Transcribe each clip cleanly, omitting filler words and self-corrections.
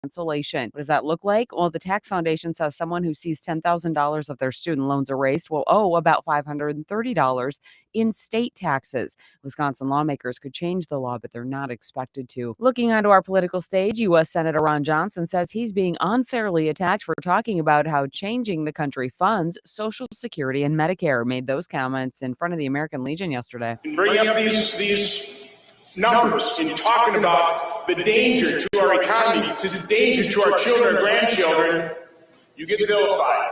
cancellation. What does that look like? Well, the tax foundation says someone who sees $10,000 of their student loans erased will owe about $530 in state taxes. Wisconsin lawmakers could change the law, but they're not expected to. Looking onto our political stage, U.S. Senator Ron Johnson says he's being unfairly attacked for talking about how changing the country funds Social Security and Medicare. Made those comments in front of the American Legion yesterday. Bringing up these numbers and talking about the danger to our economy, to the danger to our children and grandchildren, you get vilified.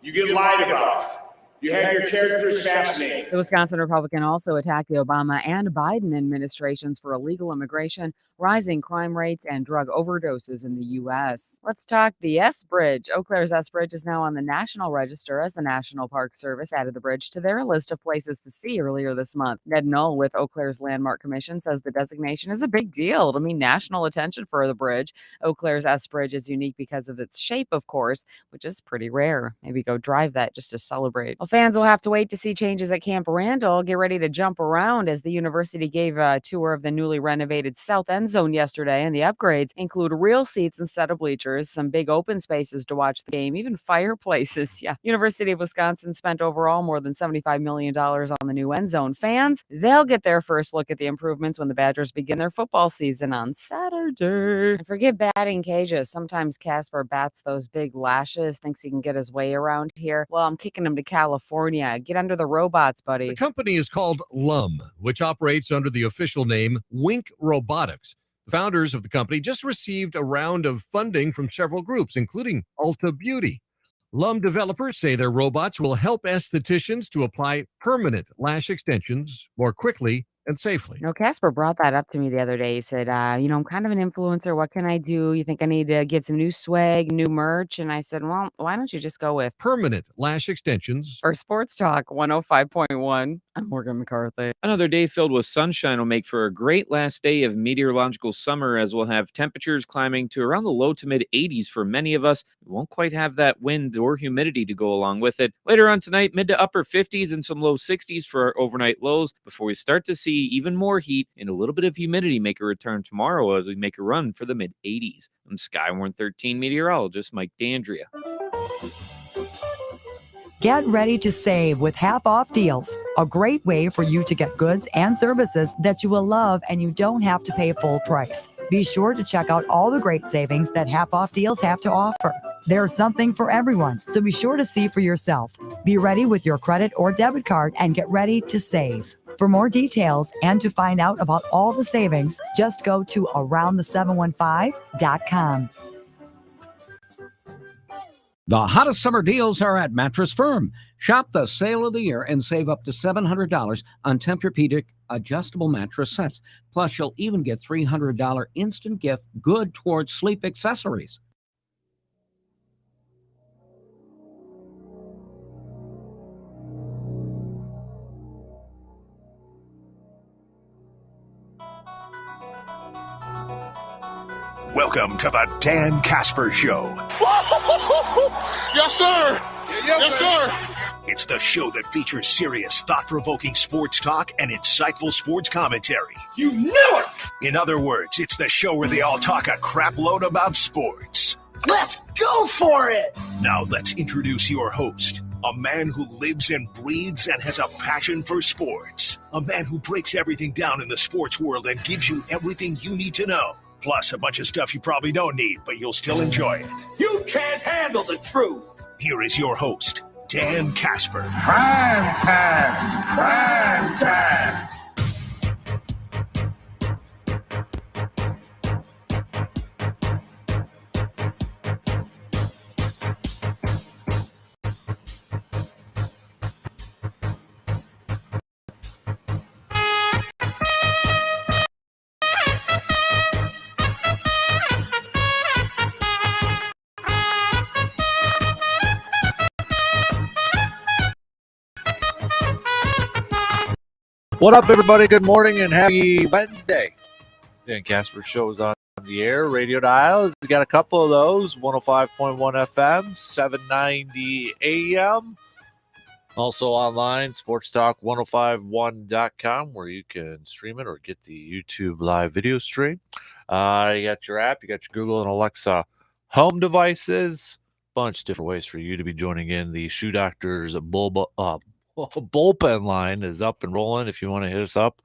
You get lied about. You have your characters assassinated. The Wisconsin Republican also attacked the Obama and Biden administrations for illegal immigration, rising crime rates, and drug overdoses in the U.S. Let's talk the S Bridge. Eau Claire's S Bridge is now on the National Register as the National Park Service added the bridge to their list of places to see earlier this month. Ned Knoll with Eau Claire's Landmark Commission says the designation is a big deal. It'll mean national attention for the bridge. Eau Claire's S Bridge is unique because of its shape, of course, which is pretty rare. Maybe go drive that just to celebrate. Well, fans will have to wait to see changes at Camp Randall. Get ready to jump around as the university gave a tour of the newly renovated South End Zone yesterday, and the upgrades include real seats instead of bleachers, some big open spaces to watch the game, even fireplaces. Yeah, University of Wisconsin spent overall more than $75 million on the new end zone. Fans, they'll get their first look at the improvements when the Badgers begin their football season on Saturday. And forget batting cages. Sometimes Kasper bats those big lashes, thinks he can get his way around here. Well, I'm kicking him to California. Get under the robots, buddy. The company is called LUM, which operates under the official name Wink Robotics. The founders of the company just received a round of funding from several groups, including Ulta Beauty. LUM developers say their robots will help estheticians to apply permanent lash extensions more quickly and safely. Kasper brought that up to me the other day. He said, I'm kind of an influencer. What can I do? You think I need to get some new swag, new merch? And I said, well, why don't you just go with permanent lash extensions? For Sports Talk 105.1, I'm Morgan McCarthy. Another day filled with sunshine will make for a great last day of meteorological summer, as we'll have temperatures climbing to around the low to mid 80s for many of us. We won't quite have that wind or humidity to go along with it. Later on tonight, mid to upper 50s and some low 60s for our overnight lows before we start to see even more heat and a little bit of humidity make a return tomorrow as we make a run for the mid 80s. I'm Skywarn 13 meteorologist Mike D'Andrea. Get ready to save with half-off deals. A great way for you to get goods and services that you will love and you don't have to pay full price. Be sure to check out all the great savings that half-off deals have to offer. There's something for everyone, so be sure to see for yourself. Be ready with your credit or debit card and get ready to save. For more details and to find out about all the savings, just go to aroundthe715.com. The hottest summer deals are at Mattress Firm. Shop the sale of the year and save up to $700 on Tempur-Pedic adjustable mattress sets. Plus, you'll even get $300 instant gift good towards sleep accessories. Welcome to the Dan Kasper Show. Yes, sir. Yes, sir. It's the show that features serious, thought-provoking sports talk and insightful sports commentary. You knew it. In other words, it's the show where they all talk a crap load about sports. Let's go for it. Now let's introduce your host, a man who lives and breathes and has a passion for sports. A man who breaks everything down in the sports world and gives you everything you need to know. Plus a bunch of stuff you probably don't need, but you'll still enjoy it. You can't handle the truth. Here is your host, Dan Kasper. Prime time. Prime time. What up, everybody? Good morning and happy Wednesday. Dan Kasper Show is on the air. Radio dials, we got a couple of those. 105.1 FM, 790 AM. Also online, sportstalk1051.com, where you can stream it or get the YouTube live video stream. You got your app, you got your Google and Alexa home devices. Bunch of different ways for you to be joining in. The Shoe Doctor's bullpen line is up and rolling. If you want to hit us up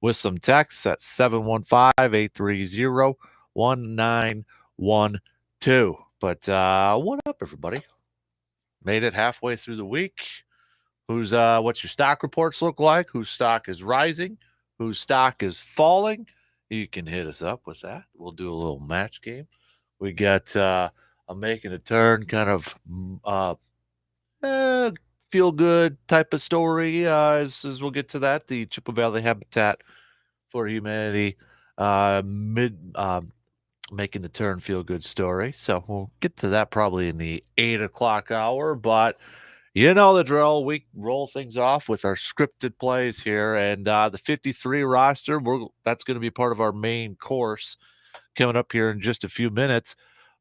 with some texts at 715-830-1912. But what up, everybody? Made it halfway through the week. What's your stock reports look like? Whose stock is rising? Whose stock is falling? You can hit us up with that. We'll do a little match game. We got a making a turn kind of feel good type of story as we'll get to that. The Chippewa Valley Habitat for Humanity making the turn feel good story. So we'll get to that probably in the 8 o'clock hour, but you know the drill. We roll things off with our scripted plays here, and the 53 roster, that's going to be part of our main course coming up here in just a few minutes.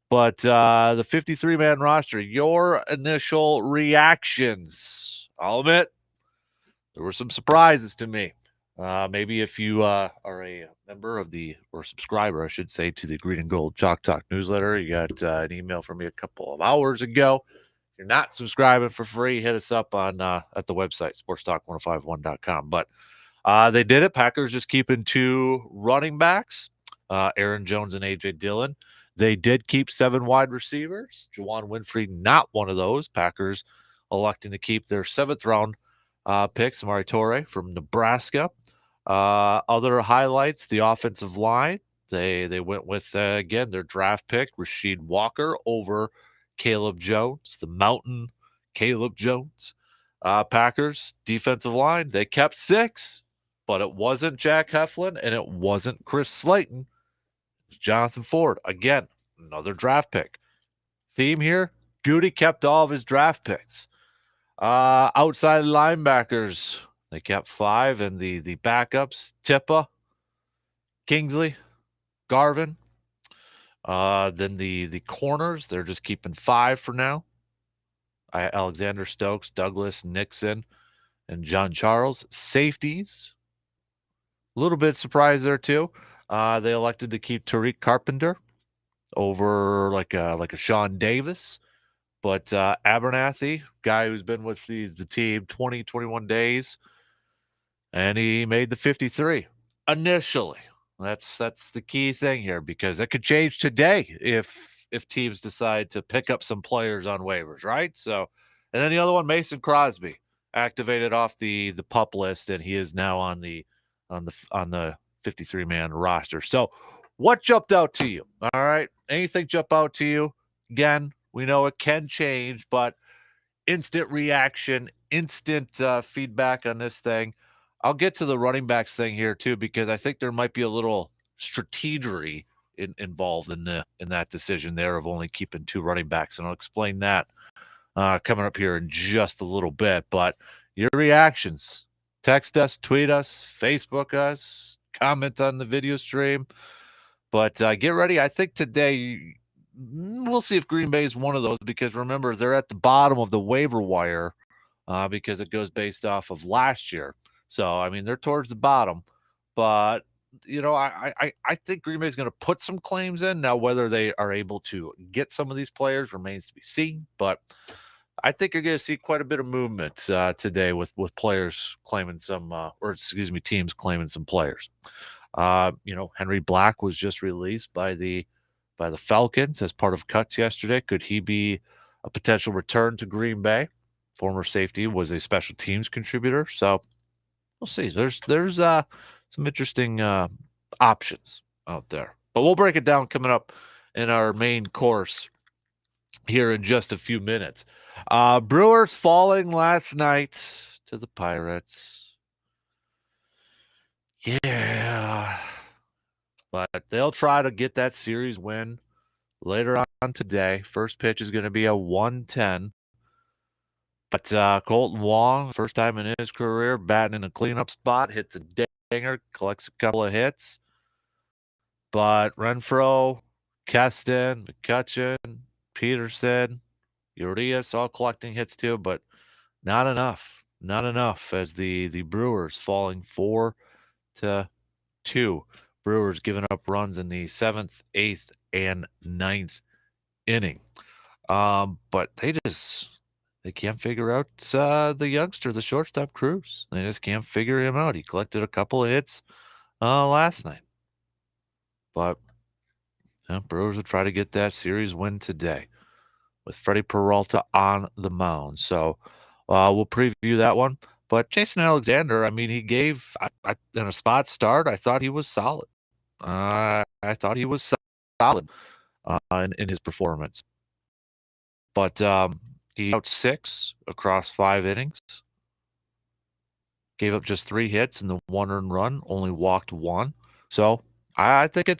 But the 53-man roster, your initial reactions. I'll admit, there were some surprises to me. Maybe if you are a member of or subscriber, I should say, to the Green and Gold Chalk Talk newsletter, you got an email from me a couple of hours ago. If you're not subscribing for free, hit us up on at the website, sportstalk1051.com. But they did it. Packers just keeping 2 running backs, Aaron Jones and A.J. Dillon. They did keep 7 wide receivers. Juwan Winfrey, not one of those. Packers electing to keep their 7th-round picks, Amari Torre from Nebraska. Other highlights, the offensive line. They went with, again, their draft pick, Rasheed Walker, over Caleb Jones, the mountain Caleb Jones. Packers defensive line, they kept 6, but it wasn't Jack Heflin and it wasn't Chris Slayton. It was Jonathan Ford. Again, another draft pick. Theme here, Goody kept all of his draft picks. Outside linebackers, they kept 5, and the backups, Tippa, Kingsley, Garvin. Then the corners, they're just keeping 5 for now. Alexander Stokes, Douglas Nixon, and John Charles. Safeties, a little bit surprised there too. They elected to keep Tariq Carpenter over like a Sean Davis. But Abernathy, guy who's been with the team 20, 21 days, and he made the 53 initially. That's the key thing here, because it could change today if teams decide to pick up some players on waivers, right? So, and then the other one, Mason Crosby, activated off the PUP list, and he is now on the 53-man roster. So, what jumped out to you? All right, anything jump out to you? Again, we know it can change, but instant reaction, instant feedback on this thing. I'll get to the running backs thing here too, because I think there might be a little strategery involved in that decision there of only keeping 2 running backs, and I'll explain that coming up here in just a little bit. But your reactions, text us, tweet us, Facebook us, comment on the video stream. But get ready. I think today we'll see if Green Bay is one of those, because remember, they're at the bottom of the waiver wire because it goes based off of last year. So, I mean, they're towards the bottom. But, you know, I think Green Bay is going to put some claims in. Now, whether they are able to get some of these players remains to be seen. But I think you're going to see quite a bit of movement today with players claiming some, teams claiming some players. Henry Black was just released by the Falcons as part of cuts yesterday. Could he be a potential return to Green Bay? Former safety, was a special teams contributor. So we'll see. There's some interesting options out there. But we'll break it down coming up in our main course here in just a few minutes. Brewers falling last night to the Pirates. Yeah. But they'll try to get that series win later on today. First pitch is going to be a 1-10. But Colton Wong, first time in his career, batting in a cleanup spot, hits a dinger, collects a couple of hits. But Renfroe, Keston, McCutcheon, Peterson, Urias all collecting hits too, but not enough. Not enough as the Brewers falling 4-2. Brewers giving up runs in the 7th, 8th, and 9th inning. But they can't figure out the youngster, the shortstop Cruz. They just can't figure him out. He collected a couple of hits last night. But Brewers will try to get that series win today with Freddie Peralta on the mound. So we'll preview that one. But Jason Alexander, I mean, he gave in a spot start. I thought he was solid. I thought he was solid in his performance. But he out 6 across 5 innings. Gave up just 3 hits and the 1 earned run. Only walked 1. So I think it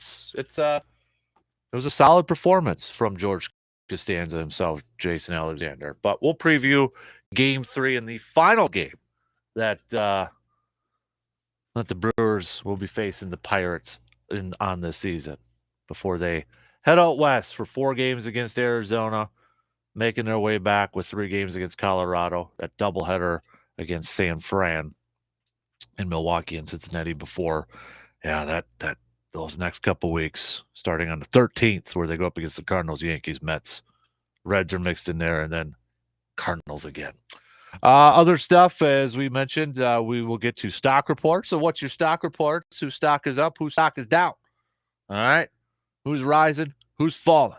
was a solid performance from George Costanza himself, Jason Alexander. But we'll preview Game 3 and the final game that the Brewers will be facing the Pirates on this season before they head out west for 4 games against Arizona, making their way back with 3 games against Colorado, that doubleheader against San Fran in Milwaukee and Cincinnati before. Yeah, those next couple weeks, starting on the 13th, where they go up against the Cardinals, Yankees, Mets, Reds are mixed in there, and then Cardinals again. Other stuff, as we mentioned, we will get to stock reports. So what's your stock reports? Whose stock is up? Whose stock is down? All right. Who's rising? Who's falling?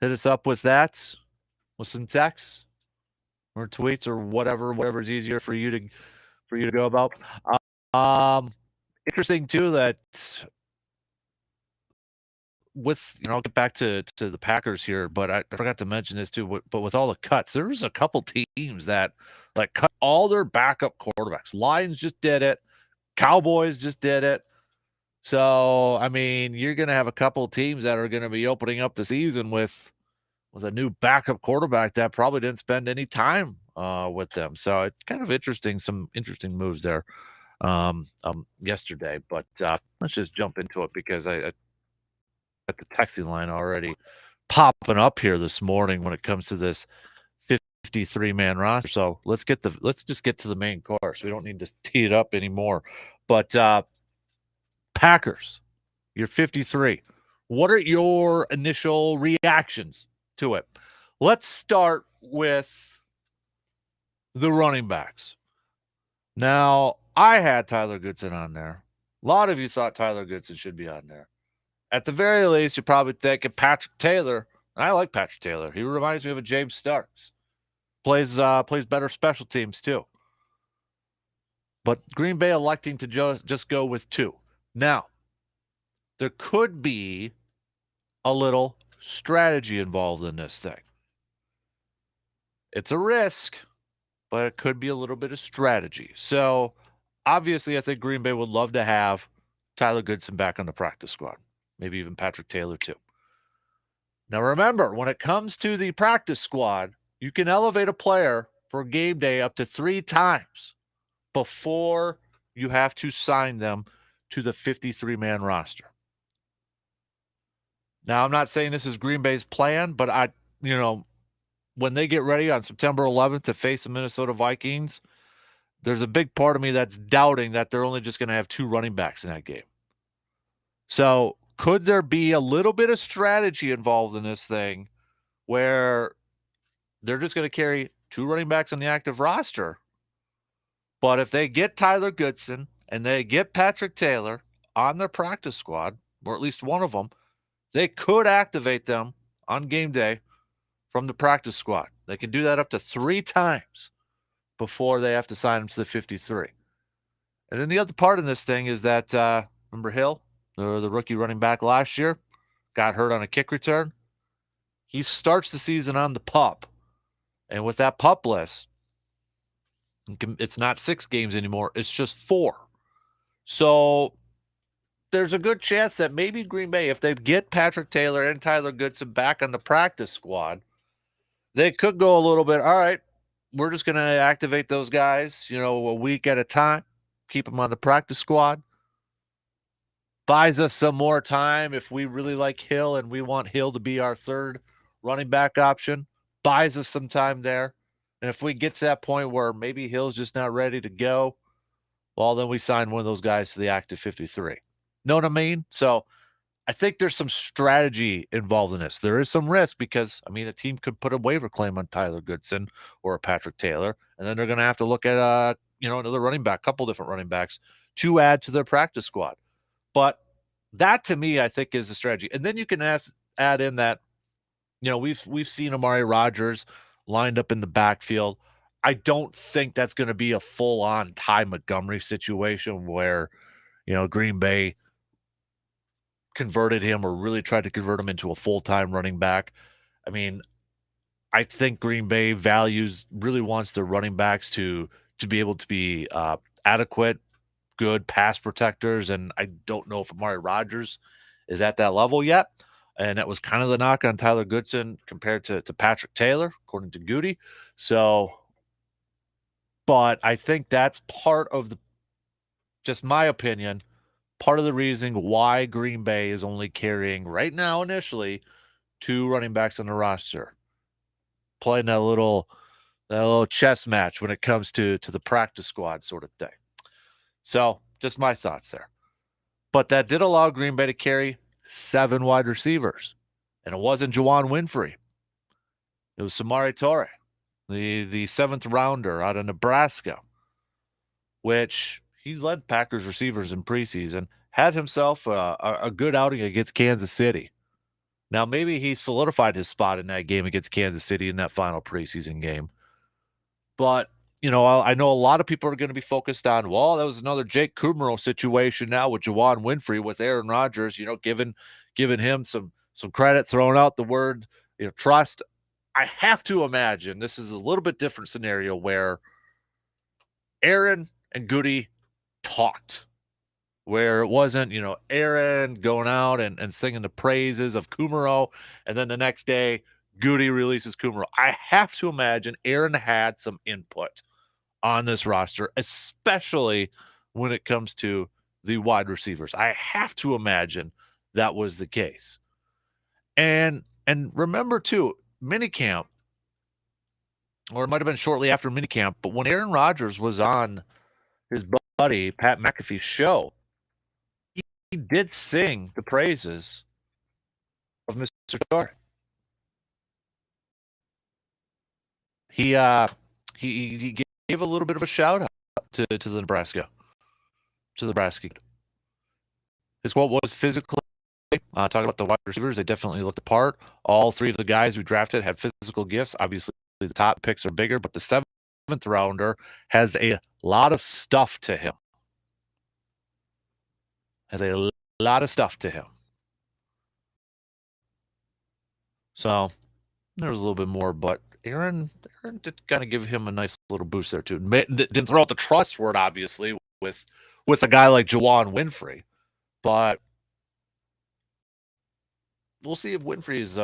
Hit us up with that, with some texts or tweets or whatever is easier for you to go about. Interesting too that I'll get back to the Packers here, but I forgot to mention this too. But with all the cuts, there was a couple teams that cut all their backup quarterbacks. Lions just did it. Cowboys just did it. So, I mean, you're going to have a couple of teams that are going to be opening up the season with a new backup quarterback that probably didn't spend any time with them. So it's kind of interesting, some interesting moves there yesterday. But let's just jump into it because I got the texting line already popping up here this morning when it comes to this 53-man roster. So let's just get to the main course. We don't need to tee it up anymore. But Packers, you're 53. What are your initial reactions to it? Let's start with the running backs. Now, I had Tyler Goodson on there. A lot of you thought Tyler Goodson should be on there. At the very least, you're probably thinking Patrick Taylor. I like Patrick Taylor. He reminds me of a James Starks. Plays better special teams too. But Green Bay electing to just go with 2. Now, there could be a little strategy involved in this thing. It's a risk, but it could be a little bit of strategy. So, obviously, I think Green Bay would love to have Tyler Goodson back on the practice squad. Maybe even Patrick Taylor, too. Now, remember, when it comes to the practice squad, you can elevate a player for game day up to 3 times before you have to sign them to the 53-man roster. Now, I'm not saying this is Green Bay's plan, but when they get ready on September 11th to face the Minnesota Vikings, there's a big part of me that's doubting that they're only just going to have 2 running backs in that game. So could there be a little bit of strategy involved in this thing where they're just going to carry 2 running backs on the active roster? But if they get Tyler Goodson and they get Patrick Taylor on their practice squad, or at least one of them, they could activate them on game day from the practice squad. They can do that up to 3 times before they have to sign them to the 53. And then the other part of this thing is that, remember Hill, the rookie running back last year, got hurt on a kick return. He starts the season on the PUP. And with that PUP list, it's not 6 games anymore. It's just 4. So there's a good chance that maybe Green Bay, if they get Patrick Taylor and Tyler Goodson back on the practice squad, they could go a little bit, all right, we're just going to activate those guys, a week at a time, keep them on the practice squad. Buys us some more time if we really like Hill and we want Hill to be our 3rd running back option. Buys us some time there. And if we get to that point where maybe Hill's just not ready to go, well, then we sign one of those guys to the active 53. Know what I mean? So I think there's some strategy involved in this. There is some risk because, I mean, a team could put a waiver claim on Tyler Goodson or a Patrick Taylor, and then they're going to have to look at, another running back, couple different running backs to add to their practice squad. But that, to me, I think is the strategy. And then you can add in that, we've seen Amari Rodgers lined up in the backfield. I don't think that's going to be a full-on Ty Montgomery situation where, Green Bay converted him or really tried to convert him into a full-time running back. I mean, I think Green Bay really wants their running backs to be able to be adequate, good pass protectors, and I don't know if Amari Rodgers is at that level yet. And that was kind of the knock on Tyler Goodson compared to Patrick Taylor, according to Goody. So, but I think that's part of just my opinion, part of the reason why Green Bay is only carrying right now initially 2 running backs on the roster, playing that little chess match when it comes to the practice squad sort of thing. So just my thoughts there. But that did allow Green Bay to carry 7 wide receivers. And it wasn't Juwan Winfrey. It was Samari Torre, the 7th rounder out of Nebraska, which he led Packers receivers in preseason, had himself a good outing against Kansas City. Now, maybe he solidified his spot in that game against Kansas City in that final preseason game. But, I know a lot of people are going to be focused on, well, that was another Jake Kumerow situation now with Juwan Winfrey with Aaron Rodgers, giving him some credit, throwing out the word, trust. I have to imagine this is a little bit different scenario where Aaron and Goody talked, where it wasn't, Aaron going out and singing the praises of Kumerow, and then the next day, Goody releases Kumerow. I have to imagine Aaron had some input on this roster, especially when it comes to the wide receivers. I have to imagine that was the case. And remember, too, minicamp, or it might have been shortly after minicamp, but when Aaron Rodgers was on his buddy Pat McAfee's show, he did sing the praises of Mr. Torre. He gave a little bit of a shout out to the Nebraska, His quote was physically. Talking about the wide receivers, they definitely looked apart. All 3 of the guys we drafted had physical gifts. Obviously, the top picks are bigger, but the 7th rounder has a lot of stuff to him. So there was a little bit more, but Aaron did kind of give him a nice little boost there too. Didn't throw out the trust word, obviously, with a guy like Juwan Winfrey, but we'll see if Winfrey's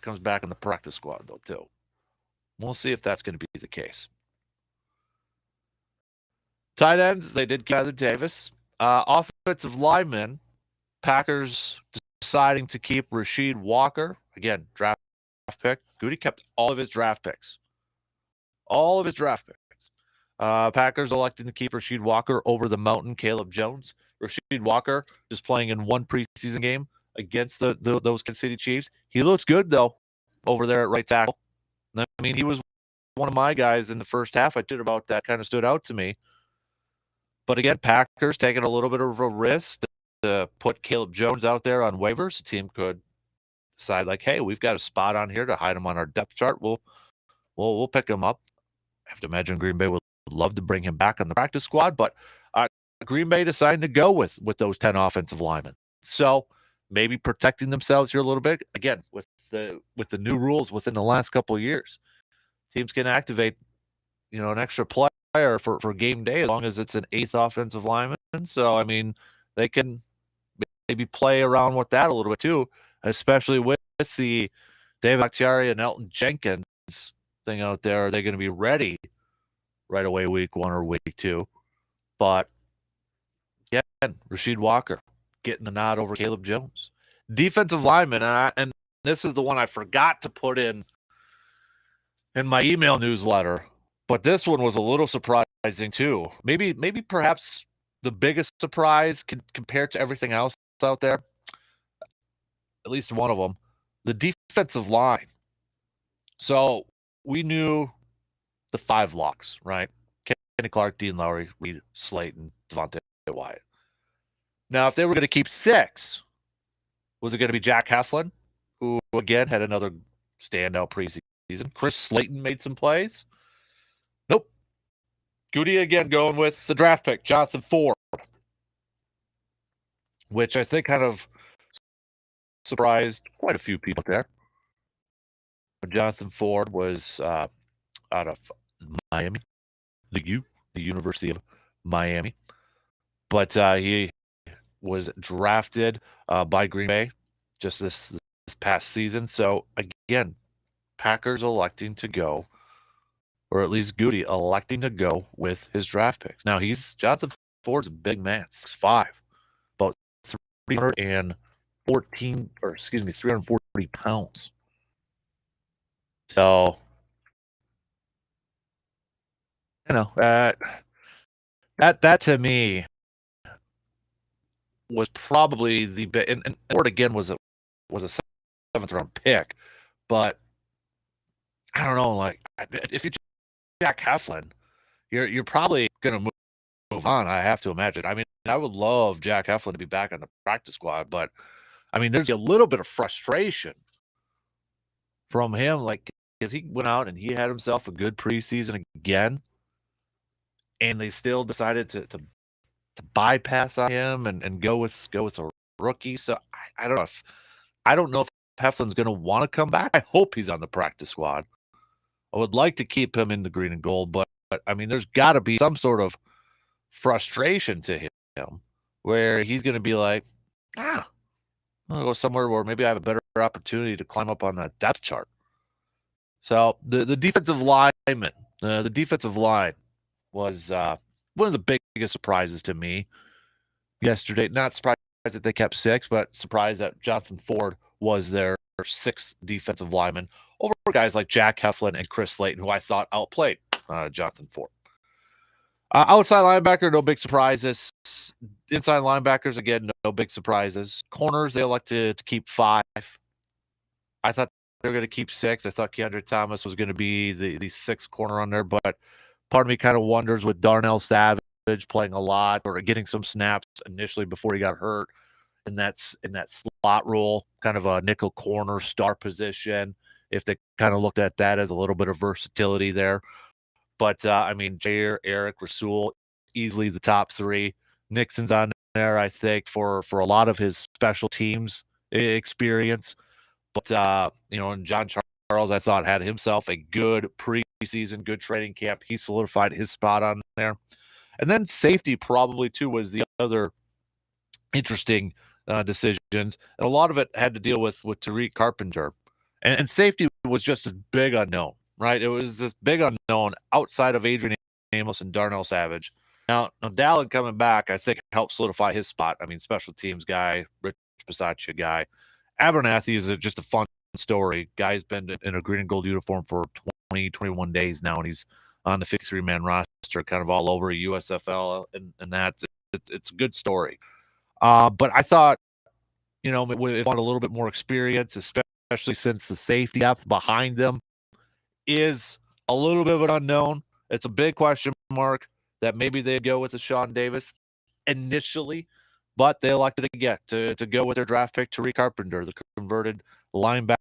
comes back in the practice squad, though, too. We'll see if that's going to be the case. Tight ends, they did Kyler Davis. Offensive linemen, Packers deciding to keep Rasheed Walker. Again, draft pick. Goody kept all of his draft picks. Packers elected to keep Rasheed Walker over the mountain Caleb Jones. Rasheed Walker just playing in 1 preseason game against those Kansas City Chiefs. He looks good, though, over there at right tackle. I mean, he was one of my guys in the first half. I did about that, kind of stood out to me. But again, Packers taking a little bit of a risk to put Caleb Jones out there on waivers. The team could decide, like, hey, we've got a spot on here to hide him on our depth chart. We'll pick him up. I have to imagine Green Bay would love to bring him back on the practice squad, but Green Bay decided to go with those 10 offensive linemen. So maybe protecting themselves here a little bit. Again, with the new rules within the last couple of years, teams can activate, an extra player for game day as long as it's an 8th offensive lineman. So, I mean, they can maybe play around with that a little bit too, especially with the Dave Bakhtiari and Elton Jenkins thing out there. Are they going to be ready right away week 1 or week 2? But again, Rasheed Walker getting the nod over Caleb Jones. Defensive lineman, and this is the one I forgot to put in in my email newsletter, but this one was a little surprising too. Maybe perhaps the biggest surprise compared to everything else out there, at least one of them, the defensive line. So we knew the 5 locks, right? Kenny Clark, Dean Lowry, Reed Slayton, Devontae Wyatt. Now, if they were going to keep 6, was it going to be Jack Heflin, who again had another standout preseason? Chris Slayton made some plays. Nope. Goody again going with the draft pick, Jonathan Ford, which I think kind of surprised quite a few people there. Jonathan Ford was out of Miami, the University of Miami. But he was drafted by Green Bay just this past season. So, again, Packers electing to go, or at least Goody electing to go with his draft picks. Now, Jonathan Ford's a big man, 6'5", about 340 pounds. So, that to me was probably the bit, and Ford again was a 7th round pick, but I don't know, like if you're Jack Heflin, you're probably gonna move on. I have to imagine. I mean, I would love Jack Heflin to be back on the practice squad, but I mean, there's a little bit of frustration from him, like because he went out and he had himself a good preseason again, and they still decided to bypass on him and go with a rookie. So I don't know if Heflin's going to want to come back. I hope he's on the practice squad. I would like to keep him in the green and gold, but I mean, there's got to be some sort of frustration to him where he's going to be like, I'll go somewhere where maybe I have a better opportunity to climb up on that depth chart. So the defensive lineman, the defensive line was one of the biggest surprises to me yesterday. Not surprised that they kept 6, but surprised that Jonathan Ford was their 6th defensive lineman over guys like Jack Heflin and Chris Slayton, who I thought outplayed Jonathan Ford. Outside linebacker, no big surprises. Inside linebackers, again, no big surprises. Corners, they elected to keep 5. I thought they were going to keep 6. I thought Keandre Thomas was going to be the 6th corner on there, but part of me kind of wonders with Darnell Savage playing a lot or getting some snaps initially before he got hurt in that slot role, kind of a nickel corner star position, if they kind of looked at that as a little bit of versatility there. But, I mean, Jair, Eric, Rasul, easily the top 3. Nixon's on there, I think, for a lot of his special teams experience. But, and John Charles, I thought, had himself a good preseason, good training camp. He solidified his spot on there. And then safety probably, too, was the other interesting decisions. And a lot of it had to deal with Tariq Carpenter. And safety was just a big unknown, right? It was this big unknown outside of Adrian Amos and Darnell Savage. Now Dallin coming back, I think, helped solidify his spot. I mean, special teams guy, Rich Bisaccia guy. Abernathy is just a fun story. Guy's been in a green and gold uniform for 20, 21 days now, and he's on the 53-man roster, kind of all over USFL, and that's it's a good story. But I thought, we want a little bit more experience, especially since the safety depth behind them is a little bit of an unknown. It's a big question mark that maybe they'd go with a Sean Davis initially, but they elected again to go with their draft pick, Tariq Carpenter, the converted linebacker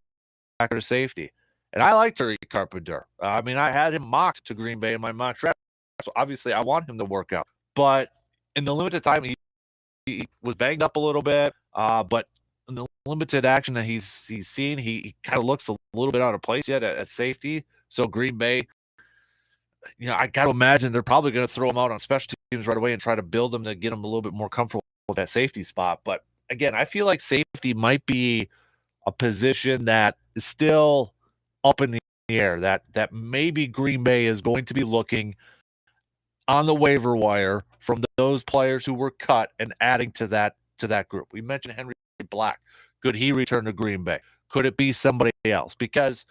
to safety. And I like Tariq Carpenter. I mean, I had him mocked to Green Bay in my mock draft, so obviously I want him to work out. But in the limited time, he was banged up a little bit, but in the limited action that he's seen, he kind of looks a little bit out of place yet at safety. So Green Bay, I got to imagine they're probably going to throw him out on special teams right away and try to build him to get him a little bit more comfortable with that safety spot. But again, I feel like safety might be a position that is still up in the air, that maybe Green Bay is going to be looking on the waiver wire from those players who were cut and adding to that group. We mentioned Henry Black. Could he return to Green Bay? Could it be somebody else? Because,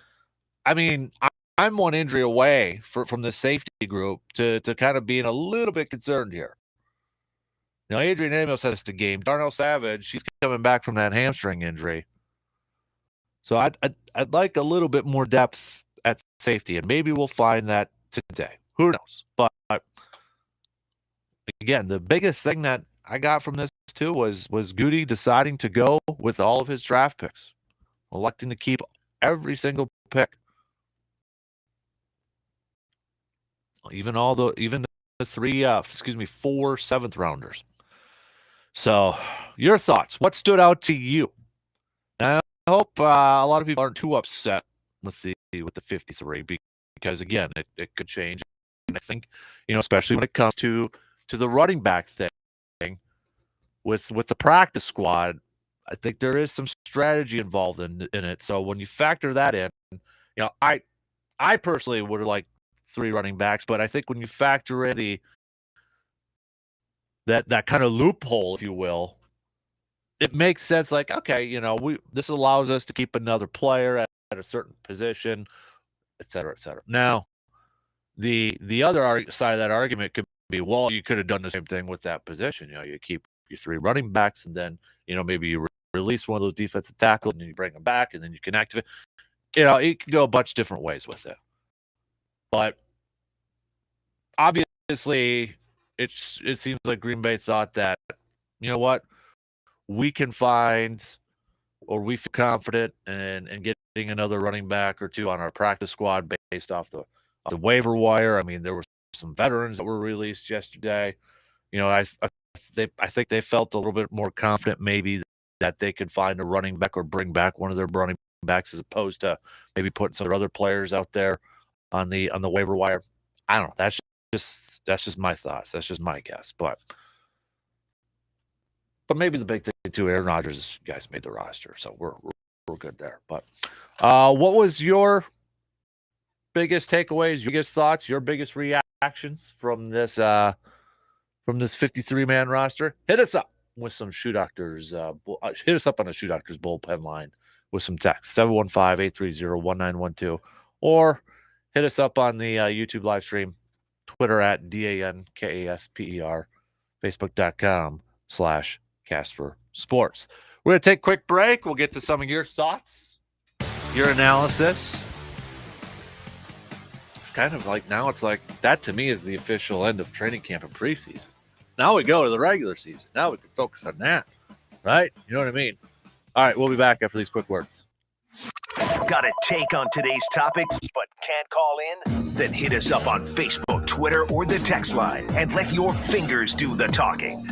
I mean, I'm one injury away from the safety group to kind of being a little bit concerned here. You know, Adrian Amos has the game. Darnell Savage, he's coming back from that hamstring injury. So I'd like a little bit more depth at safety, and maybe we'll find that today. Who knows? But again, the biggest thing that I got from this too was Goody deciding to go with all of his draft picks, electing to keep every single pick, even the four seventh rounders. So, your thoughts? What stood out to you? I hope a lot of people aren't too upset with the 53 because again, it could change. And I think, especially when it comes to the running back thing with the practice squad, I think there is some strategy involved in it. So when you factor that in, I personally would have liked 3 running backs, but I think when you factor in that kind of loophole, if you will, it makes sense. Like, okay, this allows us to keep another player at a certain position, et cetera, et cetera. Now, the other side of that argument could be, well, you could have done the same thing with that position. You keep your 3 running backs, and then maybe you release one of those defensive tackles, and then you bring them back, and then you can activate. It can go a bunch of different ways with it. But obviously, it seems like Green Bay thought that, what, we can find, or we feel confident in getting another running back or 2 on our practice squad based off the waiver wire. I mean, there were some veterans that were released yesterday. I think they felt a little bit more confident maybe that they could find a running back or bring back one of their running backs as opposed to maybe putting some other players out there on the waiver wire. I don't know. That's just my thoughts. That's just my guess. But maybe the big thing too, Aaron Rodgers, you guys made the roster, so we're good there. But what was your biggest takeaways, your biggest thoughts, your biggest reactions from this 53-man roster? Hit us up with some Shoe Doctors. Hit us up on the Shoe Doctors bullpen line with some text, 715-830-1912, or hit us up on the YouTube live stream, Twitter at DANKASPER, Facebook.com/Kasper Sports. We're going to take a quick break. We'll get to some of your thoughts, your analysis. It's kind of like, now it's like that to me is the official end of training camp and preseason. Now we go to the regular season. Now we can focus on that, right? You know what I mean? All right, we'll be back after these quick words. Got a take on today's topics but can't call in? Then hit us up on Facebook, Twitter, or the text line and let your fingers do the talking.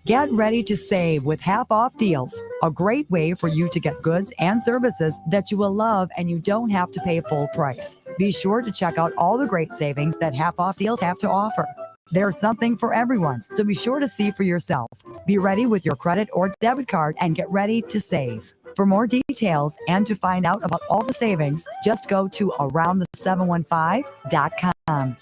Get ready to save with half-off deals, a great way for you to get goods and services that you will love and you don't have to pay full price. Be sure to check out all the great savings that half-off deals have to offer. There's something for everyone, so be sure to see for yourself. Be ready with your credit or debit card and get ready to save. For more details and to find out about all the savings, just go to aroundthe715.com.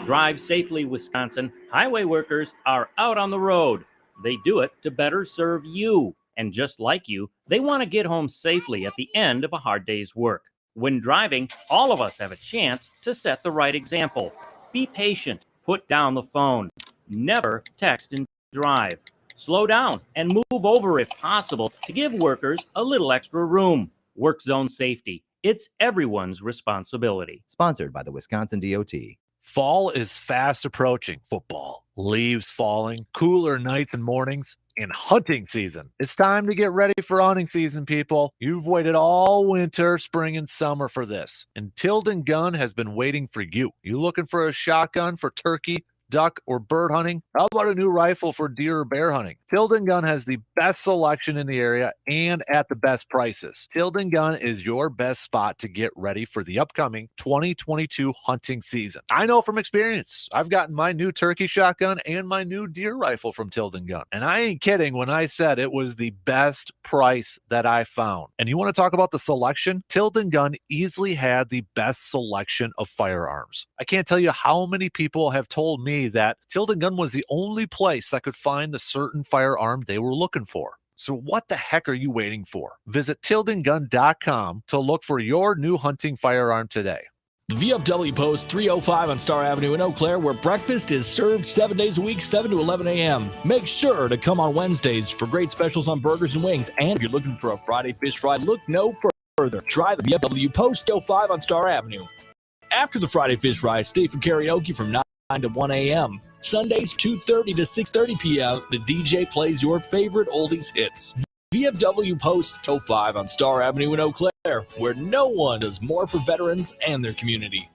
Drive safely, Wisconsin. Highway workers are out on the road. They do it to better serve you. And just like you, they want to get home safely at the end of a hard day's work. When driving, all of us have a chance to set the right example. Be patient. Put down the phone. Never text and drive. Slow down and move over if possible to give workers a little extra room. Work zone safety. It's everyone's responsibility. Sponsored by the Wisconsin DOT. Fall is fast approaching. Football, leaves falling, cooler nights and mornings, and hunting season. It's time to get ready for hunting season, people. You've waited all winter, spring, and summer for this. And Tilden Gun has been waiting for you. You looking for a shotgun for turkey, duck, or bird hunting? How about a new rifle for deer or bear hunting? Tilden Gun has the best selection in the area and at the best prices. Tilden Gun is your best spot to get ready for the upcoming 2022 hunting season. I know from experience. I've gotten my new turkey shotgun and my new deer rifle from Tilden Gun. And I ain't kidding when I said it was the best price that I found. And you want to talk about the selection? Tilden Gun easily had the best selection of firearms. I can't tell you how many people have told me me that Tilden Gun was the only place that could find the certain firearm they were looking for. So what the heck are you waiting for? Visit tildengun.com to look for your new hunting firearm today. VFW Post 305 on Star Avenue in Eau Claire, where breakfast is served 7 days a week, 7 to 11 a.m. Make sure to come on Wednesdays for great specials on burgers and wings. And if you're looking for a Friday fish fry, look no further. Try the VFW Post 305 on Star Avenue. After the Friday fish fry, stay for karaoke from 9 to 1 a.m. Sundays, 2:30 to 6:30 p.m. The DJ plays your favorite oldies hits. VFW Post 05 on Star Avenue in Eau Claire, where no one does more for veterans and their community.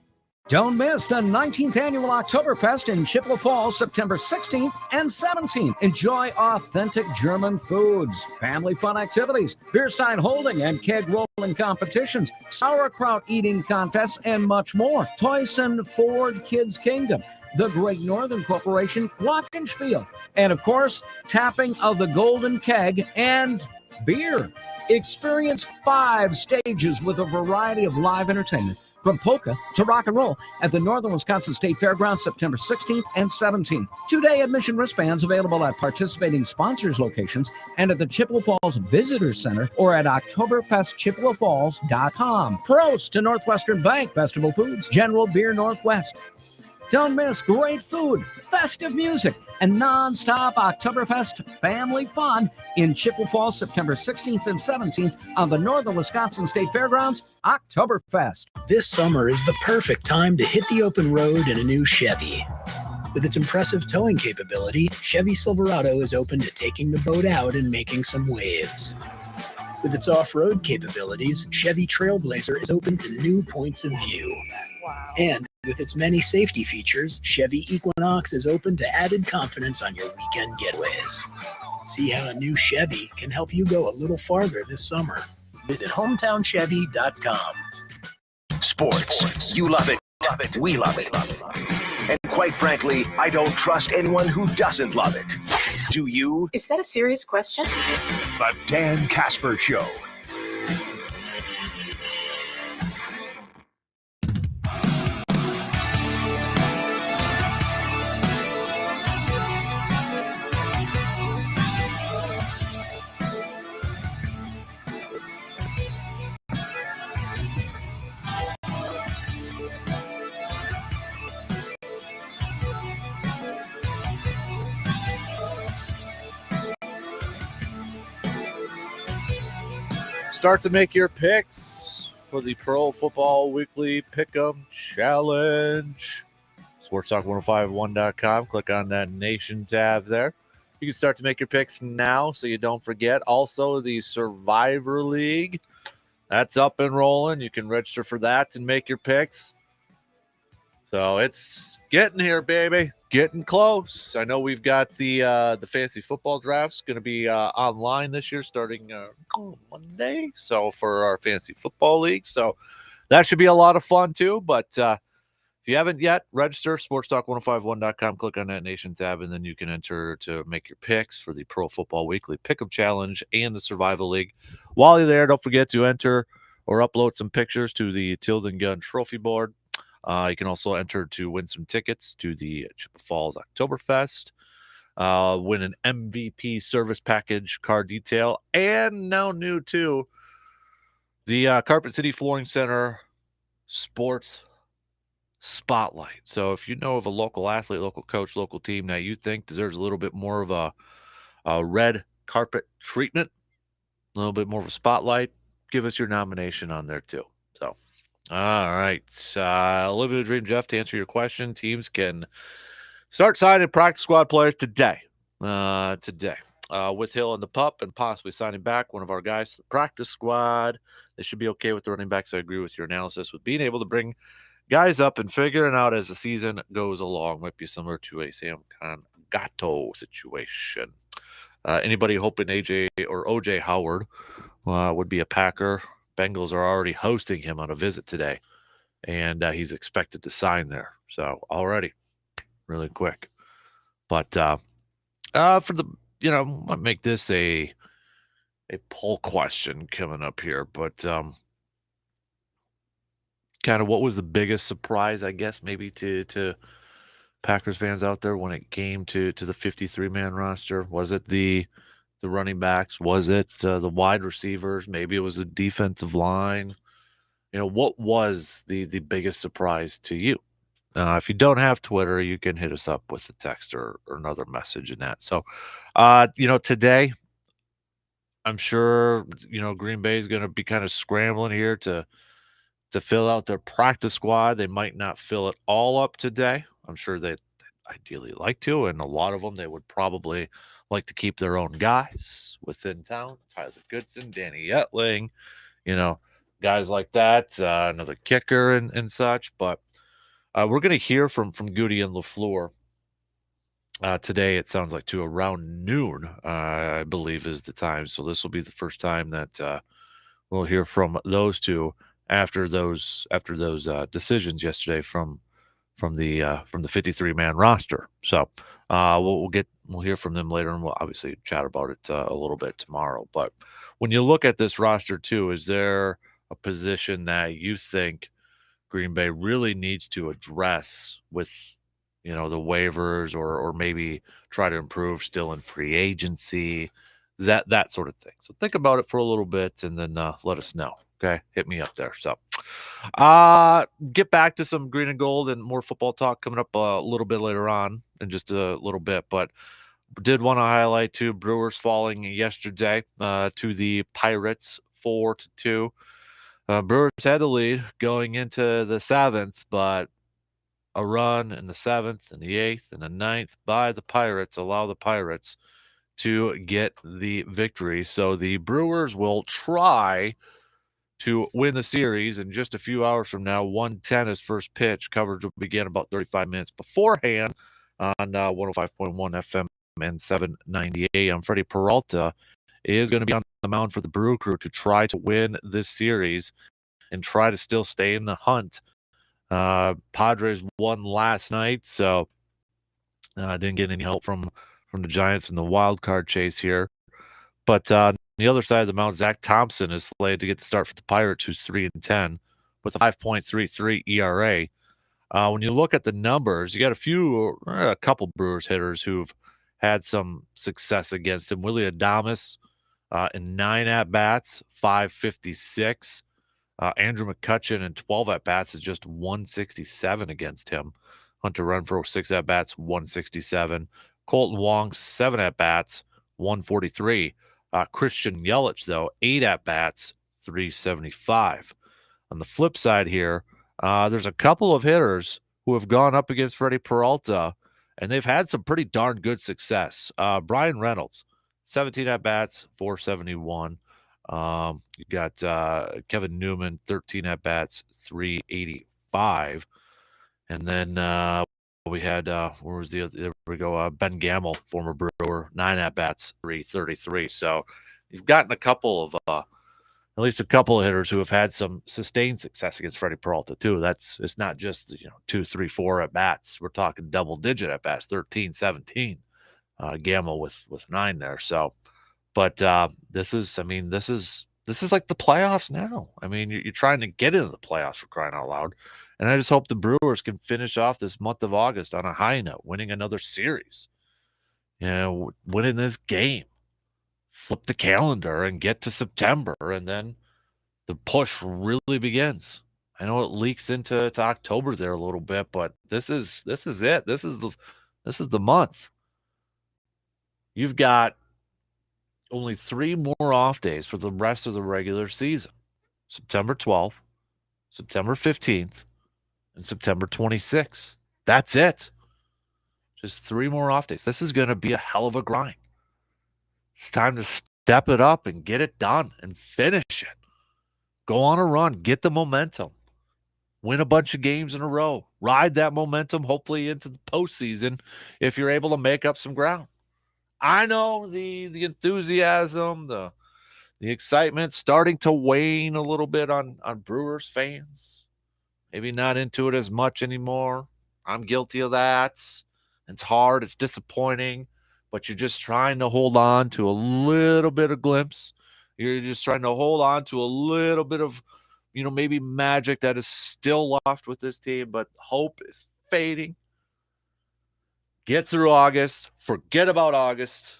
Don't miss the 19th Annual Oktoberfest in Chippewa Falls, September 16th and 17th. Enjoy authentic German foods, family fun activities, beer stein holding and keg rolling competitions, sauerkraut eating contests, and much more. Toyson Ford Kids Kingdom, the Great Northern Corporation Glockenspiel, and of course, tapping of the Golden Keg and beer. Experience 5 stages with a variety of live entertainment, from polka to rock and roll, at the Northern Wisconsin State Fairgrounds, September 16th and 17th. 2-day admission wristbands available at participating sponsors locations and at the Chippewa Falls Visitor Center or at OktoberfestChippewaFalls.com. Prost to Northwestern Bank, Festival Foods, General Beer Northwest. Don't miss great food, festive music, and non-stop Oktoberfest family fun in Chippewa Falls, September 16th and 17th on the Northern Wisconsin State Fairgrounds Oktoberfest. This summer is the perfect time to hit the open road in a new Chevy. With its impressive towing capability, Chevy Silverado is open to taking the boat out and making some waves. With its off-road capabilities, Chevy Trailblazer is open to new points of view. Wow. And with its many safety features, Chevy Equinox is open to added confidence on your weekend getaways. See how a new Chevy can help you go a little farther this summer. Visit hometownchevy.com. Sports. You love it. We love it. And quite frankly, I don't trust anyone who doesn't love it. Do you? Is that a serious question? The Dan Kasper Show. Start to make your picks for the Pro Football Weekly Pick'em Challenge. SportsTalk1051.com. Click on that Nation tab there. You can start to make your picks now so you don't forget. Also, the Survivor League, that's up and rolling. You can register for that and make your picks. So it's getting here, baby. Getting close. I know we've got the fantasy football drafts going to be online this year starting Monday. So for our fantasy football league. So that should be a lot of fun too. But if you haven't yet, register sportstalk1051.com. Click on that Nation tab, and then you can enter to make your picks for the Pro Football Weekly Pick'em Challenge and the Survival League. While you're there, don't forget to enter or upload some pictures to the Tilden Gun Trophy Board. You can also enter to win some tickets to the Chippewa Falls Oktoberfest, win an MVP service package car detail, and now new too, the Carpet City Flooring Center Sports Spotlight. So if you know of a local athlete, local coach, local team that you think deserves a little bit more of a red carpet treatment, a little bit more of a spotlight, give us your nomination on there too. So. All right. Living the dream, Jeff, to answer your question, teams can start signing practice squad players today. With Hill and the pup and possibly signing back one of our guys to the practice squad. They should be okay with the running backs. I agree with your analysis with being able to bring guys up and figuring out as the season goes along. Might be similar to a Sam Congato situation. Anybody hoping AJ or OJ Howard would be a Packer? Bengals are already hosting him on a visit today, and he's expected to sign there. So already, really quick. But for the, might make this a poll question coming up here. But kind of what was the biggest surprise, I guess, maybe to Packers fans out there when it came to the 53-man roster? Was it the running backs? Was it the wide receivers? Maybe it was the defensive line. What was the biggest surprise to you? If you don't have Twitter, you can hit us up with a text or another message in that. So, today, I'm sure, Green Bay is going to be kind of scrambling here to fill out their practice squad. They might not fill it all up today. I'm sure they'd ideally like to, and a lot of them, they would probably like to keep their own guys within town. Tyler Goodson, Danny Etling, guys like that, another kicker and such. But we're going to hear from Goody and LaFleur today. It sounds like to around noon, I believe is the time. So this will be the first time that we'll hear from those two after those decisions yesterday from the 53-man roster. So we'll hear from them later, and we'll obviously chat about it a little bit tomorrow. But when you look at this roster too, is there a position that you think Green Bay really needs to address with the waivers, or maybe try to improve still in free agency, that sort of thing? So think about it for a little bit, and then let us know. Okay, hit me up there. So get back to some green and gold and more football talk coming up a little bit later on in just a little bit. But did want to highlight too, Brewers falling yesterday to the Pirates 4-2. Brewers had the lead going into the 7th, but a run in the 7th and the 8th and the 9th by the Pirates allow the Pirates to get the victory. So the Brewers will try to win the series in just a few hours from now. 1:10 is first pitch. Coverage will begin about 35 minutes beforehand on 105.1 FM and 790 AM. Freddie Peralta is going to be on the mound for the Brew Crew to try to win this series and try to still stay in the hunt. Padres won last night, so didn't get any help from the Giants in the wild card chase here. But on the other side of the mound, Zach Thompson is slated to get the start for the Pirates, who's 3-10 with a 5.33 ERA. When you look at the numbers, you got a couple Brewers hitters who've had some success against him. Willie Adames in 9 at-bats, 556. Andrew McCutchen in 12 at-bats is just 167 against him. Hunter Renfroe, 6 at-bats, 167. Colton Wong, 7 at-bats, 143. Christian Yelich, though, 8 at-bats, 375. On the flip side here, there's a couple of hitters who have gone up against Freddie Peralta, and they've had some pretty darn good success. Brian Reynolds, 17 at-bats, 471. You got Kevin Newman, 13 at-bats, 385. And then we had, where was the other? There we go. Ben Gamble, former Brewer, 9 at-bats, 333. So you've gotten a couple of, at least a couple of hitters who have had some sustained success against Freddie Peralta, too. It's not just, 2, 3, 4 at-bats. We're talking double-digit at-bats, 13, 17. Gamble with 9 there. So, but this is like the playoffs now. I mean, you're trying to get into the playoffs, for crying out loud. And I just hope the Brewers can finish off this month of August on a high note, winning another series. Winning this game. Flip the calendar and get to September, and then the push really begins. I know it leaks into October there a little bit, but this is it. This is the month. You've got only 3 more off days for the rest of the regular season. September 12th, September 15th, and September 26th. That's it. Just 3 more off days. This is going to be a hell of a grind. It's time to step it up and get it done and finish it. Go on a run. Get the momentum. Win a bunch of games in a row. Ride that momentum, hopefully into the postseason, if you're able to make up some ground. I know the enthusiasm, the excitement starting to wane a little bit on Brewers fans. Maybe not into it as much anymore. I'm guilty of that. It's hard. It's disappointing. But you're just trying to hold on to a little bit of glimpse. You're just trying to hold on to a little bit of, maybe magic that is still left with this team. But hope is fading. Get through August. Forget about August.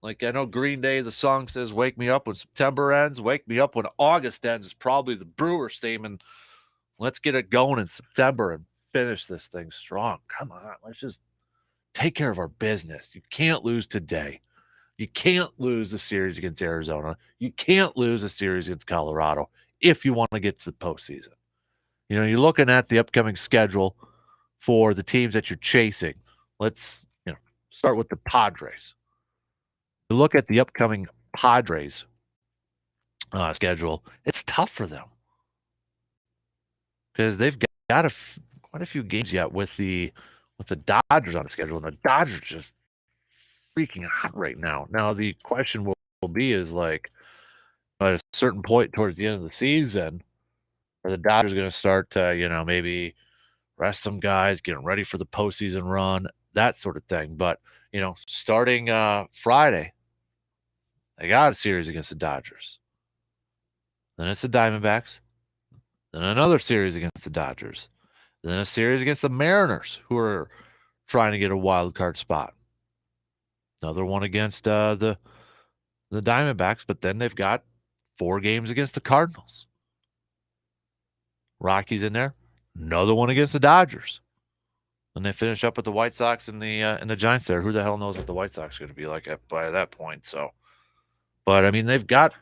Like, I know Green Day, the song says, wake me up when September ends. Wake me up when August ends is probably the Brewers theme. And let's get it going in September and finish this thing strong. Come on. Let's just take care of our business. You can't lose today. You can't lose the series against Arizona. You can't lose a series against Colorado if you want to get to the postseason. You know, you're looking at the upcoming schedule for the teams that you're chasing. Let's, start with the Padres. You look at the upcoming Padres schedule. It's tough for them because they've got quite a few games yet with the Dodgers on the schedule, and the Dodgers just freaking hot right now. Now the question will be is like at a certain point towards the end of the season, are the Dodgers going to start to maybe rest some guys, getting ready for the postseason run, that sort of thing. But starting Friday, they got a series against the Dodgers. Then it's the Diamondbacks. Then another series against the Dodgers. Then a series against the Mariners, who are trying to get a wild card spot. Another one against the Diamondbacks, but then they've got 4 games against the Cardinals. Rockies in there. Another one against the Dodgers. And they finish up with the White Sox and the Giants there. Who the hell knows what the White Sox are going to be like by that point? So, but I mean, they've got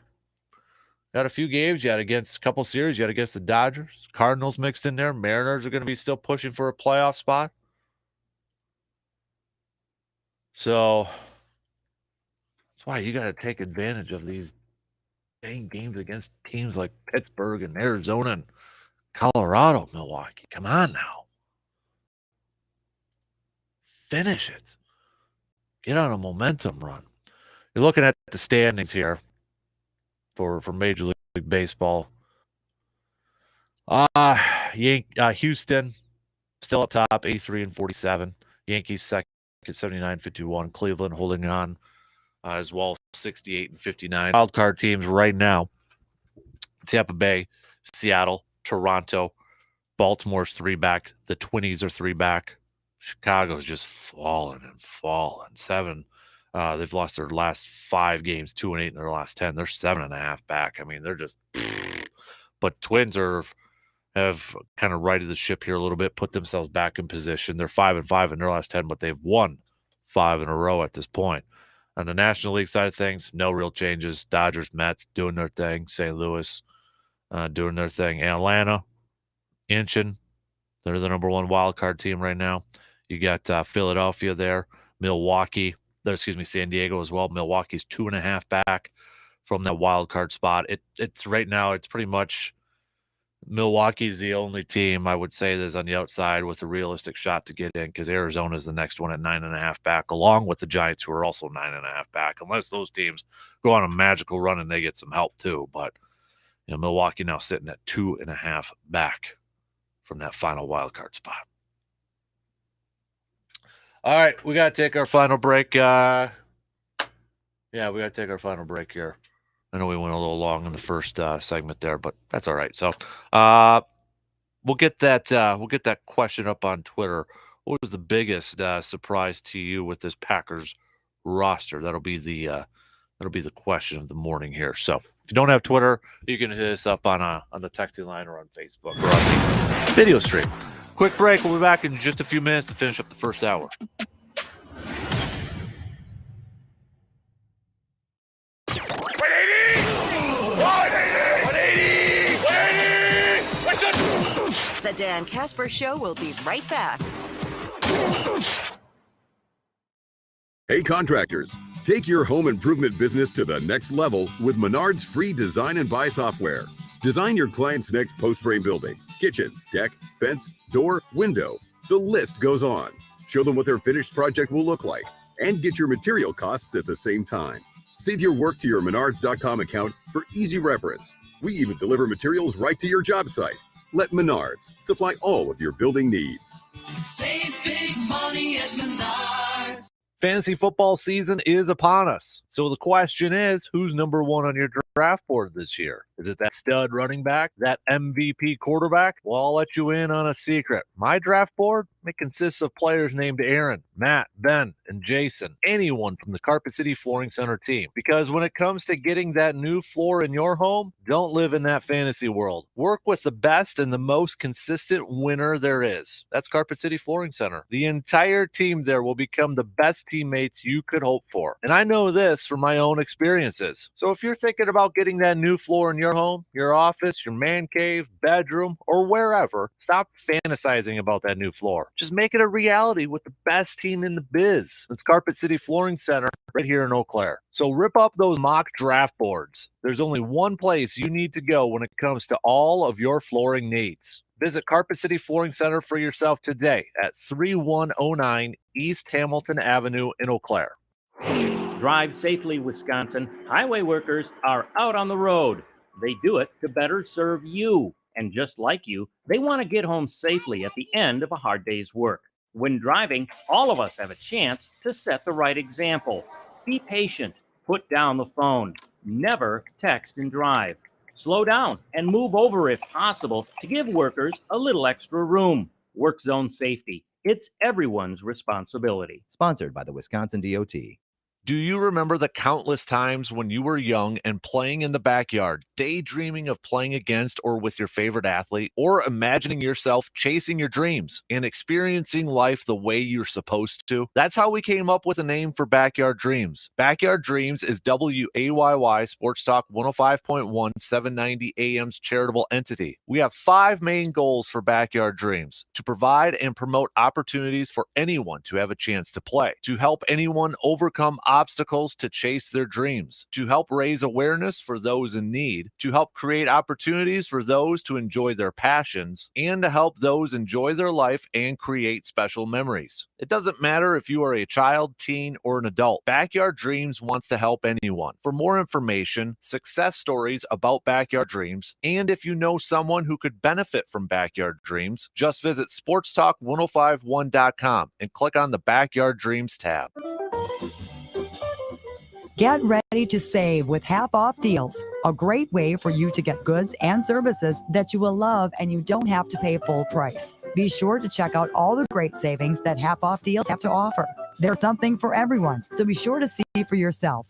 a few games yet against a couple series yet against the Dodgers. Cardinals mixed in there. Mariners are going to be still pushing for a playoff spot. So that's why you got to take advantage of these dang games against teams like Pittsburgh and Arizona and Colorado, Milwaukee. Come on now. Finish it. Get on a momentum run. You're looking at the standings here for Major League Baseball. Houston still up top, 83 and 47. Yankees second at 79-51. Cleveland holding on as well, 68 and 59. Wild card teams right now: Tampa Bay, Seattle, Toronto, Baltimore's 3 back. The Twinnies are 3 back. Chicago's just falling. 7. They've lost their last 5 games, 2-8 in their last 10. They're 7.5 back. I mean, they're just. But Twins have kind of righted the ship here a little bit, put themselves back in position. They're 5-5 in their last 10, but they've won 5 in a row at this point. On the National League side of things, no real changes. Dodgers, Mets doing their thing. St. Louis doing their thing. Atlanta inching. They're the number 1 wild card team right now. You got Philadelphia there. San Diego as well. Milwaukee's 2.5 back from that wild card spot. It's right now, it's pretty much Milwaukee's the only team I would say that's on the outside with a realistic shot to get in, because Arizona's the next one at 9.5 back, along with the Giants, who are also 9.5 back, unless those teams go on a magical run and they get some help too. But Milwaukee now sitting at 2.5 back from that final wild card spot. All right, we got to take our final break. We got to take our final break here. I know we went a little long in the first segment there, but that's all right. So we'll get that question up on Twitter. What was the biggest surprise to you with this Packers roster? That'll be the question of the morning here. So if you don't have Twitter, you can hit us up on the texting line or on Facebook or on the video stream. Quick break. We'll be back in just a few minutes to finish up the first hour. The Dan Kasper Show will be right back. Hey, contractors, take your home improvement business to the next level with Menard's free design and buy software. Design your client's next post-frame building, kitchen, deck, fence, door, window. The list goes on. Show them what their finished project will look like and get your material costs at the same time. Save your work to your Menards.com account for easy reference. We even deliver materials right to your job site. Let Menards supply all of your building needs. Save big money at Menards. Fantasy football season is upon us. So the question is, who's number 1 on your draft board this year? Is it that stud running back, that MVP quarterback? Well, I'll let you in on a secret. My draft board, it consists of players named Aaron, Matt, Ben, and Jason, anyone from the Carpet City Flooring Center team. Because when it comes to getting that new floor in your home, don't live in that fantasy world. Work with the best and the most consistent winner there is. That's Carpet City Flooring Center. The entire team there will become the best teammates you could hope for. And I know this from my own experiences. So if you're thinking about getting that new floor in your home, your office, your man cave, bedroom, or wherever, stop fantasizing about that new floor. Just make it a reality with the best team in the biz. It's Carpet City Flooring Center right here in Eau Claire. So rip up those mock draft boards. There's only one place you need to go when it comes to all of your flooring needs. Visit Carpet City Flooring Center for yourself today at 3109 East Hamilton Avenue in Eau Claire. Drive safely, Wisconsin. Highway workers are out on the road. They do it to better serve you. And just like you, they want to get home safely at the end of a hard day's work. When driving, all of us have a chance to set the right example. Be patient. Put down the phone. Never text and drive. Slow down and move over if possible to give workers a little extra room. Work zone safety. It's everyone's responsibility. Sponsored by the Wisconsin DOT. Do you remember the countless times when you were young and playing in the backyard, daydreaming of playing against or with your favorite athlete, or imagining yourself chasing your dreams and experiencing life the way you're supposed to? That's how we came up with a name for Backyard Dreams. Backyard Dreams is WAYY Sports Talk 105.1 790 AM's charitable entity. We have 5 main goals for Backyard Dreams: to provide and promote opportunities for anyone to have a chance to play, to help anyone overcome obstacles to chase their dreams, to help raise awareness for those in need, to help create opportunities for those to enjoy their passions, and to help those enjoy their life and create special memories. It doesn't matter if you are a child, teen, or an adult. Backyard Dreams wants to help anyone. For more information, success stories about Backyard Dreams, and if you know someone who could benefit from Backyard Dreams, just visit sportstalk1051.com and click on the Backyard Dreams tab. Get ready to save with half-off deals, a great way for you to get goods and services that you will love and you don't have to pay full price. Be sure to check out all the great savings that half-off deals have to offer. There's something for everyone, so be sure to see for yourself.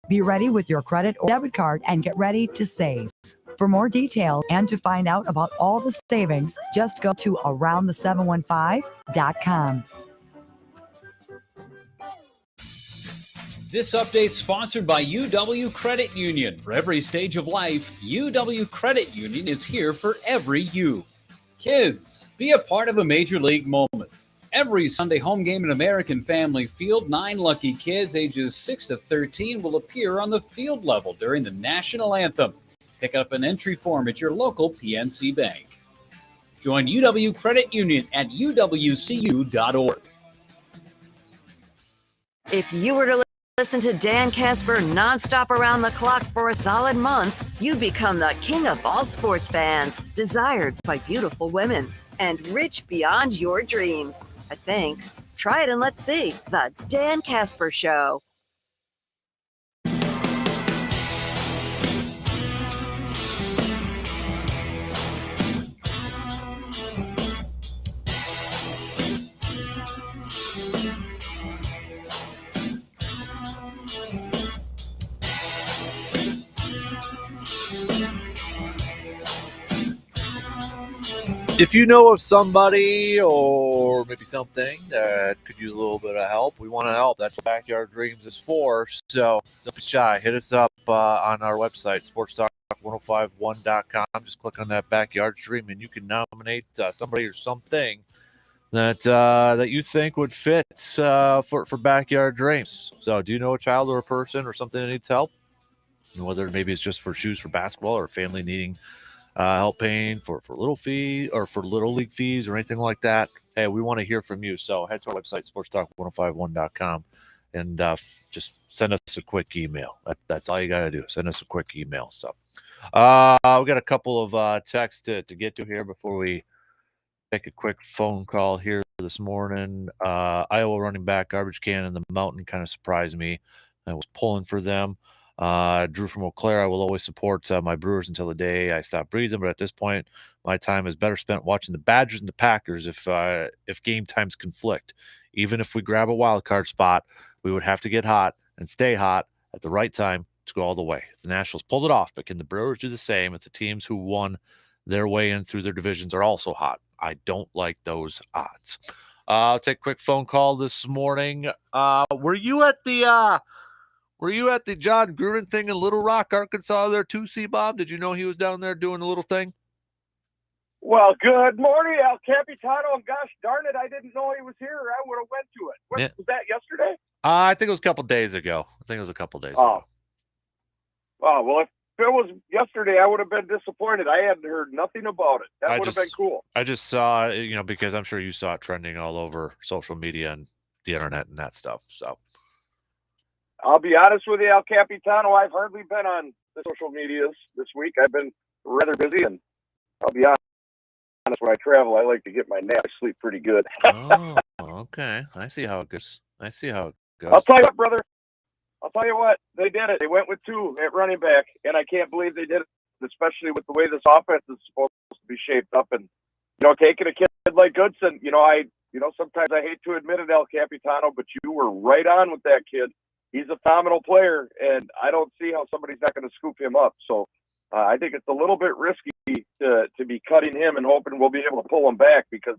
Be ready with your credit or debit card and get ready to save. For more detail and to find out about all the savings, just go to aroundthe715.com. This update sponsored by UW Credit Union. For every stage of life, UW Credit Union is here for every you. Kids, be a part of a major league moment. Every Sunday home game at American Family Field, 9 lucky kids ages 6 to 13 will appear on the field level during the national anthem. Pick up an entry form at your local PNC Bank. Join UW Credit Union at uwcu.org. If you were to listen to Dan Kasper nonstop around the clock for a solid month, you'd become the king of all sports fans, desired by beautiful women, and rich beyond your dreams. I think. Try it and let's see. The Dan Kasper Show. If you know of somebody or maybe something that could use a little bit of help, we want to help. That's what Backyard Dreams is for. So don't be shy. Hit us up on our website, sportstalk1051.com. Just click on that Backyard Dream, and you can nominate somebody or something that you think would fit for Backyard Dreams. So do you know a child or a person or something that needs help? Whether maybe it's just for shoes for basketball or family needing help paying for little fee or for little league fees or anything like that, hey, we want to hear from you. So head to our website, sportstalk1051.com, and just send us a quick email. That's all you got to do. Send us a quick email. So we got a couple of texts to get to here before we take a quick phone call here this morning. Iowa running back garbage can in the mountain kind of surprised me. I was pulling for them. Drew from Eau Claire, I will always support my Brewers until the day I stop breathing. But at this point, my time is better spent watching the Badgers and the Packers if game times conflict. Even if we grab a wild card spot, we would have to get hot and stay hot at the right time to go all the way. The Nationals pulled it off, but can the Brewers do the same if the teams who won their way in through their divisions are also hot? I don't like those odds. I'll take a quick phone call this morning. Were you at the John Gruden thing in Little Rock, Arkansas there too, C-Bob? Did you know he was down there doing a little thing? Well, good morning, El Capitano. Gosh darn it, I didn't know he was here. I would have went to it. Was that yesterday? I think it was a couple days ago. Oh, well, if it was yesterday, I would have been disappointed. I hadn't heard nothing about it. That would have been cool. I just saw, because I'm sure you saw it trending all over social media and the internet and that stuff. So I'll be honest with you, El Capitano, I've hardly been on the social medias this week. I've been rather busy, and I'll be honest, when I travel, I like to get my nap. I sleep pretty good. Oh, okay. I see how it goes. I'll tell you what, brother. They did it. They went with 2 at running back, and I can't believe they did it, especially with the way this offense is supposed to be shaped up. And, taking a kid like Goodson, sometimes I hate to admit it, El Capitano, but you were right on with that kid. He's a phenomenal player, and I don't see how somebody's not going to scoop him up. So I think it's a little bit risky to be cutting him and hoping we'll be able to pull him back because,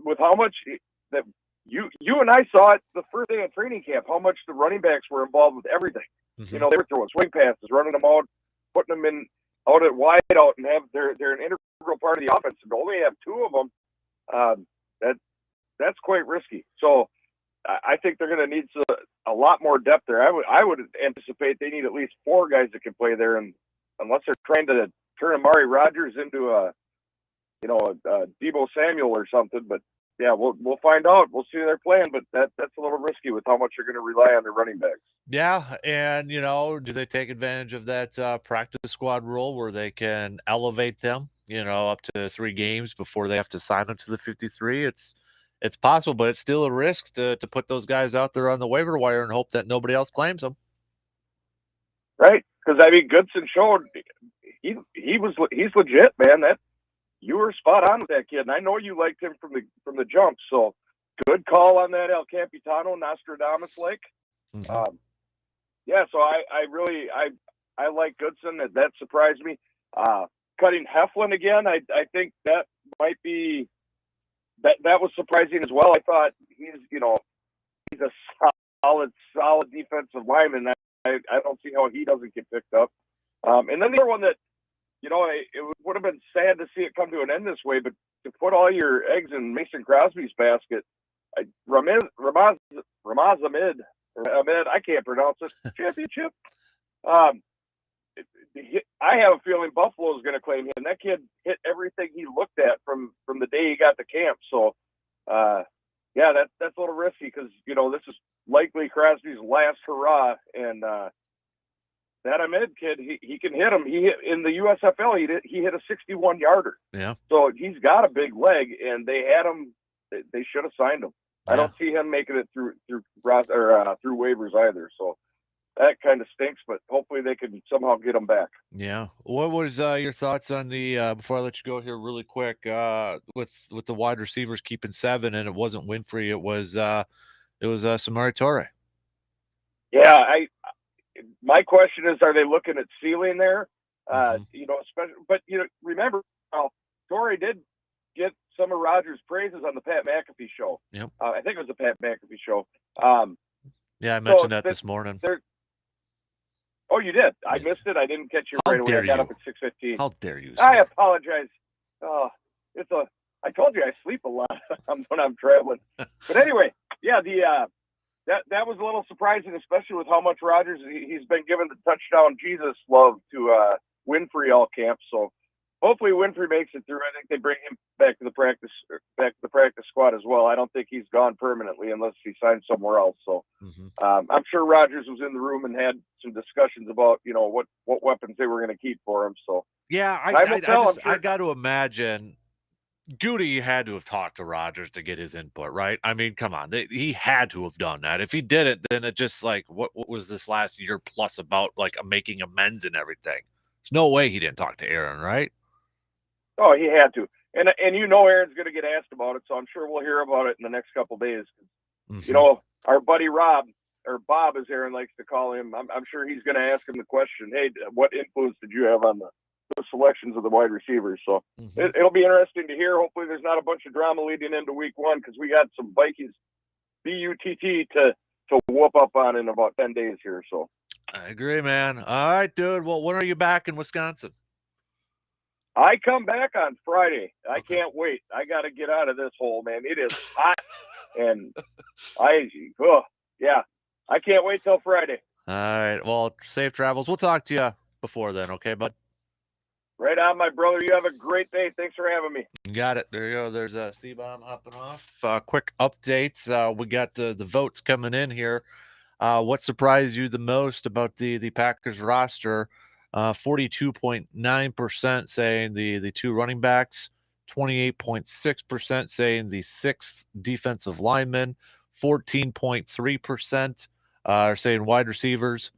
with how much that you and I saw it the first day of training camp, how much the running backs were involved with everything. Mm-hmm. They were throwing swing passes, running them out, putting them out at wide out, and they're an integral part of the offense. And to only have 2 of them, that's quite risky. So I think they're going to need a lot more depth there. I would anticipate they need at least 4 guys that can play there, and unless they're trying to turn Amari Rodgers into a Deebo Samuel or something, but. Yeah, we'll find out. We'll see their plan, but that's a little risky with how much you're going to rely on their running backs. Yeah, and do they take advantage of that practice squad rule where they can elevate them, up to 3 games before they have to sign them to the 53? It's possible, but it's still a risk to put those guys out there on the waiver wire and hope that nobody else claims them. Right, because Goodson showed he's legit, man. You were spot on with that kid, and I know you liked him from the jump. So, good call on that, El Capitano, Nostradamus-like. Mm-hmm. So I like Goodson. That surprised me. Cutting Heflin again, I think that might be that was surprising as well. I thought he's a solid defensive lineman. I don't see how he doesn't get picked up. And then the other one that. It would have been sad to see it come to an end this way, but to put all your eggs in Mason Crosby's basket, Ramaz Ahmed, I can't pronounce this, championship. I have a feeling Buffalo is going to claim him. That kid hit everything he looked at from the day he got to camp. So, that's a little risky because, this is likely Crosby's last hurrah, and that Ahmed kid, he can hit him. In the USFL, he hit a 61-yarder. Yeah. So he's got a big leg, and they had him. They should have signed him. Yeah. I don't see him making it through waivers either. So that kind of stinks, but hopefully they can somehow get him back. Yeah. What was your thoughts on the before I let you go here really quick with the wide receivers keeping 7 and it wasn't Winfrey, it was Samori Toure. Yeah, my question is, are they looking at ceiling there? Especially, but remember, Torrey did get some of Rodgers' praises on the Pat McAfee show. Yep. I think it was the Pat McAfee show. Yeah, I mentioned that this morning. Oh, you did? I missed it. I didn't catch you right away. I got up at 6:15. How dare you? I apologize. I told you I sleep a lot when I'm traveling. But anyway, yeah, That was a little surprising, especially with how much Rodgers he's been given the touchdown Jesus love to Winfrey all camp. So hopefully Winfrey makes it through. I think they bring him back to the practice squad as well. I don't think he's gone permanently unless he signs somewhere else. So I'm sure Rodgers was in the room and had some discussions about what weapons they were going to keep for him. So yeah, I got to imagine Goody had to have talked to Rogers to get his input, right? I mean, come on. He had to have done that. If he didn't, then it just like, what was this last year plus about, like, making amends and everything? There's no way he didn't talk to Aaron, right? Oh, he had to. And Aaron's going to get asked about it, so I'm sure we'll hear about it in the next couple of days. Mm-hmm. Our buddy Rob, or Bob, as Aaron likes to call him, I'm sure he's going to ask him the question, hey, what influence did you have on the selections of the wide receivers? So it'll be interesting to hear. Hopefully there's not a bunch of drama leading into week 1, because we got some Vikings BUTT to whoop up on in about 10 days here. So I agree, man. All right, dude. Well, when are you back in Wisconsin? I come back on Friday. I can't wait. I got to get out of this hole, man. It is hot, and I can't wait till Friday. All right. Well, safe travels. We'll talk to you before then, okay, bud? Right on, my brother. You have a great day. Thanks for having me. You got it. There you go. There's a C-bomb hopping off. Quick updates. We got the votes coming in here. What surprised you the most about the Packers roster? 42.9% saying the two running backs, 28.6% saying the sixth defensive lineman, 14.3% are saying wide receivers,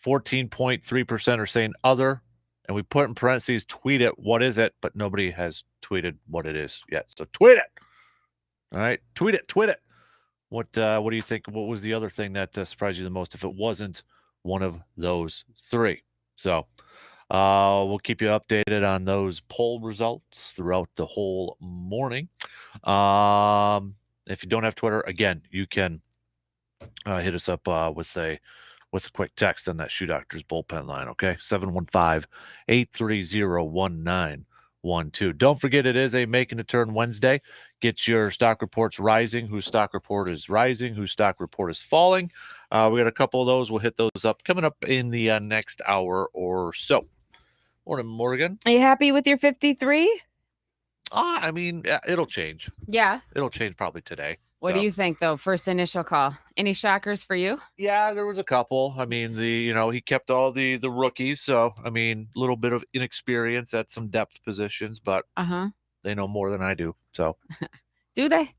14.3% are saying other, and we put in parentheses, tweet it, what is it? But nobody has tweeted what it is yet. So tweet it. All right, tweet it. What do you think? What was the other thing that surprised you the most if it wasn't one of those three? So we'll keep you updated on those poll results throughout the whole morning. If you don't have Twitter, again, you can hit us up with a quick text on that Shoe Doctors bullpen line, okay? 715-830-1912. Don't forget, it is a Making a Turn Wednesday. Get your stock reports rising, whose stock report is rising, whose stock report is falling. We got a couple of those. We'll hit those up coming up in the next hour or so. Morning, Morgan. Are you happy with your 53? I mean, it'll change. Yeah. It'll change probably today. What do you think, though? First initial call. Any shockers for you? Yeah, there was a couple. I mean, he kept all the rookies, so I mean, a little bit of inexperience at some depth positions, but they know more than I do. So, do they?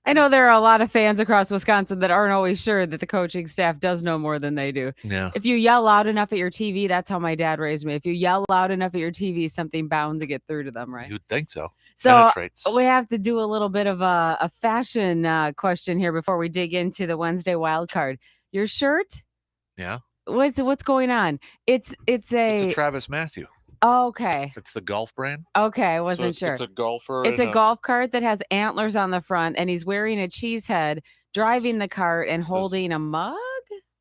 I know there are a lot of fans across Wisconsin that aren't always sure that the coaching staff does know more than they do. Yeah. If you yell loud enough at your TV, that's how my dad raised me. If you yell loud enough at your TV, something bound to get through to them, right? You'd think so. So Penetrates. we have to do a little bit of a fashion question here before we dig into the Wednesday wild card. Your shirt? Yeah. What's going on? It's a Travis Matthew. Oh, okay. It's the golf brand. Okay, I wasn't sure. It's a golfer. It's a golf cart that has antlers on the front, and he's wearing a cheese head, driving the cart, and holding a mug?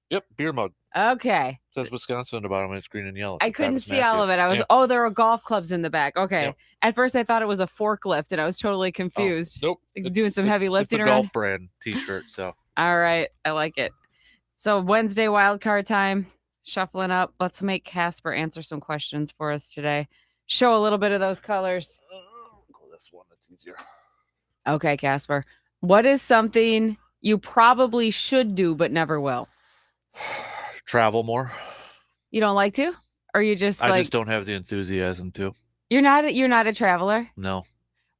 Yep, beer mug. Okay. It says Wisconsin on the bottom, and it's green and yellow. I couldn't see all of it. I was, there are golf clubs in the back. Okay. Yep. At first, I thought it was a forklift, and I was totally confused. Nope. Doing some heavy lifting around. around? It's a golf brand t-shirt, so. All right. I like it. So Wednesday wild card time, shuffling up. Let's make Kasper answer some questions for us today. Show a little bit of those colors. Go this one. That's easier. Okay, Kasper. What is something you probably should do but never will? Travel more. You don't like to? Or you just I just don't have the enthusiasm to. You're not a traveler? No.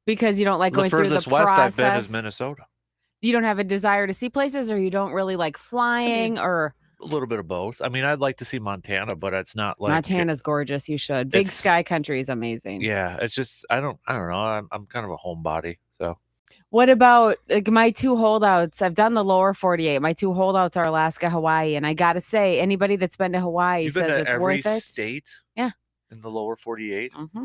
Because you don't like going through the process? The furthest west I've been is Minnesota. You don't have a desire to see places, or you don't really like flying, or a little bit of both. I mean, I'd like to see Montana, but it's not like Montana's gorgeous. You should. Big Sky Country is amazing. Yeah, it's just I don't know. I'm kind of a homebody. So what about like my two holdouts? I've done the lower 48. My two holdouts are Alaska, Hawaii, and I gotta say, anybody that's been to Hawaii says it's worth it. Every state, yeah, in the lower 48. Mm-hmm.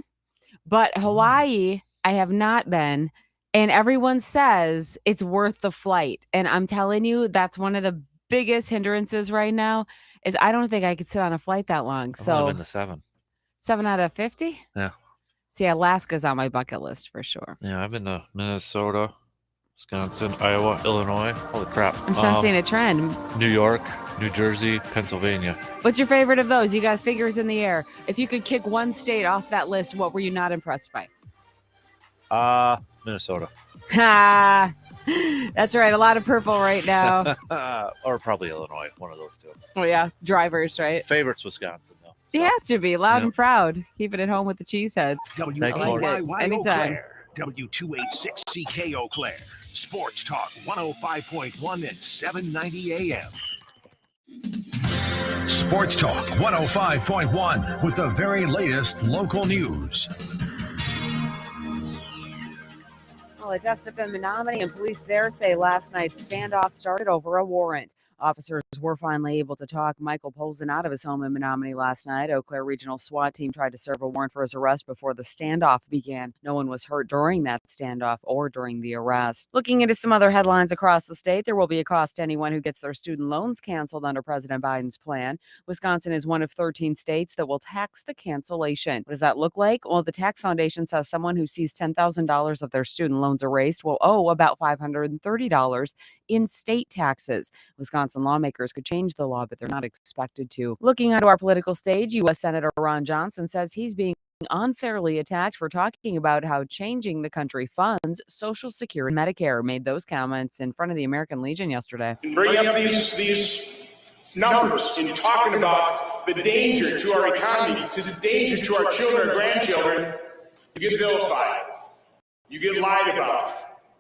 But Hawaii, I have not been, and everyone says it's worth the flight. And I'm telling you, that's one of the biggest hindrances right now. Is I don't think I could sit on a flight that long. I've only been to 7 out of 50. Yeah. See, Alaska's on my bucket list for sure. Yeah, I've been to Minnesota, Wisconsin, Iowa, Illinois. Holy crap. I'm sensing a trend. New York, New Jersey, Pennsylvania. What's your favorite of those? You got fingers in the air. If you could kick one state off that list, what were you not impressed by? Minnesota. Ha! That's right. A lot of purple right now. Or probably Illinois, one of those two. Oh, yeah. Drivers, right? Favorite's Wisconsin, though. He has to be loud and proud. Keeping it home with the cheese heads. Thank you, Anytime. W286CK Eau Claire. Sports Talk 105.1 and 790 AM. Sports Talk 105.1 with the very latest local news. Well, a Jessup and Menominee and police there say last night's standoff started over a warrant. Officers were finally able to talk Michael Polson out of his home in Menominee last night. Eau Claire Regional SWAT team tried to serve a warrant for his arrest before the standoff began. No one was hurt during that standoff or during the arrest. Looking into some other headlines across the state, there will be a cost to anyone who gets their student loans canceled under President Biden's plan. Wisconsin is one of 13 states that will tax the cancellation. What does that look like? Well, the tax foundation says someone who sees $10,000 of their student loans erased will owe about $530 in state taxes. Wisconsin lawmakers could change the law, but they're not expected to. Looking onto our political stage, U.S. Senator Ron Johnson says he's being unfairly attacked for talking about how changing the country funds Social Security and Medicare. Made those comments in front of the American Legion yesterday. And bring up these numbers in talking about the danger to our economy, to the danger to our children and grandchildren, you get vilified. You get lied about.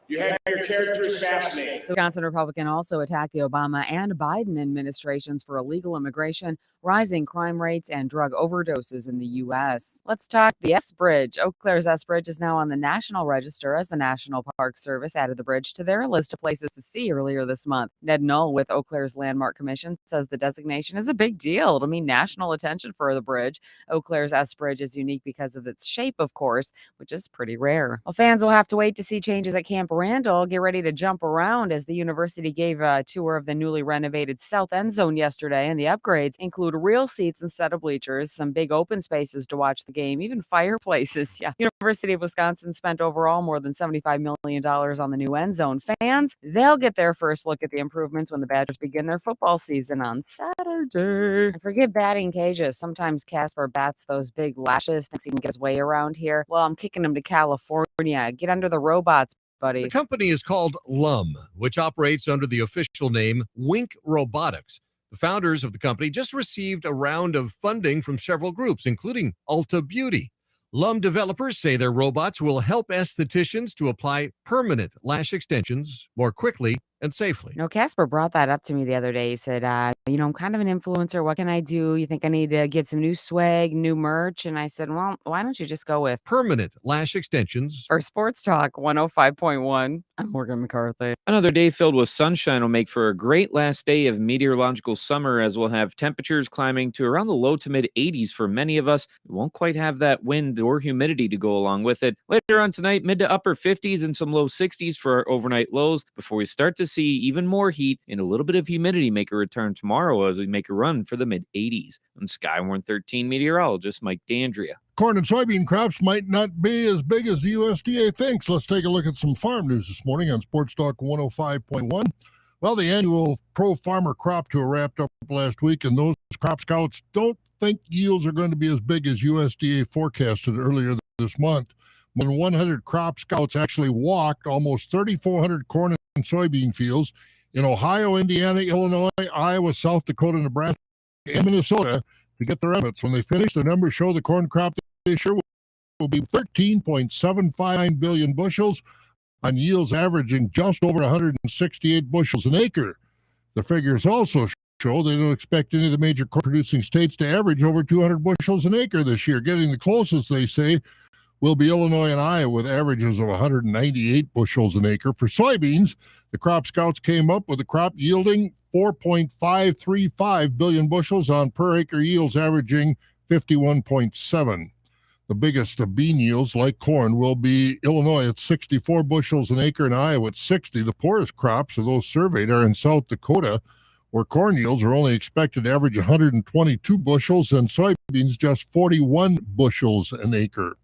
You have your character assassinated. The Wisconsin Republican also attacked the Obama and Biden administrations for illegal immigration, rising crime rates, and drug overdoses in the U.S. Let's talk the S Bridge. Eau Claire's S Bridge is now on the National Register as the National Park Service added the bridge to their list of places to see earlier this month. Ned Null with Eau Claire's Landmark Commission says the designation is a big deal. It'll mean national attention for the bridge. Eau Claire's S Bridge is unique because of its shape, of course, which is pretty rare. Well, fans will have to wait to see changes at Camp Randall. Get ready to jump around as the university gave a tour of the newly renovated South End Zone yesterday, and the upgrades include real seats instead of bleachers, some big open spaces to watch the game, even fireplaces. Yeah. University of Wisconsin spent overall more than $75 million on the new end zone. Fans, they'll get their first look at the improvements when the Badgers begin their football season on Saturday. And forget batting cages. Sometimes Kasper bats those big lashes, thinks he can get his way around here. Well, I'm kicking him to California. Get under the robots, buddy. The company is called LUM, which operates under the official name Wink Robotics. The founders of the company just received a round of funding from several groups, including Ulta Beauty. LUM developers say their robots will help estheticians to apply permanent lash extensions more quickly and safely. Kasper brought that up to me the other day. He said, I'm kind of an influencer. What can I do? You think I need to get some new swag, new merch? And I said, well, why don't you just go with permanent lash extensions? For Sports Talk 105.1, I'm Morgan McCarthy. Another day filled with sunshine will make for a great last day of meteorological summer, as we'll have temperatures climbing to around the low to mid 80s for many of us. We won't quite have that wind or humidity to go along with it. Later on tonight, mid to upper 50s and some low 60s for our overnight lows before we start to see even more heat and a little bit of humidity make a return tomorrow as we make a run for the mid 80s. I'm Skywarn 13 meteorologist Mike D'Andrea. Corn and soybean crops might not be as big as the USDA thinks. Let's take a look at some farm news this morning on Sports Talk 105.1. Well, the annual Pro Farmer Crop Tour wrapped up last week, and those crop scouts don't think yields are going to be as big as USDA forecasted earlier this month. More than 100 crop scouts actually walked almost 3,400 corn and soybean fields in Ohio, Indiana, Illinois, Iowa, South Dakota, Nebraska, and Minnesota to get their estimates. When they finish, the numbers show the corn crop this year will be 13.759 billion bushels on yields averaging just over 168 bushels an acre. The figures also show they don't expect any of the major corn-producing states to average over 200 bushels an acre this year. Getting the closest, they say, will be Illinois and Iowa with averages of 198 bushels an acre. For soybeans, the crop scouts came up with a crop yielding 4.535 billion bushels on per acre yields averaging 51.7. The biggest of bean yields, like corn, will be Illinois at 64 bushels an acre and Iowa at 60. The poorest crops of those surveyed are in South Dakota, where corn yields are only expected to average 122 bushels and soybeans just 41 bushels an acre.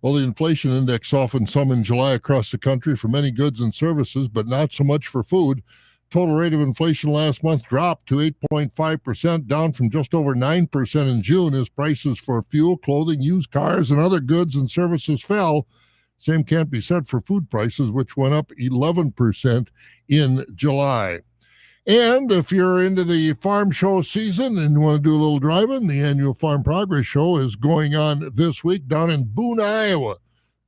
Well, the inflation index softened some in July across the country for many goods and services, but not so much for food. Total rate of inflation last month dropped to 8.5%, down from just over 9% in June as prices for fuel, clothing, used cars, and other goods and services fell. Same can't be said for food prices, which went up 11% in July. And if you're into the farm show season and you want to do a little driving, the annual Farm Progress Show is going on this week down in Boone, Iowa.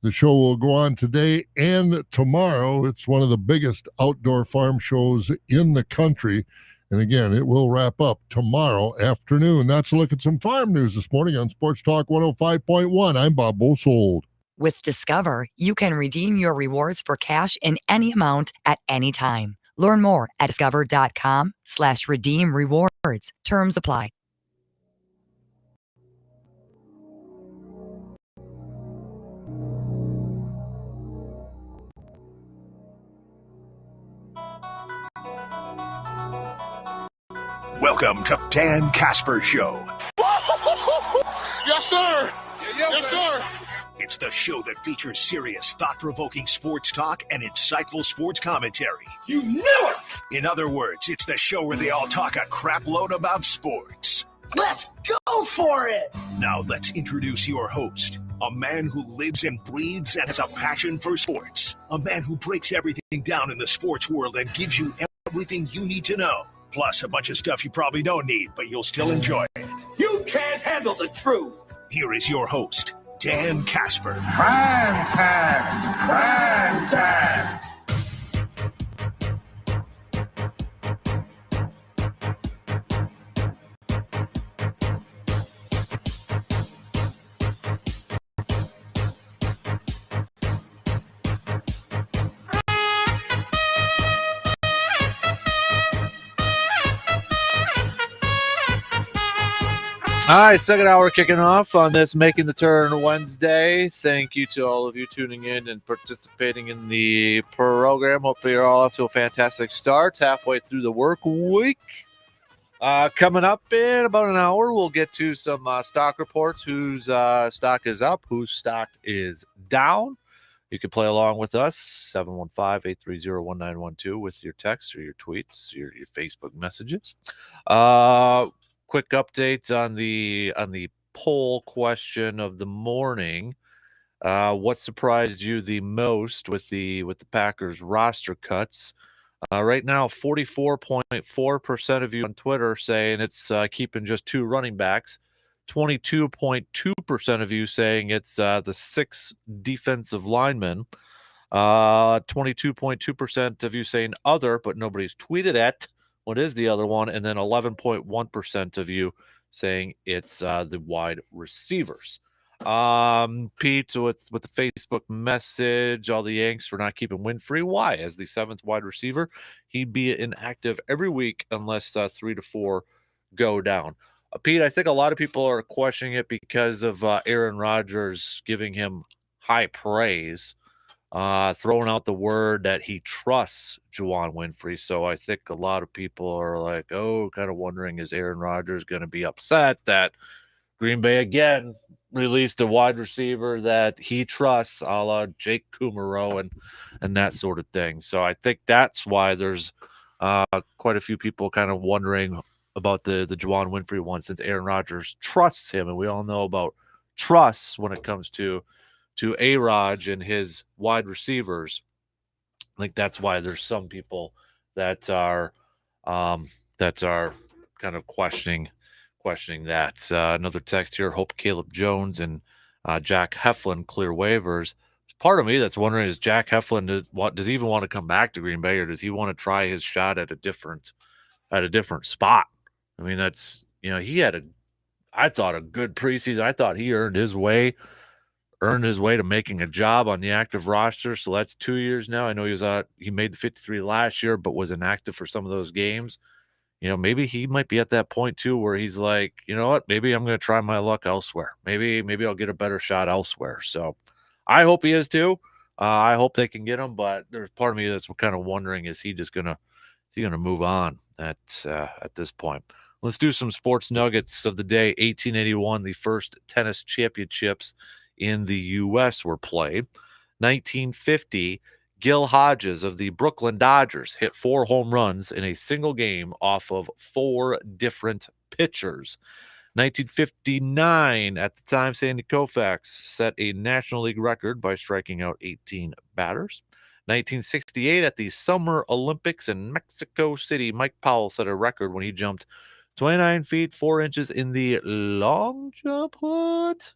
The show will go on today and tomorrow. It's one of the biggest outdoor farm shows in the country. And again, it will wrap up tomorrow afternoon. That's a look at some farm news this morning on Sports Talk 105.1. I'm Bob Bosold. With Discover, you can redeem your rewards for cash in any amount at any time. Learn more at discover.com/redeem rewards. Terms apply. Welcome to Dan Kasper Show. Yes, sir. Yes, sir. It's the show that features serious, thought-provoking sports talk and insightful sports commentary. You knew it. In other words, it's the show where they all talk a crap load about sports. Let's go for it. Now let's introduce your host, a man who lives and breathes and has a passion for sports. A man who breaks everything down in the sports world and gives you everything you need to know. Plus a bunch of stuff you probably don't need, but you'll still enjoy it. You can't handle the truth. Here is your host, Dan Kasper. Prime time. Prime time. All right, second hour kicking off on this Making the Turn Wednesday. Thank you to all of you tuning in and participating in the program. Hopefully you're all off to a fantastic start halfway through the work week. Coming up in about an hour, we'll get to some stock reports, whose stock is up, whose stock is down. You can play along with us, 715-830-1912 with your texts or your tweets, your Facebook messages. Quick update on the poll question of the morning. What surprised you the most with the Packers roster cuts? Right now, 44.4% of you on Twitter saying it's keeping just two running backs. 22.2% of you saying it's the 6 defensive linemen. 22.2% of you saying other, but nobody's tweeted it. What is the other one? And then 11.1% of you saying it's the wide receivers. Pete, with the Facebook message, all the Yanks for not keeping Winfrey. Why? As the 7th wide receiver, he'd be inactive every week unless 3 to 4 go down. Pete, I think a lot of people are questioning it because of Aaron Rodgers giving him high praise. Throwing out the word that he trusts Juwan Winfrey. So I think a lot of people are like, kind of wondering, is Aaron Rodgers going to be upset that Green Bay again released a wide receiver that he trusts, a la Jake Kumaro and that sort of thing. So I think that's why there's quite a few people kind of wondering about the Juwan Winfrey one, since Aaron Rodgers trusts him. And we all know about trusts when it comes to A-Raj and his wide receivers. I think that's why there's some people that are kind of questioning that. Another text here: hope Caleb Jones and Jack Heflin clear waivers. Part of me that's wondering, is Jack Heflin, does he even want to come back to Green Bay, or does he want to try his shot at a different spot? I mean, that's, he had I thought a good preseason. I thought he earned his way to making a job on the active roster. So that's 2 years now. I know he made the 53 last year, but was inactive for some of those games. Maybe he might be at that point too, where he's like, you know what, maybe I'm going to try my luck elsewhere. Maybe I'll get a better shot elsewhere. So I hope he is too. I hope they can get him, but there's part of me that's kind of wondering, is he going to move on at this point? Let's do some sports nuggets of the day. 1881, the first tennis championships in the U.S. were played. 1950, Gil Hodges of the Brooklyn Dodgers hit 4 home runs in a single game off of 4 different pitchers. 1959, at the time, Sandy Koufax set a National League record by striking out 18 batters. 1968, at the Summer Olympics in Mexico City, Mike Powell set a record when he jumped 29 feet 4 inches in the long jump. What?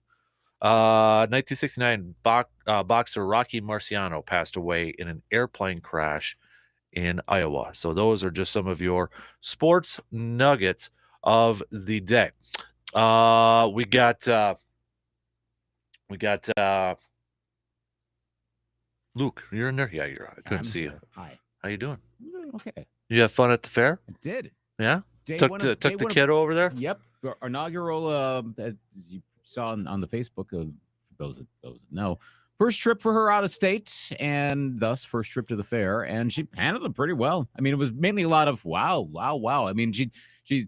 1969 boxer Rocky Marciano passed away in an airplane crash in Iowa. So those are just some of your sports nuggets of the day. We got Luke. You're in there? Yeah, I couldn't see you. Hi. How you doing? Okay. You have fun at the fair? I did. Yeah. Day Took one the of- day one of- kiddo over there. Yep. Our inaugural, as you saw on the Facebook, those that know, first trip for her out of state, and thus first trip to the fair, and she handled it pretty well. I mean, it was mainly a lot of wow. I mean, she's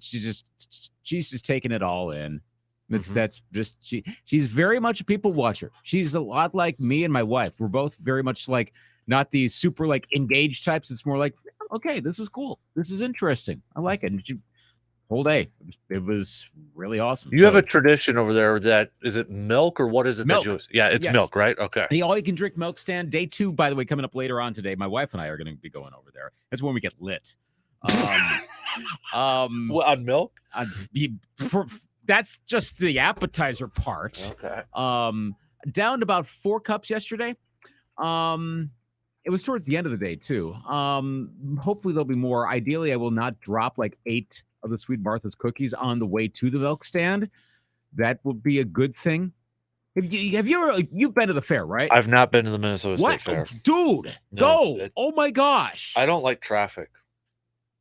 just taking it all in. That's just she's very much a people watcher. She's a lot like me and my wife. We're both very much like not these super like engaged types. It's more like, okay, this is cool. This is interesting. I like it. And whole day. It was really awesome. You have a tradition over there that is it milk or what is it? Milk. That you, yeah, it's Yes. milk, right? Okay. The all you can drink milk stand. Day 2, by the way, coming up later on today. My wife and I are going to be going over there. That's when we get lit. On milk? That's just the appetizer part. Okay. Down to about 4 cups yesterday. It was towards the end of the day too. Hopefully there'll be more. Ideally, I will not drop like 8 of the Sweet Martha's cookies on the way to the milk stand. That would be a good thing. Have you ever, you've been to the fair, right? I've not been to the Minnesota What? State Fair. Dude, No, go. Oh my gosh. I don't like traffic.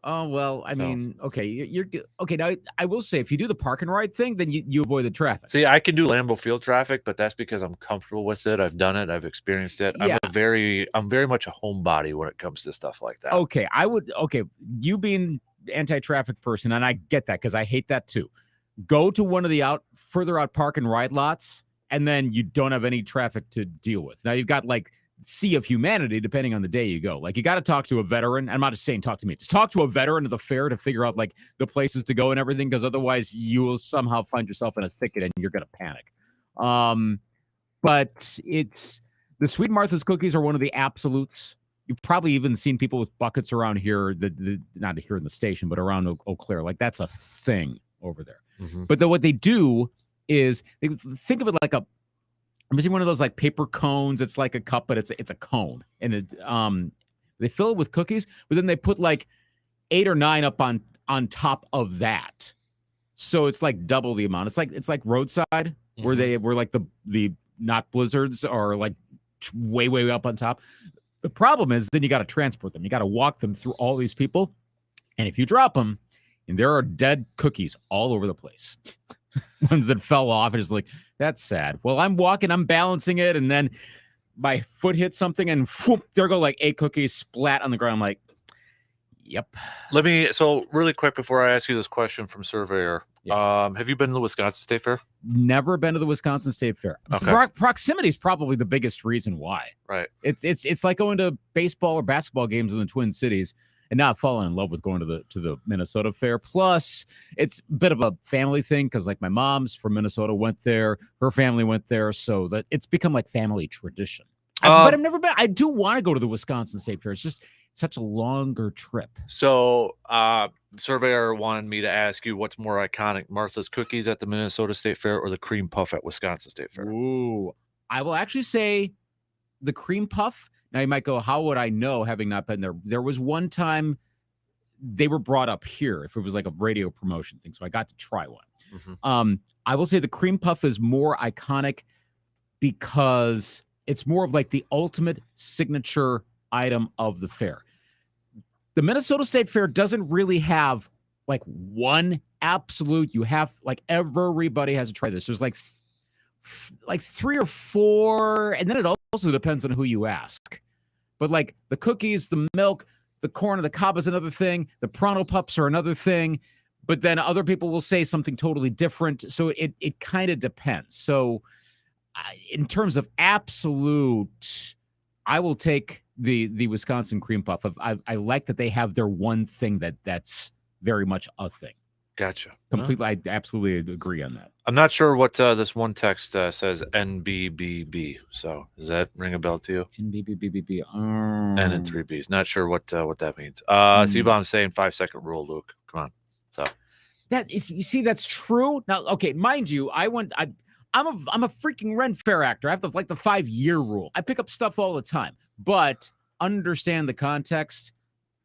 Oh, well, I mean, okay, you're good. Okay, now I will say if you do the park and ride thing, then you avoid the traffic. See, I can do Lambeau Field traffic, but that's because I'm comfortable with it. I've done it. I've experienced it. Yeah. I'm very much a homebody when it comes to stuff like that. Okay, you being anti-traffic person, and I get that because I hate that too. Go to one of the further out park and ride lots, and then you don't have any traffic to deal with. Now you've got like sea of humanity depending on the day you go. Like you got to talk to a veteran. I'm not just saying talk to me. Just talk to a veteran of the fair to figure out like the places to go and everything, because otherwise you will somehow find yourself in a thicket and you're going to panic. But it's the Sweet Martha's cookies are one of the absolutes. You've probably even seen people with buckets around here, not here in the station, but around Eau Claire. Like that's a thing over there. Mm-hmm. But then what they do is they think of it like I'm using one of those like paper cones. It's like a cup, but it's a cone, and they fill it with cookies. But then they put like 8 or 9 up on top of that, so it's like double the amount. It's like roadside where like the not blizzards are like way up on top. The problem is then you got to transport them. You got to walk them through all these people, and if you drop them, and there are dead cookies all over the place. Ones that fell off, and it's like, that's sad. Well, I'm walking, I'm balancing it, and then my foot hits something, and whoop, there go like 8 cookies splat on the ground. I'm like, yep. So really quick before I ask you this question from Surveyor, have you been to the Wisconsin State Fair? Never been to the Wisconsin State Fair. Okay. Proximity is probably the biggest reason why. Right. It's like going to baseball or basketball games in the Twin Cities and not falling in love with going to the Minnesota Fair. Plus, it's a bit of a family thing because like my mom's from Minnesota went there, her family went there, so that it's become like family tradition. But I've never been. I do want to go to the Wisconsin State Fair. It's just such a longer trip. So, Surveyor wanted me to ask you what's more iconic, Martha's cookies at the Minnesota State Fair or the cream puff at Wisconsin State Fair? Ooh, I will actually say the cream puff. Now you might go, how would I know having not been there? There was one time they were brought up here if it was like a radio promotion thing. So I got to try one. Mm-hmm. I will say the cream puff is more iconic because it's more of like the ultimate signature item of the fair. The Minnesota State Fair doesn't really have like one absolute, you have like everybody has to try this. There's like 3 or 4, and then it also depends on who you ask. But like the cookies, the milk, the corn and the cob is another thing. The Pronto Pups are another thing. But then other people will say something totally different. So it kind of depends. So in terms of absolute, I will take the Wisconsin cream puff. I like that they have their one thing that's very much a thing. Gotcha. Completely, I absolutely agree on that. I'm not sure what this one text says, NBBB. So does that ring a bell to you? NBBBB. N and 3 Bs. Not sure what that means. C-Bomb's saying 5-second rule, Luke. Come on. So that is, you see, that's true. Now, okay, mind you, I'm a freaking Ren Fair actor. I have the 5-year rule. I pick up stuff all the time, but understand the context.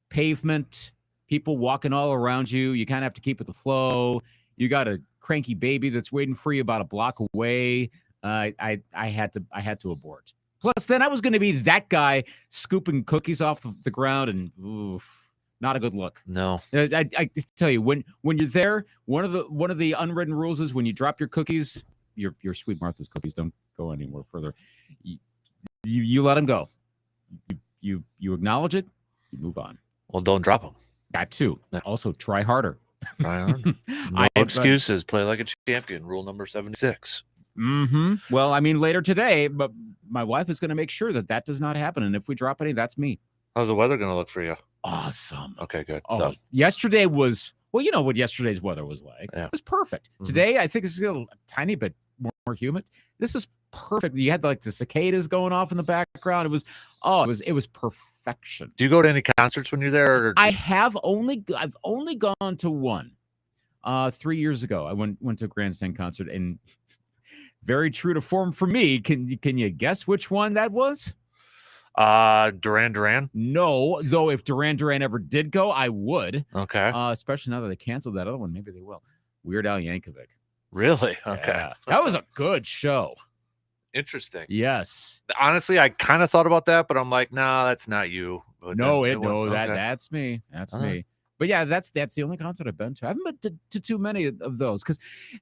Pavement, people walking all around you. You kind of have to keep with the flow. You got a cranky baby that's waiting for you about a block away. I had to abort. Plus, then I was going to be that guy scooping cookies off of the ground, and oof, not a good look. No, I tell you, when you're there, one of the unwritten rules is when you drop your cookies, your Sweet Martha's cookies don't go anywhere further. You let them go. You acknowledge it. You move on. Well, don't drop them. That too. Also, try harder. Try harder. No excuses. Play like a champion. Rule number 76. Well, I mean, later today, but my wife is going to make sure that does not happen. And if we drop any, that's me. How's the weather going to look for you? Awesome. Okay, good. Oh, yesterday was, well, you know what yesterday's weather was like. Yeah. It was perfect. Today, I think it's a tiny bit more humid. This is perfect. You had the cicadas going off in the background. It was perfection. Do you go to any concerts when you're there? I've only gone to one. 3 years ago, I went to a Grandstand concert, and very true to form for me. Can you guess which one that was? Duran Duran? No, though if Duran Duran ever did go, I would. Okay. Especially now that they canceled that other one. Maybe they will. Weird Al Yankovic. Really? Okay. Yeah. That was a good show. Interesting. Yes. Honestly, I kind of thought about that, but I'm like, nah, that's not you. But that's me. That's All me. right. But yeah, that's the only concert I've been to. I haven't been to too many of those because,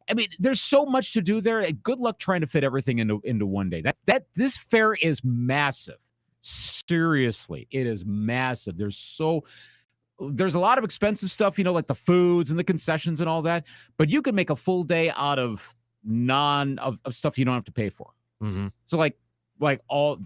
I mean, there's so much to do there. Good luck trying to fit everything into one day. This fair is massive. Seriously, it is massive. There's a lot of expensive stuff, like the foods and the concessions and all that. But you can make a full day out of of stuff you don't have to pay for. Mm-hmm. So like all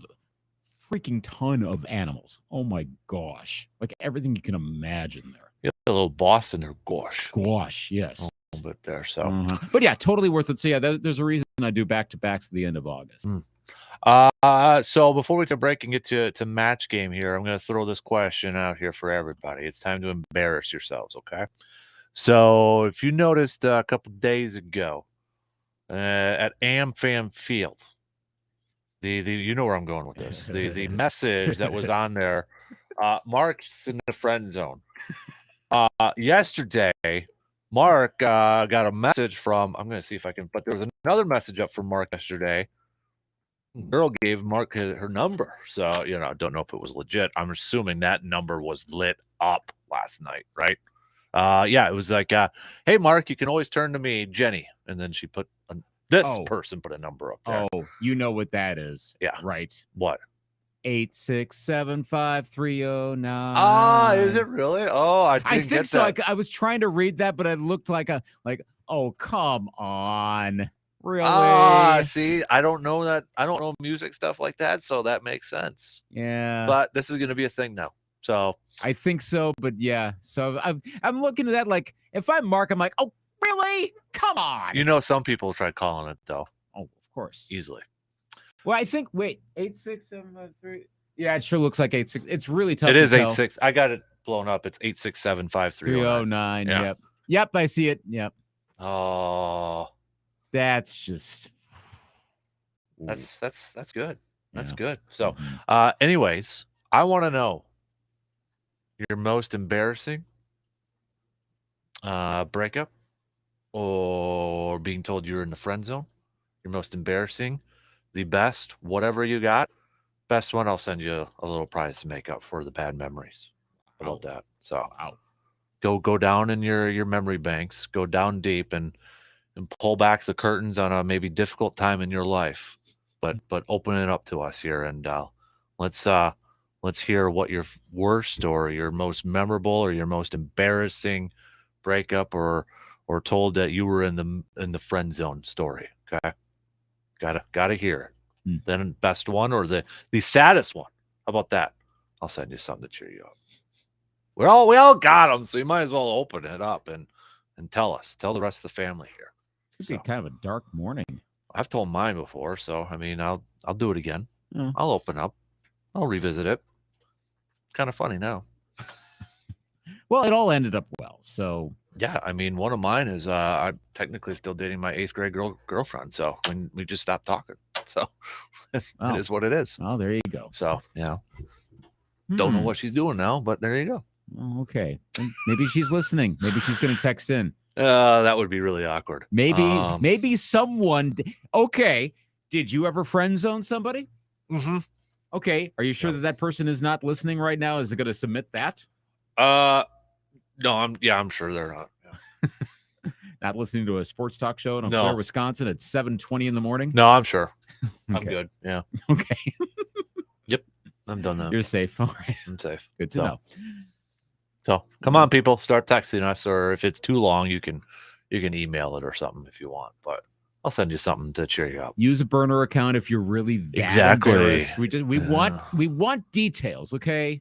freaking ton of animals. Oh my gosh. Like everything you can imagine there. Yeah, a little Boston there. Gosh, yes. A little bit there. So, But yeah, totally worth it. So yeah, there's a reason I do back-to-backs at the end of August. So before we take a break and get to match game here, I'm going to throw this question out here for everybody. It's time to embarrass yourselves, okay? So if you noticed a couple days ago at AmFam Field, the you know where I'm going with this. The message that was on there, Mark's in the friend zone. Yesterday, Mark got a message from, I'm going to see if I can, but there was another message up from Mark yesterday. Girl gave Mark her number. So, don't know if it was legit. I'm assuming that number was lit up last night, right? Yeah, it was like, hey, Mark, you can always turn to me, Jenny. And then she put person put a number up there. Oh, you know what that is. Yeah. Right. What? 8675309. Is it really? Oh, I think get so. that. I was trying to read that, but it looked like oh, come on. Really? See, I don't know that. I don't know music stuff like that, so that makes sense. Yeah. But this is going to be a thing now. So I think so, but yeah. So I'm looking at that like if I'm Mark, I'm like, oh, really? Come on. Some people try calling it though. Oh, of course. Easily. Well, I think 86753. Yeah, it sure looks like 86. It's really tough. It is to tell. 86. I got it blown up. It's 8675309. Yeah. Yep, I see it. Yep. Oh. That's just that's good. That's good. So, anyways, I want to know your most embarrassing breakup or being told you're in the friend zone. Your most embarrassing, the best, whatever you got. Best one, I'll send you a little prize to make up for the bad memories. How about that? So, go down in your memory banks, go down deep and pull back the curtains on a maybe difficult time in your life, but open it up to us here, and let's hear what your worst or your most memorable or your most embarrassing breakup or told that you were in the friend zone story. Okay, gotta hear it. Then best one or the saddest one. How about that? I'll send you something to cheer you up. We all got them, so you might as well open it up and tell the rest of the family here. It's gonna be kind of a dark morning. I've told mine before, so I mean, I'll do it again. Yeah. I'll open up. I'll revisit it. Kind of funny now. Well, it all ended up well, so Yeah, I mean, one of mine is I'm technically still dating my 8th grade girlfriend. So when we just stopped talking, so it is what it is. Oh, there you go. So don't know what she's doing now, but there you go. Oh, okay, maybe she's listening. Maybe she's going to text in. That would be really awkward. Maybe someone. Okay, did you ever friend zone somebody? Mm-hmm. Okay, are you sure that person is not listening right now? Is it going to submit that? No, I'm sure they're not. Yeah. Not listening to a sports talk show in Eau Claire, Wisconsin at 7:20 in the morning? No, I'm sure. I'm Okay. good. Yeah. Okay. Yep. I'm done now. You're safe. All right. I'm safe. Good to know. So come on, people, start texting us, or if it's too long, you can email it or something if you want. But I'll send you something to cheer you up. Use a burner account if you're really that Exactly. embarrassed. We want details, okay?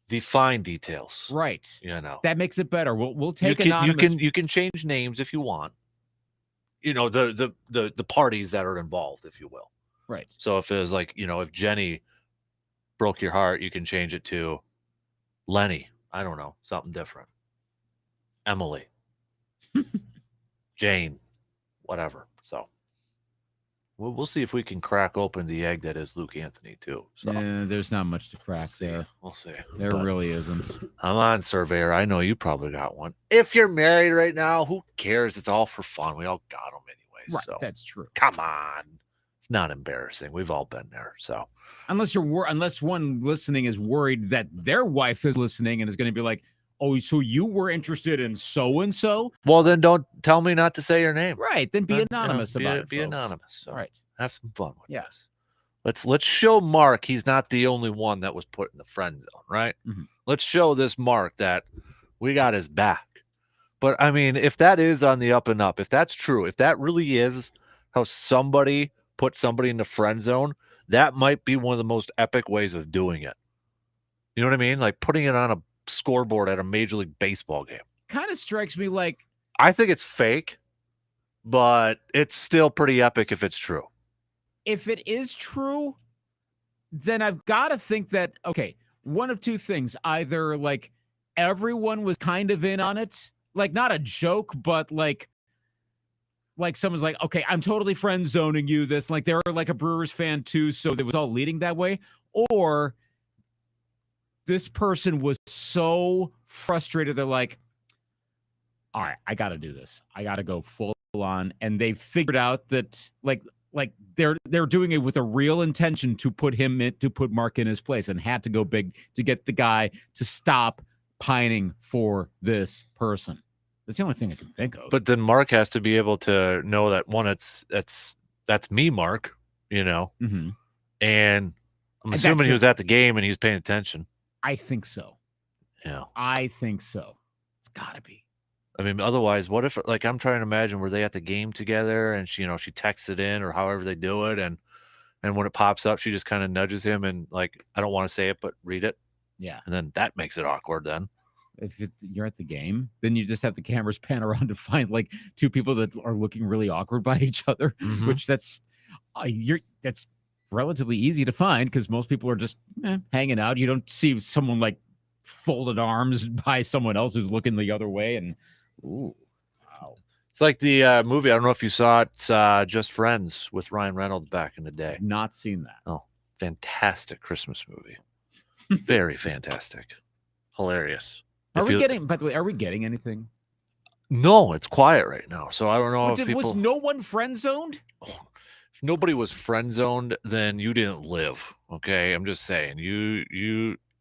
Define details. Right. You know. That makes it better. We'll take anonymous. You can change names if you want. You know, the parties that are involved, if you will. Right. So if it was like, if Jenny broke your heart, you can change it to Lenny. I don't know, something different. Emily. Jane. Whatever. So we'll see if we can crack open the egg that is Luke Anthony too. So there's not much to crack there. We'll see. There really isn't. Come on, Surveyor. I know you probably got one. If you're married right now, who cares? It's all for fun. We all got them anyway. Right, so that's true. Come on. It's not embarrassing. We've all been there. So unless one listening is worried that their wife is listening and is going to be like, oh, so you were interested in so-and-so? Well, then don't tell me not to say your name. Right. Then be anonymous about it, Be folks. anonymous. So right. Have some fun with this. Let's show Mark he's not the only one that was put in the friend zone, right? Mm-hmm. Let's show this Mark that we got his back. But, I mean, if that is on the up and up, if that's true, if that really is how somebody put somebody in the friend zone, that might be one of the most epic ways of doing it. You know what I mean? Like putting it on a scoreboard at a Major League Baseball game. Kind of strikes me like I think it's fake, but it's still pretty epic if it's true. If it is true, then I've got to think that, okay, one of two things. Either like everyone was kind of in on it, like not a joke, but like someone's like, okay, I'm totally friend zoning you this. Like they're like a Brewers fan too, so it was all leading that way. Or this person was so frustrated, they're like, all right, I got to do this. I got to go full on. And they figured out that like they're doing it with a real intention to put Mark in his place, and had to go big to get the guy to stop pining for this person. That's the only thing I can think of. But then Mark has to be able to know that one, that's me, Mark, Mm-hmm. And I'm assuming he was at the game and he was paying attention. I think so. Yeah. I think so. It's gotta be. I mean, otherwise, what if, like, I'm trying to imagine, were they at the game together and she texts it in or however they do it. And when it pops up, she just kind of nudges him and like, I don't want to say it, but read it. Yeah. And then that makes it awkward then. If you're at the game, then you just have the cameras pan around to find like two people that are looking really awkward by each other, which that's relatively easy to find because most people are just hanging out. You don't see someone like folded arms by someone else who's looking the other way. And ooh, wow. It's like the movie. I don't know if you saw it, Just Friends with Ryan Reynolds back in the day. Not seen that. Oh, fantastic Christmas movie. Very fantastic. Hilarious. By the way, are we getting anything? No, it's quiet right now. So I don't know if people... Was no one friend zoned? If nobody was friend zoned, then you didn't live. Okay. I'm just saying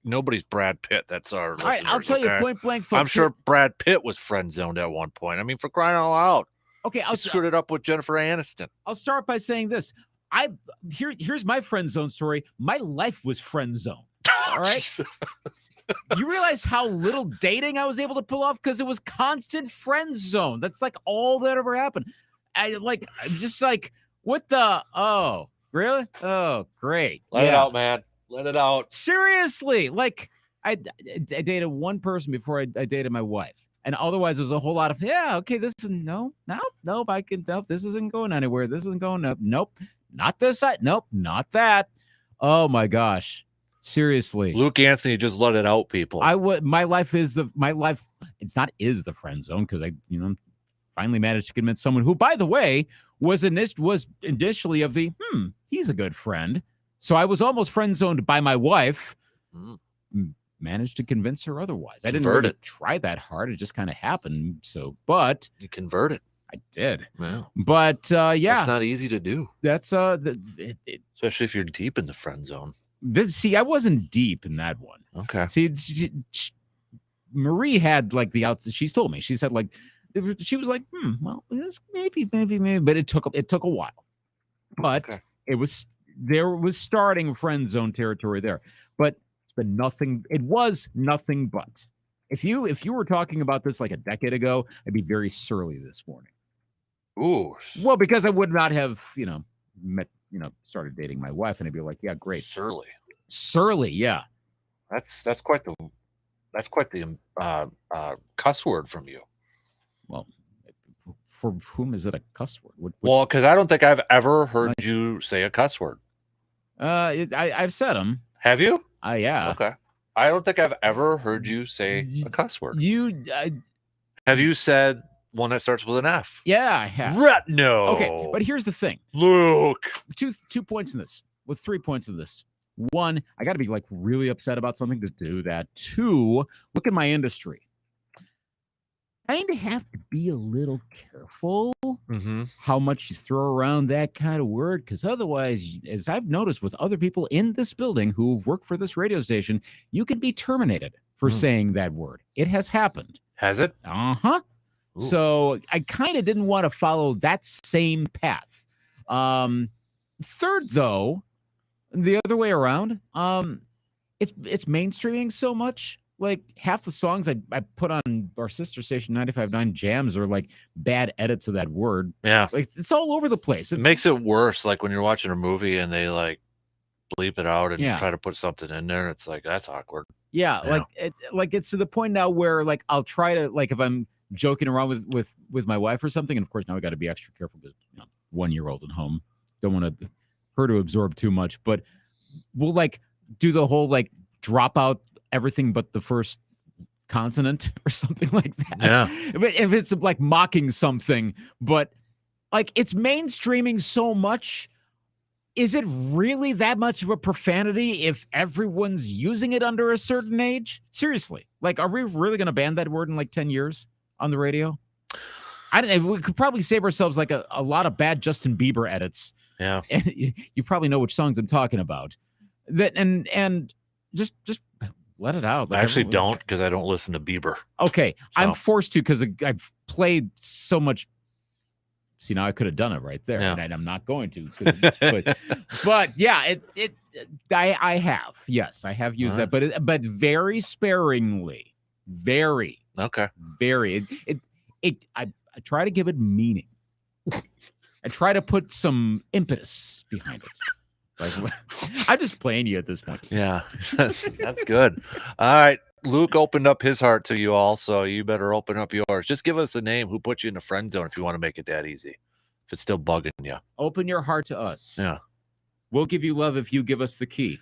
nobody's Brad Pitt. That's our listeners. All right, I'll tell you point blank, folks. I'm sure Brad Pitt was friend zoned at one point. I mean, for crying out loud. Okay. I screwed it up with Jennifer Aniston. I'll start by saying this. Here's my friend zone story. My life was friend zone. All right. You realize how little dating I was able to pull off because it was constant friend zone. That's like all that ever happened. I'm just like, what the? Oh, really? Oh, great. Let it out, man. Let it out. Seriously. Like I dated one person before I dated my wife. And otherwise it was a whole lot of, okay, this is nope, this isn't going anywhere. This isn't going up. Nope. Not this side. Nope. Not that. Oh my gosh. Seriously. Luke Anthony just let it out, people. My life. It's not is the friend zone because I finally managed to convince someone who, by the way, was initially of the he's a good friend. So I was almost friend zoned by my wife. Managed to convince her otherwise. I didn't really try that hard. It just kind of happened. So, but you converted. I did. Wow. But it's not easy to do. That's especially if you're deep in the friend zone. I wasn't deep in that one. Okay. See, Marie had like she's told me. She said like she was like, well, this maybe, but it took a while. But there was starting friend zone territory there. But it's been nothing. It was nothing but. If you were talking about this like a decade ago, I'd be very surly this morning. Ooh. Well, because I would not have, started dating my wife, and I'd be like, yeah, great. Surly, yeah. That's quite the cuss word from you. Well, for whom is it a cuss word? Well, because I don't think I've ever heard you say a cuss word. I've said them. Have you? Yeah. Okay. I don't think I've ever heard you say a cuss word. Have you said one that starts with an F? Yeah, I have. No. Okay, but here's the thing. Luke. Two points in this. With 3 points in this. One, I got to be like really upset about something to do that. Two, look at my industry. I kind of have to be a little careful how much you throw around that kind of word, because otherwise, as I've noticed with other people in this building who've worked for this radio station, you can be terminated for saying that word. It has happened. Has it? Uh-huh. Ooh. So I kind of didn't want to follow that same path. Third, though, the other way around, it's mainstreaming so much. Like half the songs I put on our sister station 95.9 Jams are like bad edits of that word. Yeah. Like it's all over the place. It makes it worse. Like when you're watching a movie and they like bleep it out and try to put something in there. It's like, that's awkward. Yeah. Like it's to the point now where like, I'll try to, like, if I'm joking around with my wife or something. And of course now we got to be extra careful because 1-year-old at home, don't want her to absorb too much, but we'll like do the whole, like drop out everything but the first consonant or something like that. Yeah. If it's like mocking something, but like it's mainstreaming so much. Is it really that much of a profanity if everyone's using it under a certain age? Seriously. Like, are we really going to ban that word in like 10 years on the radio? We could probably save ourselves like a lot of bad Justin Bieber edits. Yeah. And you probably know which songs I'm talking about. And just let it out. I actually don't, because I don't listen to Bieber. Okay. So. I'm forced to because I've played so much. See, now I could have done it right there, and I'm not going to. But yeah, I have. Yes, I have used that, but very sparingly. Very. Okay. Very. I try to give it meaning. I try to put some impetus behind it. Like, I'm just playing you at this point. Yeah, that's good. All right. Luke opened up his heart to you all, so you better open up yours. Just give us the name who put you in the friend zone if you want to make it that easy. If it's still bugging you. Open your heart to us. Yeah. We'll give you love if you give us the key.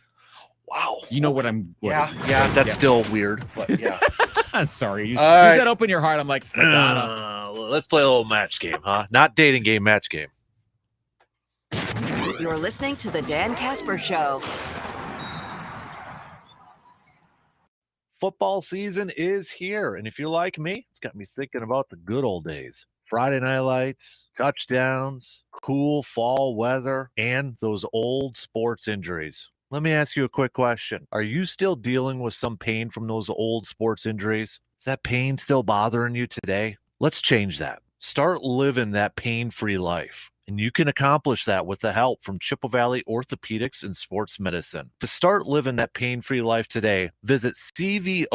Wow. You know what I'm... That's still weird, but yeah. I'm sorry. You said open your heart. I'm like, let's play a little match game, huh? Not dating game, match game. You're listening to the Dan Kasper Show. Football season is here, and if you're like me, it's got me thinking about the good old days. Friday night lights, touchdowns, cool fall weather, and those old sports injuries. Let me ask you a quick question. Are you still dealing with some pain from those old sports injuries? Is that pain still bothering you today? Let's change that. Start living that pain-free life. And you can accomplish that with the help from Chippewa Valley Orthopedics and Sports Medicine. To start living that pain-free life today, visit cvosm.com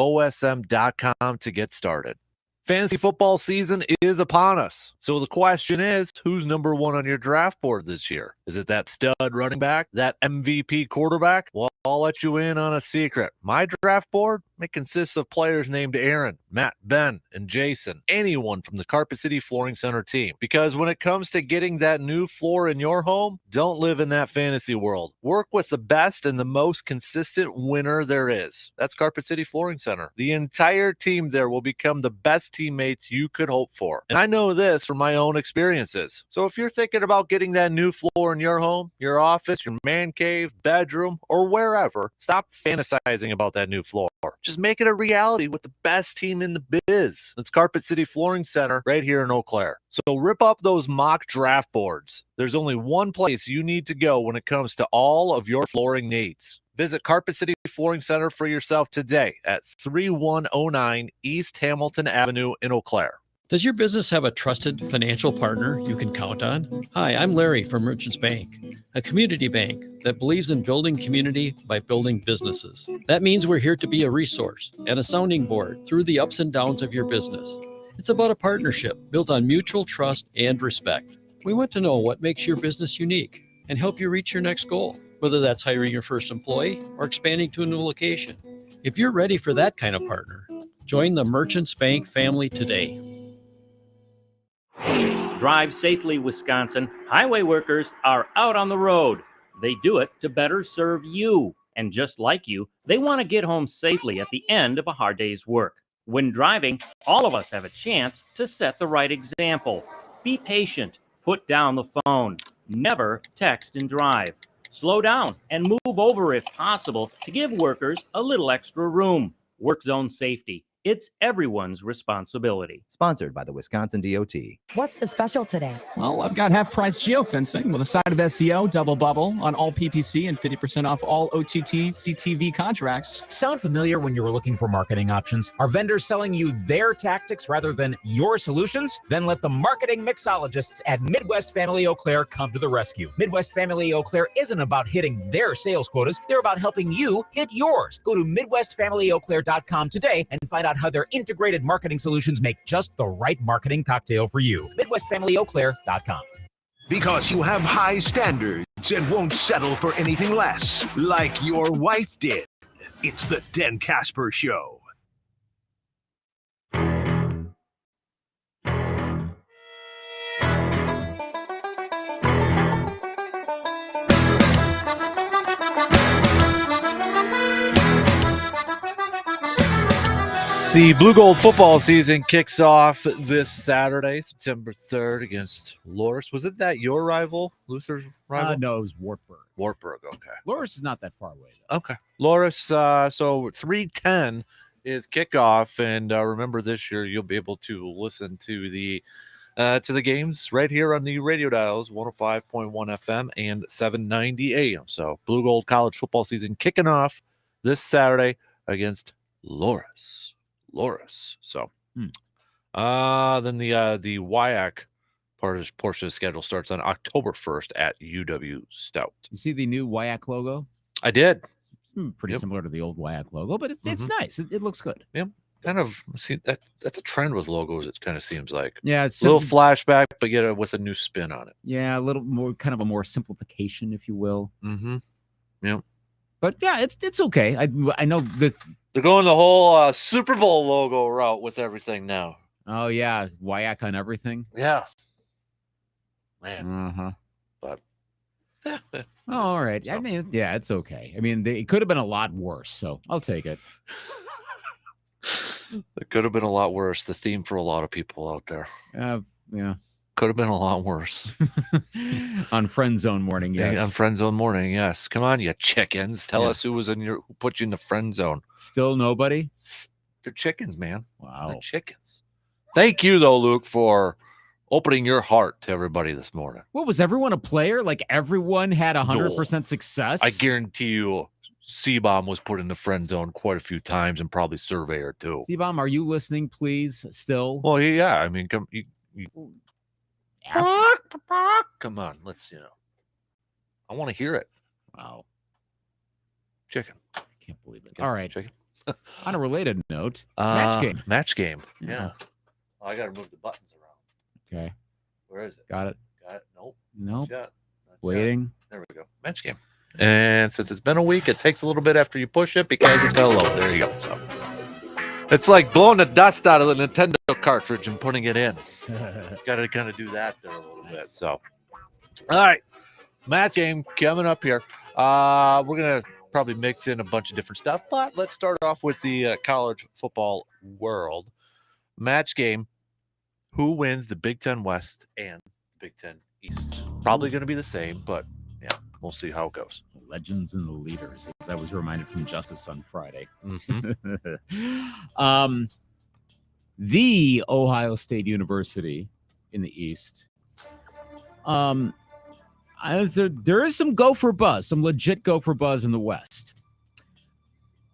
to get started. Fantasy football season is upon us. So the question is, who's number one on your draft board this year? Is it that stud running back, that MVP quarterback? Well, I'll let you in on a secret. My draft board, It consists of players named Aaron, Matt, Ben, and Jason, anyone from the Carpet City Flooring Center team. Because when it comes to getting that new floor in your home, don't live in that fantasy world. Work with the best and the most consistent winner there is. That's Carpet City Flooring Center. The entire team there will become the best teammates you could hope for. And I know this from my own experiences. So if you're thinking about getting that new floor in your home, your office, your man cave, bedroom, or wherever, stop fantasizing about that new floor. Just make it a reality with the best team in the biz. It's Carpet City Flooring Center right here in Eau Claire. So rip up those mock draft boards. There's only one place you need to go when it comes to all of your flooring needs. Visit Carpet City Flooring Center for yourself today at 3109 East Hamilton Avenue in Eau Claire. Does your business have a trusted financial partner you can count on? Hi, I'm Larry from Merchants Bank, a community bank that believes in building community by building businesses. That means we're here to be a resource and a sounding board through the ups and downs of your business. It's about a partnership built on mutual trust and respect. We want to know what makes your business unique and help you reach your next goal, whether that's hiring your first employee or expanding to a new location. If you're ready for that kind of partner, join the Merchants Bank family today. Drive safely, Wisconsin. Highway workers are out on the road. They do it to better serve you. And just like you, they want to get home safely at the end of a hard day's work. When driving, all of us have a chance to set the right example. Be patient. Put down the phone. Never text and drive. Slow down and move over if possible to give workers a little extra room. Work zone safety. It's everyone's responsibility. Sponsored by the Wisconsin DOT. What's the special today? Well, I've got half-price geofencing with a side of SEO, double bubble on all PPC, and 50% off all OTT CTV contracts. Sound familiar when you were looking for marketing options? Are vendors selling you their tactics rather than your solutions? Then let the marketing mixologists at Midwest Family Eau Claire come to the rescue. Midwest Family Eau Claire isn't about hitting their sales quotas. They're about helping you hit yours. Go to MidwestFamilyEauClaire.com today and find out how their integrated marketing solutions make just the right marketing cocktail for you. MidwestFamilyEauClaire.com. Because you have high standards and won't settle for anything less, like your wife did. It's the Dan Kasper Show. The Blue Gold football season kicks off this Saturday, September 3rd, against Loris. Was it that your rival, Luther's rival? No, it was Wartburg. Wartburg, okay. Loris is not that far away, though. Okay. Loris, so 3:10 is kickoff, and remember this year you'll be able to listen to the games right here on the radio dials, 105.1 FM and 790 AM. So Blue Gold college football season kicking off this Saturday against Loris. So then the WIAC portion of the schedule starts on October 1st at UW Stout. You see the new WIAC logo? I did. Pretty similar to the old WIAC logo, but it's nice. It looks good. Yep. Kind of see that's a trend with logos. It kind of seems like it's a little flashback, but yet with a new spin on it. Yeah, a little more kind of a more simplification, if you will. Mm-hmm. Yep. But yeah, it's okay. I know that they're going the whole Super Bowl logo route with everything now. Oh yeah, WIAC on everything. Yeah, man. But all right. I mean, yeah, it's okay. I mean, it could have been a lot worse, so I'll take it. It could have been a lot worse. The theme for a lot of people out there. Yeah. Could have been a lot worse. On Friend Zone morning, yes. On Friend Zone morning, yes. Come on, you chickens. Tell us who put you in the friend zone. Still nobody? They're chickens, man. Wow. They're chickens. Thank you, though, Luke, for opening your heart to everybody this morning. What, was everyone a player? Like everyone had 100% success? I guarantee you C-Bomb was put in the friend zone quite a few times and probably Surveyor, too. C-Bomb, are you listening, please, still? Well, yeah. I mean, come on, let's, I want to hear it. Wow. Chicken. I can't believe it. All right. Chicken. On a related note, Match game. Yeah. Oh, I got to move the buttons around. Okay. Where is it? Got it. Nope. Nope. Not yet. Waiting. There we go. Match game. And since it's been a week, it takes a little bit after you push it because it's got to load. There you go. So. It's like blowing the dust out of the Nintendo cartridge and putting it in. Got to kind of do that there a little bit. So, all right, match game coming up here. We're gonna probably mix in a bunch of different stuff, but let's start off with the college football world match game. Who wins the Big Ten West and Big Ten East? Probably going to be the same, but yeah, we'll see how it goes. Legends and the leaders, as I was reminded from Justice on Friday. Mm-hmm. The Ohio State University in the East. There is some Gopher buzz, some legit Gopher buzz in the West.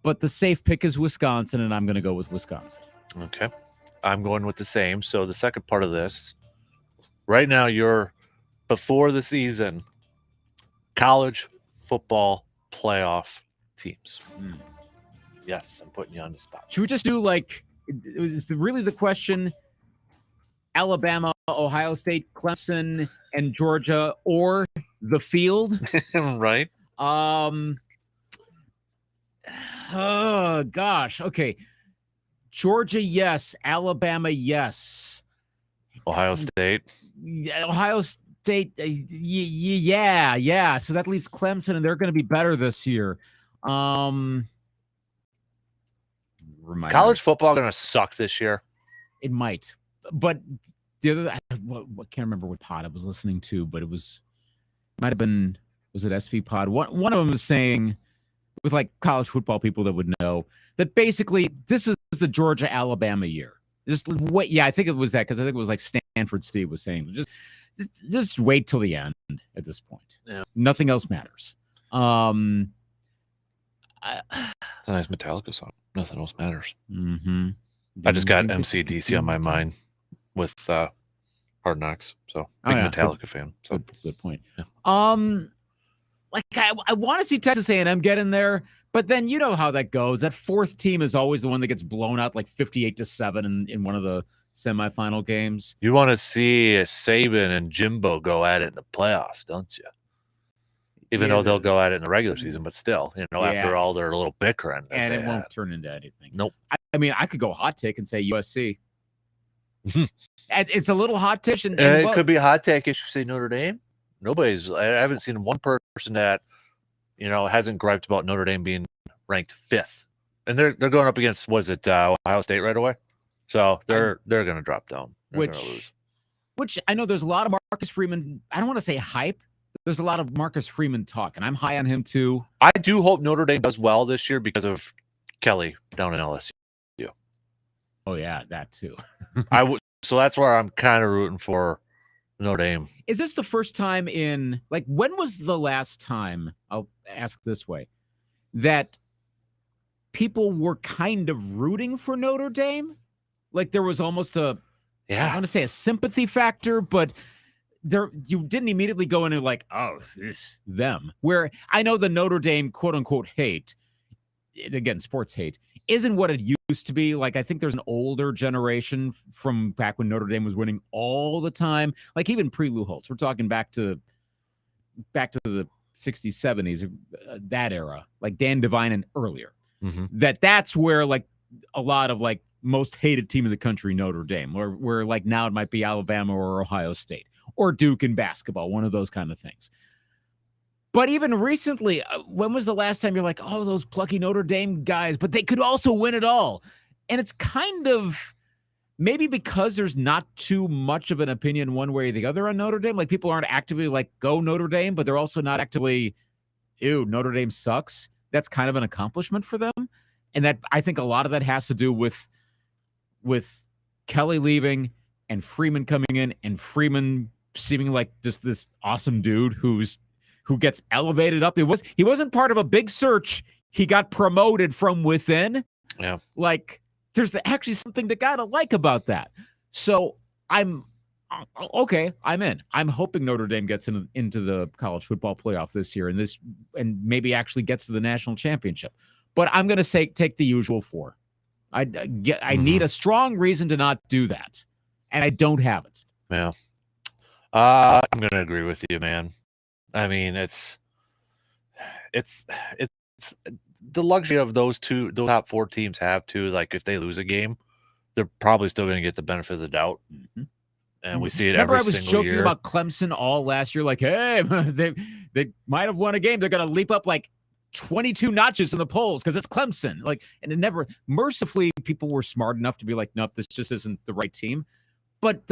But the safe pick is Wisconsin, and I'm going to go with Wisconsin. Okay. I'm going with the same. So the second part of this, right now you're before the season, college football playoff teams. Yes, I'm putting you on the spot. Should we just do is really the question Alabama, Ohio State, Clemson, and Georgia, or the field? Right. Oh, gosh. Okay. Georgia, yes. Alabama, yes. Ohio State. Ohio State, yeah. So that leaves Clemson, and they're going to be better this year. Is college football going to suck this year? It might. But the other, I can't remember what pod I was listening to, but was it SV Pod? One of them was saying, with college football people that would know, that basically this is the Georgia Alabama year. Just wait. Yeah, I think it was that, because I think it was Stanford Steve was saying, just wait till the end at this point. Yeah. Nothing else matters. It's a nice Metallica song. Nothing else matters. Mm-hmm. I just got MCDC on my mind with Hard Knocks. So big Metallica fan. So good point. Yeah. I want to see Texas A&M get in there, but then you know how that goes. That fourth team is always the one that gets blown out 58-7 in one of the semifinal games. You want to see Saban and Jimbo go at it in the playoffs, don't you? Even though they'll go at it in the regular season, but still, after all their little bickering. And it won't turn into anything. Nope. I mean, I could go hot take and say USC. It's a little hot take. And it could be a hot take if you say Notre Dame. I haven't seen one person that, hasn't griped about Notre Dame being ranked 5th. And they're going up against, was it Ohio State right away? So they're going to drop down. They're gonna lose. Which I know there's a lot of Marcus Freeman. I don't want to say hype. There's a lot of Marcus Freeman talk, and I'm high on him too. I do hope Notre Dame does well this year because of Kelly down in LSU. Oh yeah, that too. So that's where I'm kind of rooting for Notre Dame. Is this the first time in when was the last time? I'll ask this way, that people were kind of rooting for Notre Dame. There was almost I want to say a sympathy factor, but you didn't immediately go into oh, this them. Where I know the Notre Dame quote unquote hate, again, sports hate, isn't what it used to be. I think there's an older generation from back when Notre Dame was winning all the time. Even pre-Lou Holtz, we're talking back to the 60s, 70s, that era, Dan Devine and earlier. Mm-hmm. That's where a lot of most hated team in the country, Notre Dame, or where now it might be Alabama or Ohio State or Duke in basketball, one of those kind of things. But even recently, when was the last time you're oh, those plucky Notre Dame guys, but they could also win it all? And it's kind of maybe because there's not too much of an opinion one way or the other on Notre Dame. People aren't actively go Notre Dame, but they're also not actively, ew, Notre Dame sucks. That's kind of an accomplishment for them. And that I think a lot of that has to do with Kelly leaving and Freeman coming in, and Freeman seeming like just this awesome dude who gets elevated up. He wasn't part of a big search. He got promoted from within. Yeah. There's actually something to kind of like about that. So I'm okay. I'm in. I'm hoping Notre Dame gets into the college football playoff this year and maybe actually gets to the national championship. But I'm going to take the usual 4. I need a strong reason to not do that, and I don't have it. Yeah. I'm going to agree with you, man. I mean, it's the luxury of those top 4 teams have too. Like if they lose a game, they're probably still going to get the benefit of the doubt. And we see it Remember, every I was single joking year. about Clemson all last year. Like, hey, they might have won a game. They're going to leap up like 22 notches in the polls because it's Clemson. Like, and it never. Mercifully, people were smart enough to be like, nope, this just isn't the right team. But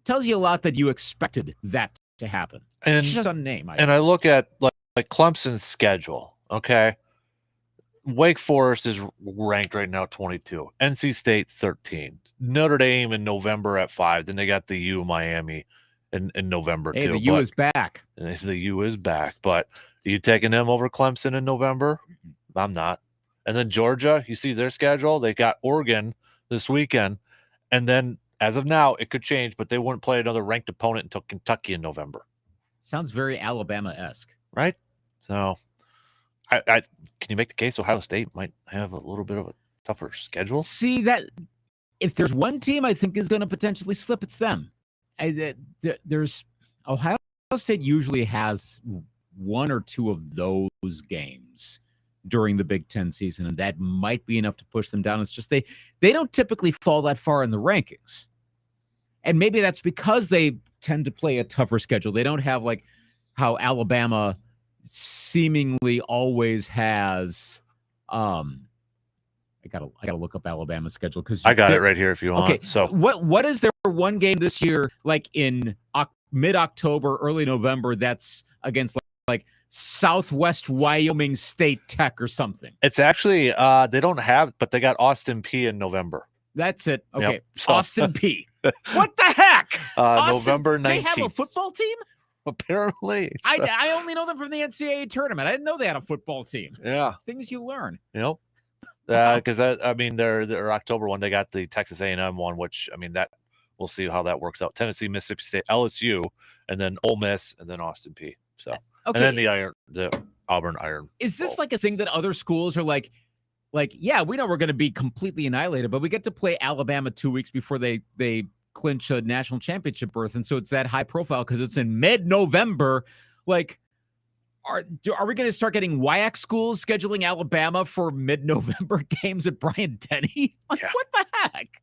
tells you a lot that you expected that to happen. And it's just a name. And I look at like Clemson's schedule. Okay. Wake Forest is ranked right now 22. NC State 13. Notre Dame in November at 5. Then they got the U Miami in November too. The U is back. The U is back. But are you taking them over Clemson in November? I'm not. And then Georgia, you see their schedule. They got Oregon this weekend. And then as of now, it could change, but they wouldn't play another ranked opponent until Kentucky in November. Sounds very Alabama-esque. Right? So I can you make the case Ohio State might have a little bit of a tougher schedule? See, that if there's one team I think is going to potentially slip, it's them. There's Ohio State usually has one or two of those games during the Big Ten season, and that might be enough to push them down. It's just they don't typically fall that far in the rankings. And maybe that's because they tend to play a tougher schedule. They don't have like how Alabama seemingly always has. I gotta look up Alabama's schedule because I got it right here if you want. Okay, So what is their one game this year like in mid-October, early November that's against like Southwest Wyoming State Tech or something? it's actually they don't have, but they got Austin P in November. That's it. Okay, Yep. So- Austin P. What the heck? November 19th. They have a football team? Apparently. I only know them from the NCAA tournament. I didn't know they had a football team. Yeah. Things you learn. Because I mean their October one, they got the Texas A&M one, which I mean that we'll see how that works out. Tennessee, Mississippi State, LSU, and then Ole Miss, and then Austin P. So Okay. and then the Auburn Iron. Is this like a thing that other schools are like, yeah, we know we're going to be completely annihilated, but we get to play Alabama 2 weeks before they clinch a national championship berth, and so it's that high profile because it's in mid-November. Like, are we going to start getting WIAC schools scheduling Alabama for mid-November games at Bryant-Denny? Like, what the heck?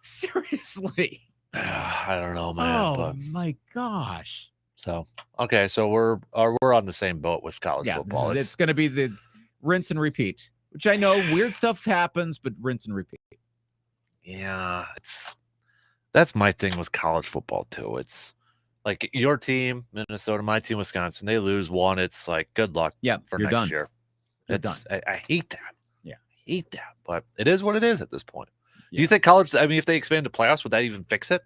Seriously. I don't know, man. Oh But, my gosh. so okay, so we're on the same boat with college Yeah, football. it's going to be the rinse and repeat, which I know weird stuff happens, but rinse and repeat. Yeah, that's my thing with college football too. It's like your team, Minnesota, my team, Wisconsin, they lose one. It's like good luck for you're next done. year. You're done. I hate that. Yeah. I hate that. But it is what it is at this point. Do you think college, I mean, if they expand to playoffs, would that even fix it?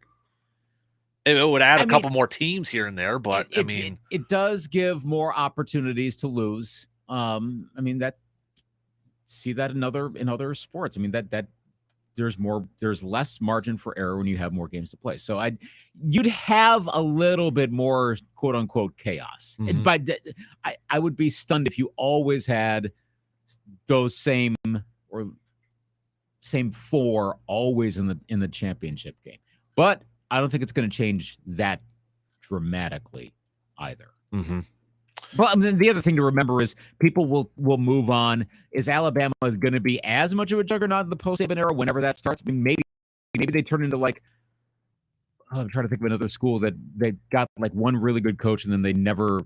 It would add a couple more teams here and there, but I mean, it does give more opportunities to lose. I mean see that in other sports. I mean that there's less margin for error when you have more games to play. So you'd have a little bit more quote unquote chaos. Mm-hmm. But I would be stunned if you always had those same four always in the championship game. But I don't think it's going to change that dramatically either. Mm-hmm. Well, I mean, the other thing to remember is people will move on. Is Alabama going to be as much of a juggernaut in the post-Saban era whenever that starts? I mean, maybe they turn into like, I'm trying to think of another school that they got like one really good coach and then they never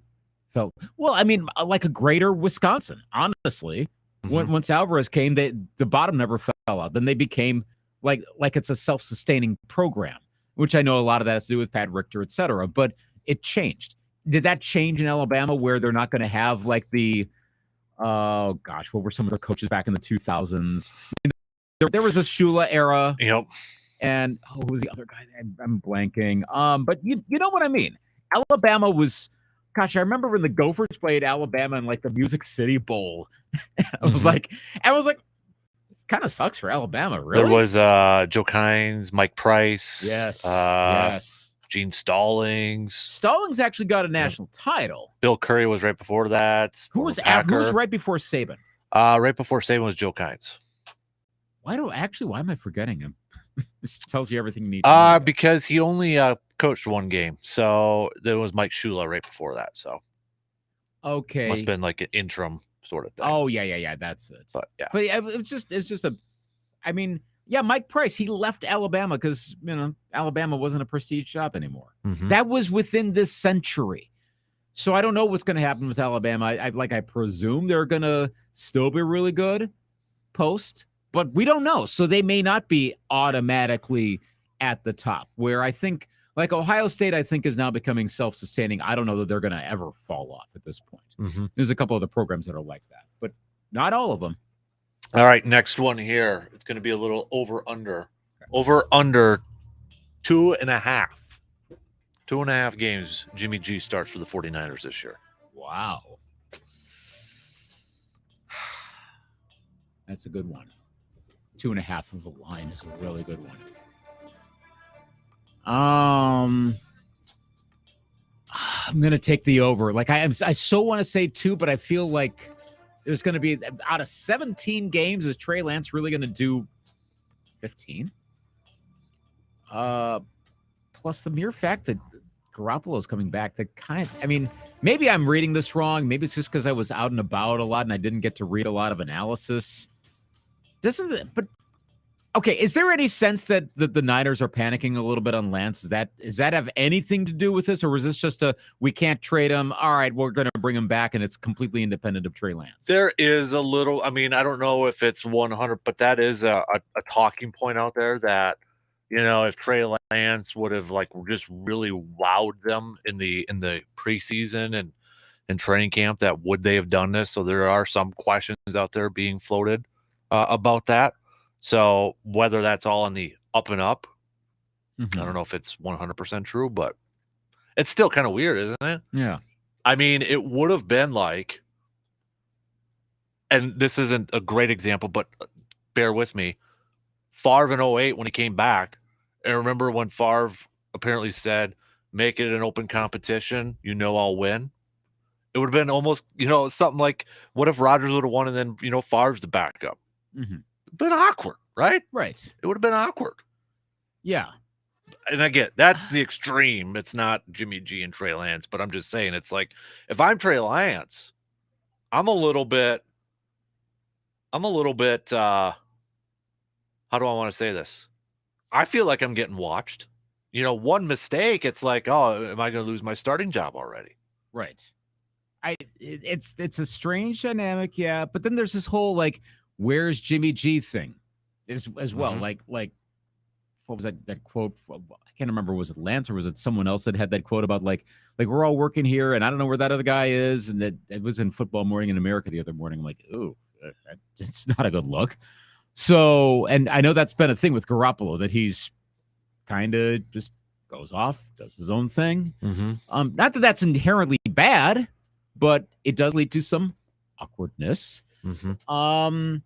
felt, well, I mean, like a greater Wisconsin, honestly. Mm-hmm. Once Alvarez came, the bottom never fell out. Then they became like it's a self-sustaining program, which I know a lot of that has to do with Pat Richter, et cetera, but it changed. Did that change in Alabama where they're not going to have like oh gosh, what were some of their coaches back in the 2000s? There was a Shula era. Yep. And who was the other guy? I'm blanking. But you know what I mean? Alabama was, gosh, I remember when the Gophers played Alabama in like the Music City Bowl. I was like, it kind of sucks for Alabama, really. There was Joe Kynes, Mike Price. Yes. Yes. Gene Stallings. Stallings actually got a national title. Bill Curry was right before that. Who was right before Saban? Right before Saban was Joe Kynes. Why am I forgetting him? This tells you everything you need to know. Because he only coached one game. So there was Mike Shula right before that. So okay. Must have been like an interim sort of thing. Oh yeah, that's it. But yeah, But yeah, it's just a. I mean, yeah, Mike Price, he left Alabama because Alabama wasn't a prestige job anymore. Mhm. That was within this century. So I don't know what's going to happen with Alabama. I presume they're going to still be really good post, but we don't know. So they may not be automatically at the top, where I think like Ohio State, I think is now becoming self-sustaining. I don't know that they're going to ever fall off at this point. Mhm. There's a couple of the programs that are like that, but not all of them. All right, next one here. It's going to be a little over under 2.5. 2.5 games Jimmy G starts for the 49ers this year. Wow. That's a good one. 2.5 of a line is a really good one. I'm gonna take the over. Like I so want to say 2, but I feel like there's gonna be out of 17 games, is Trey Lance really gonna do 15? Plus the mere fact that Garoppolo is coming back, maybe I'm reading this wrong. Maybe it's just because I was out and about a lot and I didn't get to read a lot of analysis. Okay, is there any sense that the Niners are panicking a little bit on Lance? Does that have anything to do with this, or was this just we can't trade him? All right, we're going to bring him back, and it's completely independent of Trey Lance? There is a little. I mean, I don't know if it's 100, but that is a talking point out there that if Trey Lance would have just really wowed them in the preseason and training camp, that would they have done this? So there are some questions out there being floated about that. So whether that's all on the up and up, I don't know if it's 100% true, but it's still kind of weird, isn't it? Yeah. I mean, it would have been and this isn't a great example, but bear with me. Favre in 2008 when he came back, and remember when Favre apparently said, make it an open competition, I'll win. It would have been almost, something like, what if Rodgers would have won and then, Favre's the backup? Mm-hmm. Been awkward, right? Right. It would have been awkward. Yeah. And I get that's the extreme. It's not Jimmy G and Trey Lance, but I'm just saying it's like if I'm Trey Lance, I'm a little bit how do I want to say this? I feel like I'm getting watched. One mistake, it's like, oh, am I going to lose my starting job already? Right. It's a strange dynamic, yeah. But then there's this whole where's Jimmy G thing as well. Mm-hmm. Like what was that quote? I can't remember. Was it Lance or was it someone else that had that quote about like we're all working here and I don't know where that other guy is, and that it was in Football Morning in America the other morning. I'm like, ooh, it's not a good look. So, and I know that's been a thing with Garoppolo, that he's kind of just goes off, does his own thing. Mm-hmm. Not that that's inherently bad, but it does lead to some awkwardness. Mm-hmm.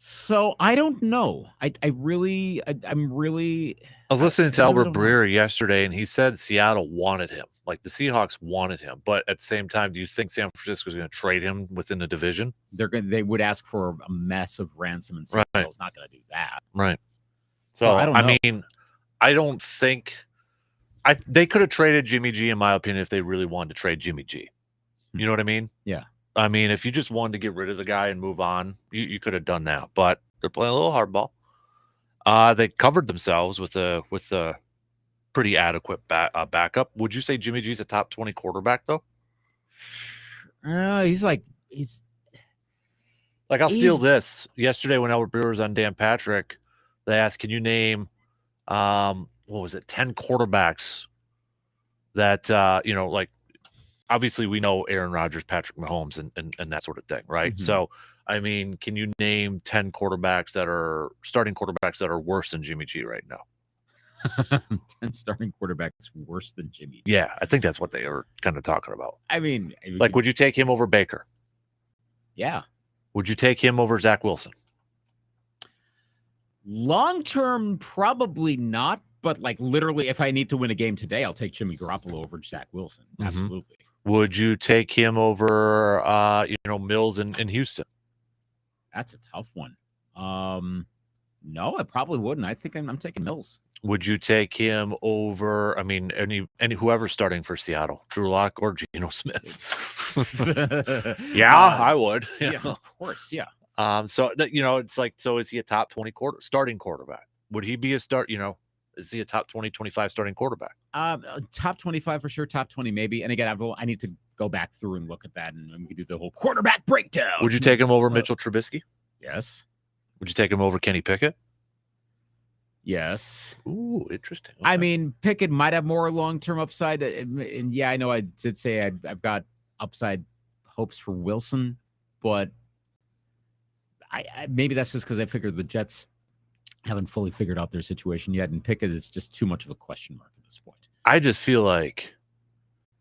So I don't know. I'm really. I was listening to Albert Breer yesterday, and he said Seattle wanted him. Like the Seahawks wanted him, but at the same time, do you think San Francisco is going to trade him within the division? They would ask for a massive ransom, and Seattle's not going to do that. Right. So I mean, I don't think they could have traded Jimmy G, in my opinion, if they really wanted to trade Jimmy G. You know what I mean? Yeah. I mean, if you just wanted to get rid of the guy and move on, you could have done that. But they're playing a little hardball. They covered themselves with a pretty adequate backup. Would you say Jimmy G's a top 20 quarterback though? He's I'll steal this. Yesterday when Albert Breer was on Dan Patrick, they asked, can you name 10 quarterbacks that obviously we know Aaron Rodgers, Patrick Mahomes, and that sort of thing, right? Mm-hmm. So I mean, can you name 10 quarterbacks that are starting quarterbacks that are worse than Jimmy G right now? 10 starting quarterbacks worse than Jimmy G. Yeah, I think that's what they are kind of talking about. I mean, would you take him over Baker? Yeah. Would you take him over Zach Wilson? Long term, probably not. But literally, if I need to win a game today, I'll take Jimmy Garoppolo over Zach Wilson. Mm-hmm. Absolutely. Would you take him over, Mills in Houston? That's a tough one. No, I probably wouldn't. I think I'm taking Mills. Would you take him over? I mean, any whoever's starting for Seattle, Drew Lock or Geno Smith? Yeah, I would. Yeah, of course. Yeah. So it's like, so is he a top 20 starting quarterback? Would he be a start? Is he a top 20, 25 starting quarterback? Top 25 for sure. Top 20 maybe. And again, I need to go back through and look at that, and we can do the whole quarterback breakdown. Would you take him over Mitchell Trubisky? Yes. Would you take him over Kenny Pickett? Yes. Ooh, interesting. Okay. I mean, Pickett might have more long-term upside. And yeah, I know I did say I've got upside hopes for Wilson, but I maybe that's just because I figured the Jets haven't fully figured out their situation yet, and Pickett is just too much of a question mark at this point. I just feel like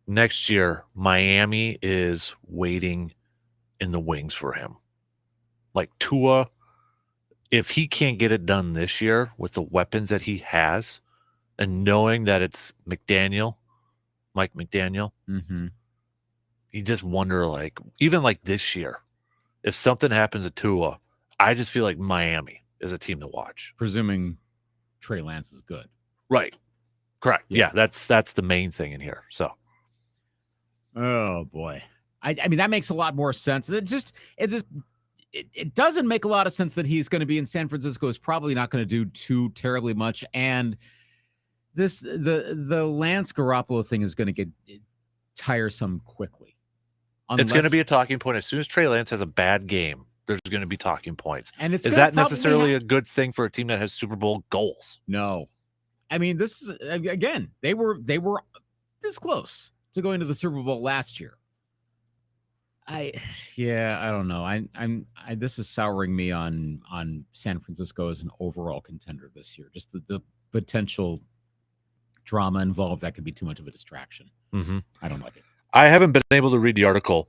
next year Miami is waiting in the wings for him. Like Tua, if he can't get it done this year with the weapons that he has, and knowing that it's Mike McDaniel, you just wonder, like, even like this year, if something happens to Tua, I just feel like Miami is a team to watch. Presuming Trey Lance is good. Right. Correct. Yeah, that's the main thing in here. So. Oh boy. I mean, that makes a lot more sense. It doesn't make a lot of sense that he's going to be in San Francisco. Is probably not going to do too terribly much. And the Lance Garoppolo thing is going to get tiresome quickly. It's going to be a talking point. As soon as Trey Lance has a bad game, there's going to be talking points. And is that necessarily a good thing for a team that has Super Bowl goals? No. I mean, this is, again, they were this close to going to the Super Bowl last year. I don't know. This is souring me on San Francisco as an overall contender this year. Just the potential drama involved, that could be too much of a distraction. Mm-hmm. I don't like it. I haven't been able to read the article.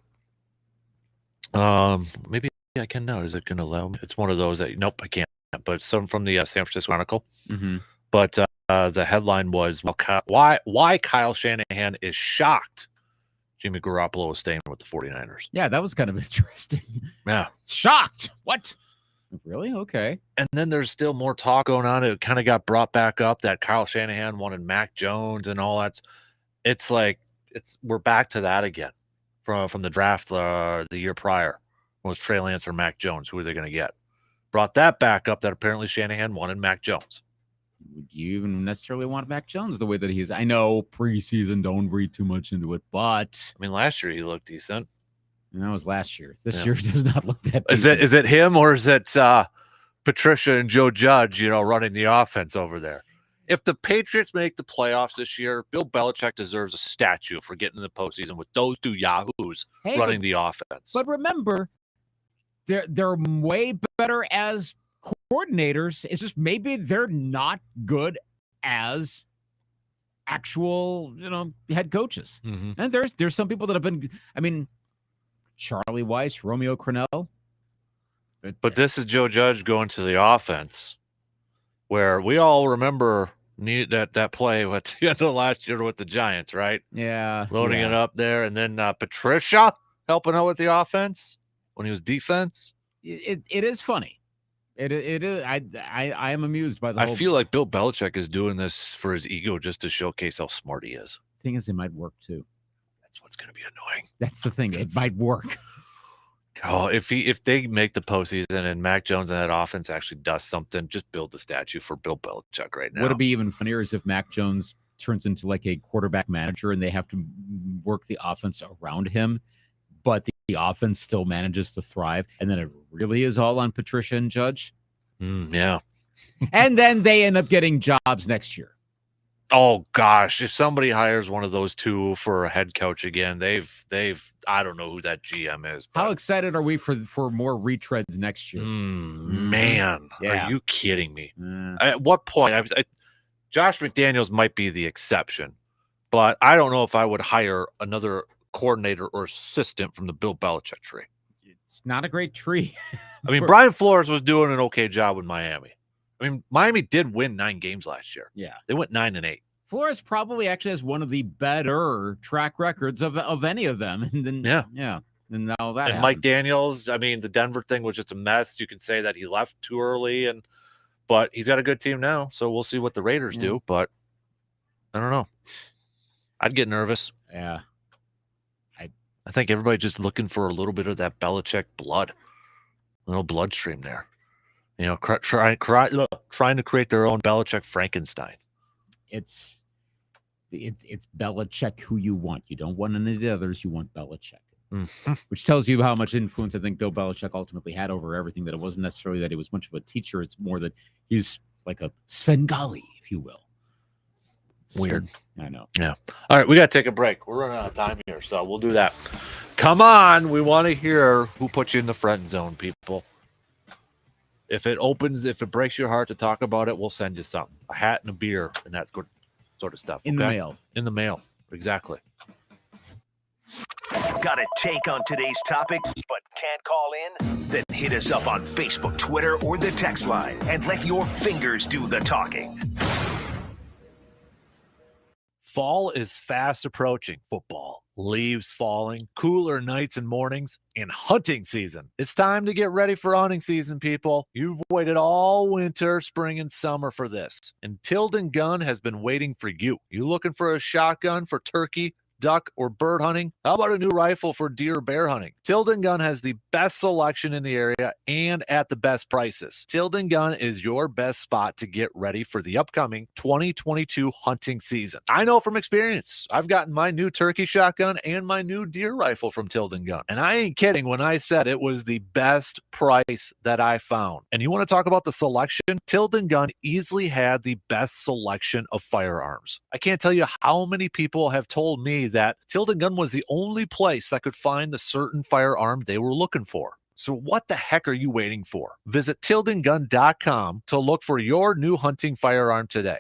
Maybe I can now. Is it going to allow me? It's one of those that, nope, I can't. But it's some from the San Francisco Chronicle. Mm-hmm. But the headline was, why Kyle Shanahan is shocked Jimmy Garoppolo is staying with the 49ers. Yeah, that was kind of interesting. Yeah. Shocked. What? Really? Okay. And then there's still more talk going on. It kind of got brought back up that Kyle Shanahan wanted Mac Jones and all that. It's like, we're back to that again from the draft the year prior. Was Trey Lance or Mac Jones? Who are they going to get? Brought that back up that apparently Shanahan wanted Mac Jones. Would you even necessarily want Mac Jones the way that he's? I know preseason, don't read too much into it, but I mean, last year he looked decent. And that was last year. This year does not look that decent. Is it him or is it Patricia and Joe Judge, running the offense over there? If the Patriots make the playoffs this year, Bill Belichick deserves a statue for getting in the postseason with those two yahoos running the offense. But remember, they're way better as coordinators. It's just maybe they're not good as actual, head coaches. Mm-hmm. And there's some people that have been. I mean, Charlie Weiss, Romeo Crennel. But this is Joe Judge going to the offense, where we all remember that play at the end of last year with the Giants, right? Yeah. Loading it up there. And then Patricia helping out with the offense when he was defense. It is funny. It is. I am amused by the I whole. feel like Bill Belichick is doing this for his ego just to showcase how smart he is. Thing is, it might work too. That's what's going to be annoying. That's the thing. It might work. Oh, if they make the postseason and Mac Jones and that offense actually does something, just build the statue for Bill Belichick right now. Would it be even funnier is if Mac Jones turns into like a quarterback manager and they have to work the offense around him, but the offense still manages to thrive, and then it really is all on Patricia and Judge? Yeah. And then they end up getting jobs next year. Oh gosh, if somebody hires one of those two for a head coach again, they've I don't know who that GM is. How excited are we for more retreads next year? Man, Yeah. Are you kidding me? At what point? Josh McDaniels might be the exception, but I don't know if I would hire another coordinator or assistant from the Bill Belichick tree. It's not a great tree. I mean, Brian Flores was doing an okay job with Miami. I mean, Miami did win 9 games last year. Yeah. They went 9-8. Flores probably actually has one of the better track records of any of them. And then, yeah. And now that And Mike Daniels, I mean, the Denver thing was just a mess. You can say that he left too early, but he's got a good team now, so we'll see what the Raiders do. But I don't know. I'd get nervous. Yeah. I think everybody's just looking for a little bit of that Belichick blood, a little bloodstream there. You know, trying to create their own Belichick Frankenstein. It's Belichick who you want. You don't want any of the others. You want Belichick. Mm-hmm. Which tells you how much influence I think Bill Belichick ultimately had over everything, that it wasn't necessarily that he was much of a teacher. It's more that he's like a Svengali, if you will. Weird. I know. Yeah. All right, we got to take a break. We're running out of time here, so we'll do that. Come on. We want to hear who put you in the friend zone, people. If it breaks your heart to talk about it, we'll send you something. A hat and a beer and that good sort of stuff. In the mail. In the mail. Exactly. Got a take on today's topic, but can't call in? Then hit us up on Facebook, Twitter, or the text line and let your fingers do the talking. Fall is fast approaching. Football, leaves falling, cooler nights and mornings, and hunting season. It's time to get ready for hunting season, people. You've waited all winter, spring, and summer for this. And Tilden Gun has been waiting for you. You looking for a shotgun for turkey, duck, or bird hunting? How about a new rifle for deer or bear hunting? Tilden Gun has the best selection in the area and at the best prices. Tilden Gun is your best spot to get ready for the upcoming 2022 hunting season. I know from experience. I've gotten my new turkey shotgun and my new deer rifle from Tilden Gun. And I ain't kidding when I said it was the best price that I found. And you want to talk about the selection? Tilden Gun easily had the best selection of firearms. I can't tell you how many people have told me that Tilden Gun was the only place that could find the certain firearm they were looking for. So what the heck are you waiting for? Visit tildengun.com to look for your new hunting firearm today.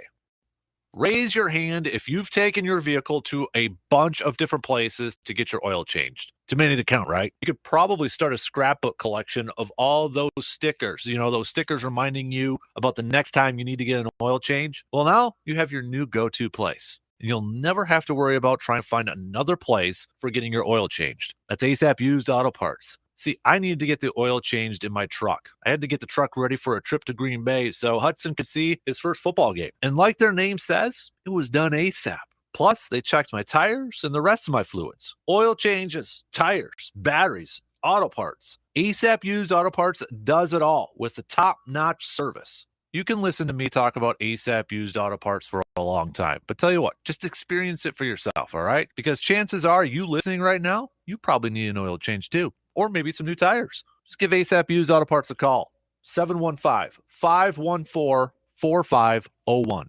Raise your hand if you've taken your vehicle to a bunch of different places to get your oil changed. Too many to count, right? You could probably start a scrapbook collection of all those stickers. You know, those stickers reminding you about the next time you need to get an oil change. Well, now you have your new go-to place. And you'll never have to worry about trying to find another place for getting your oil changed. That's ASAP Used Auto Parts. See, I needed to get the oil changed in my truck. I had to get the truck ready for a trip to Green Bay so Hudson could see his first football game. And like their name says, it was done ASAP. Plus, they checked my tires and the rest of my fluids. Oil changes, tires, batteries, auto parts. ASAP Used Auto Parts does it all with the top-notch service. You can listen to me talk about ASAP Used Auto Parts for a long time, but tell you what, just experience it for yourself, all right? Because chances are you listening right now, you probably need an oil change too, or maybe some new tires. Just give ASAP Used Auto Parts a call, 715-514-4501.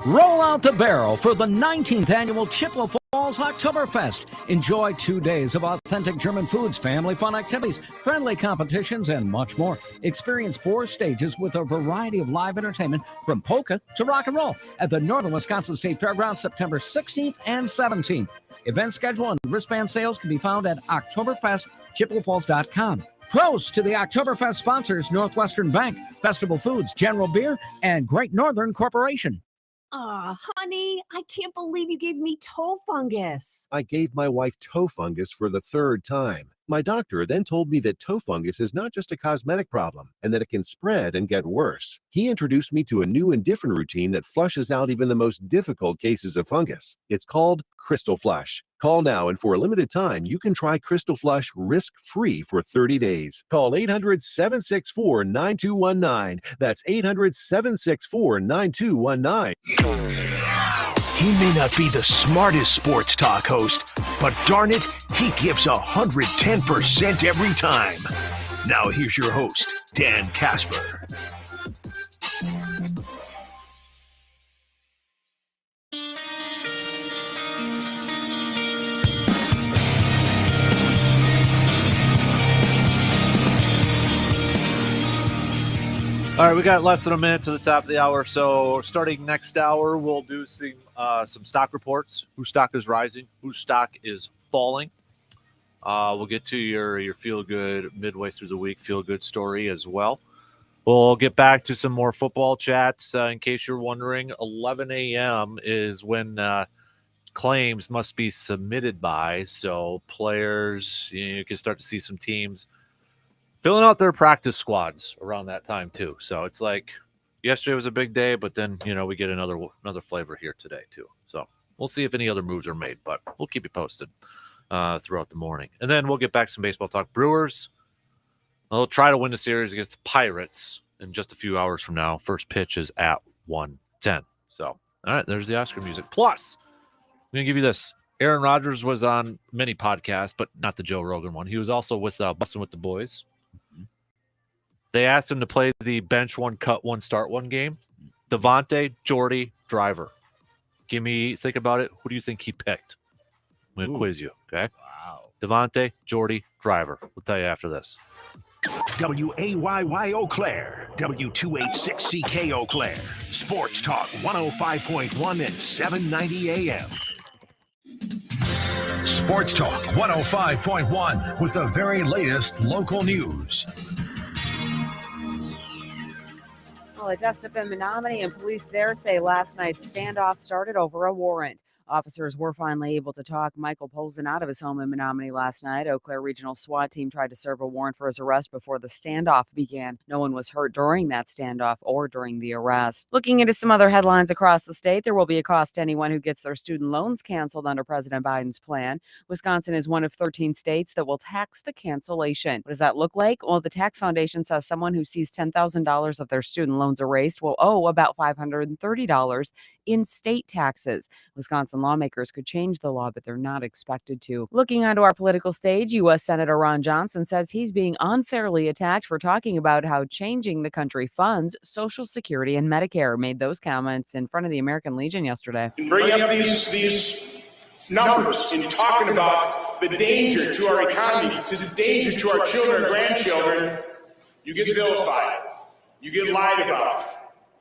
Roll out the barrel for the 19th annual Chippewa Falls Oktoberfest. Enjoy 2 days of authentic German foods, family fun activities, friendly competitions, and much more. Experience 4 stages with a variety of live entertainment from polka to rock and roll at the Northern Wisconsin State Fairgrounds September 16th and 17th. Event schedule and wristband sales can be found at OktoberfestChippewaFalls.com. Pros to the Oktoberfest sponsors: Northwestern Bank, Festival Foods, General Beer, and Great Northern Corporation. Aw, honey, I can't believe you gave me toe fungus. I gave my wife toe fungus for the 3rd time. My doctor then told me that toe fungus is not just a cosmetic problem and that it can spread and get worse. He introduced me to a new and different routine that flushes out even the most difficult cases of fungus. It's called Crystal Flush. Call now, and for a limited time, you can try Crystal Flush risk-free for 30 days. Call 800-764-9219. That's 800-764-9219. He may not be the smartest sports talk host, but darn it, he gives 110% every time. Now here's your host, Dan Kasper. All right, we got less than a minute to the top of the hour. So starting next hour, we'll do some stock reports, whose stock is rising, whose stock is falling. We'll get to your feel-good midway through the week feel-good story as well. We'll get back to some more football chats. In case you're wondering, 11 a.m. is when claims must be submitted by. So players, you can start to see some teams filling out their practice squads around that time too. So it's like Yesterday was a big day, but then, we get another flavor here today too. So we'll see if any other moves are made, but we'll keep you posted throughout the morning. And then we'll get back to some baseball talk. Brewers, they'll try to win the series against the Pirates in just a few hours from now. First pitch is at 1:10. So, all right, there's the Oscar music. Plus, I'm going to give you this. Aaron Rodgers was on many podcasts, but not the Joe Rogan one. He was also with Bustin' with the Boys. They asked him to play the bench one, cut one, start one game. Devontae, Jordy, Driver. Think about it. Who do you think he picked? I'm going to quiz you, okay? Wow. Devontae, Jordy, Driver. We'll tell you after this. WAYY Eau Claire, W286CK Eau Claire, Sports Talk 105.1 and 790 AM. Sports Talk 105.1 with the very latest local news. Well, a dust up in Menominee, and police there say last night's standoff started over a warrant. Officers were finally able to talk Michael Polzin out of his home in Menominee last night. Eau Claire Regional SWAT team tried to serve a warrant for his arrest before the standoff began. No one was hurt during that standoff or during the arrest. Looking into some other headlines across the state, there will be a cost to anyone who gets their student loans canceled under President Biden's plan. Wisconsin is one of 13 states that will tax the cancellation. What does that look like? Well, the tax foundation says someone who sees $10,000 of their student loans erased will owe about $530 in state taxes. Wisconsin lawmakers could change the law, but they're not expected to. Looking onto our political stage, U.S. Senator Ron Johnson says he's being unfairly attacked for talking about how changing the country funds Social Security and Medicare. Made those comments in front of the American Legion yesterday. Bring up these numbers in talking about the danger to our economy, to the danger to our children and grandchildren. You get vilified. You get lied about.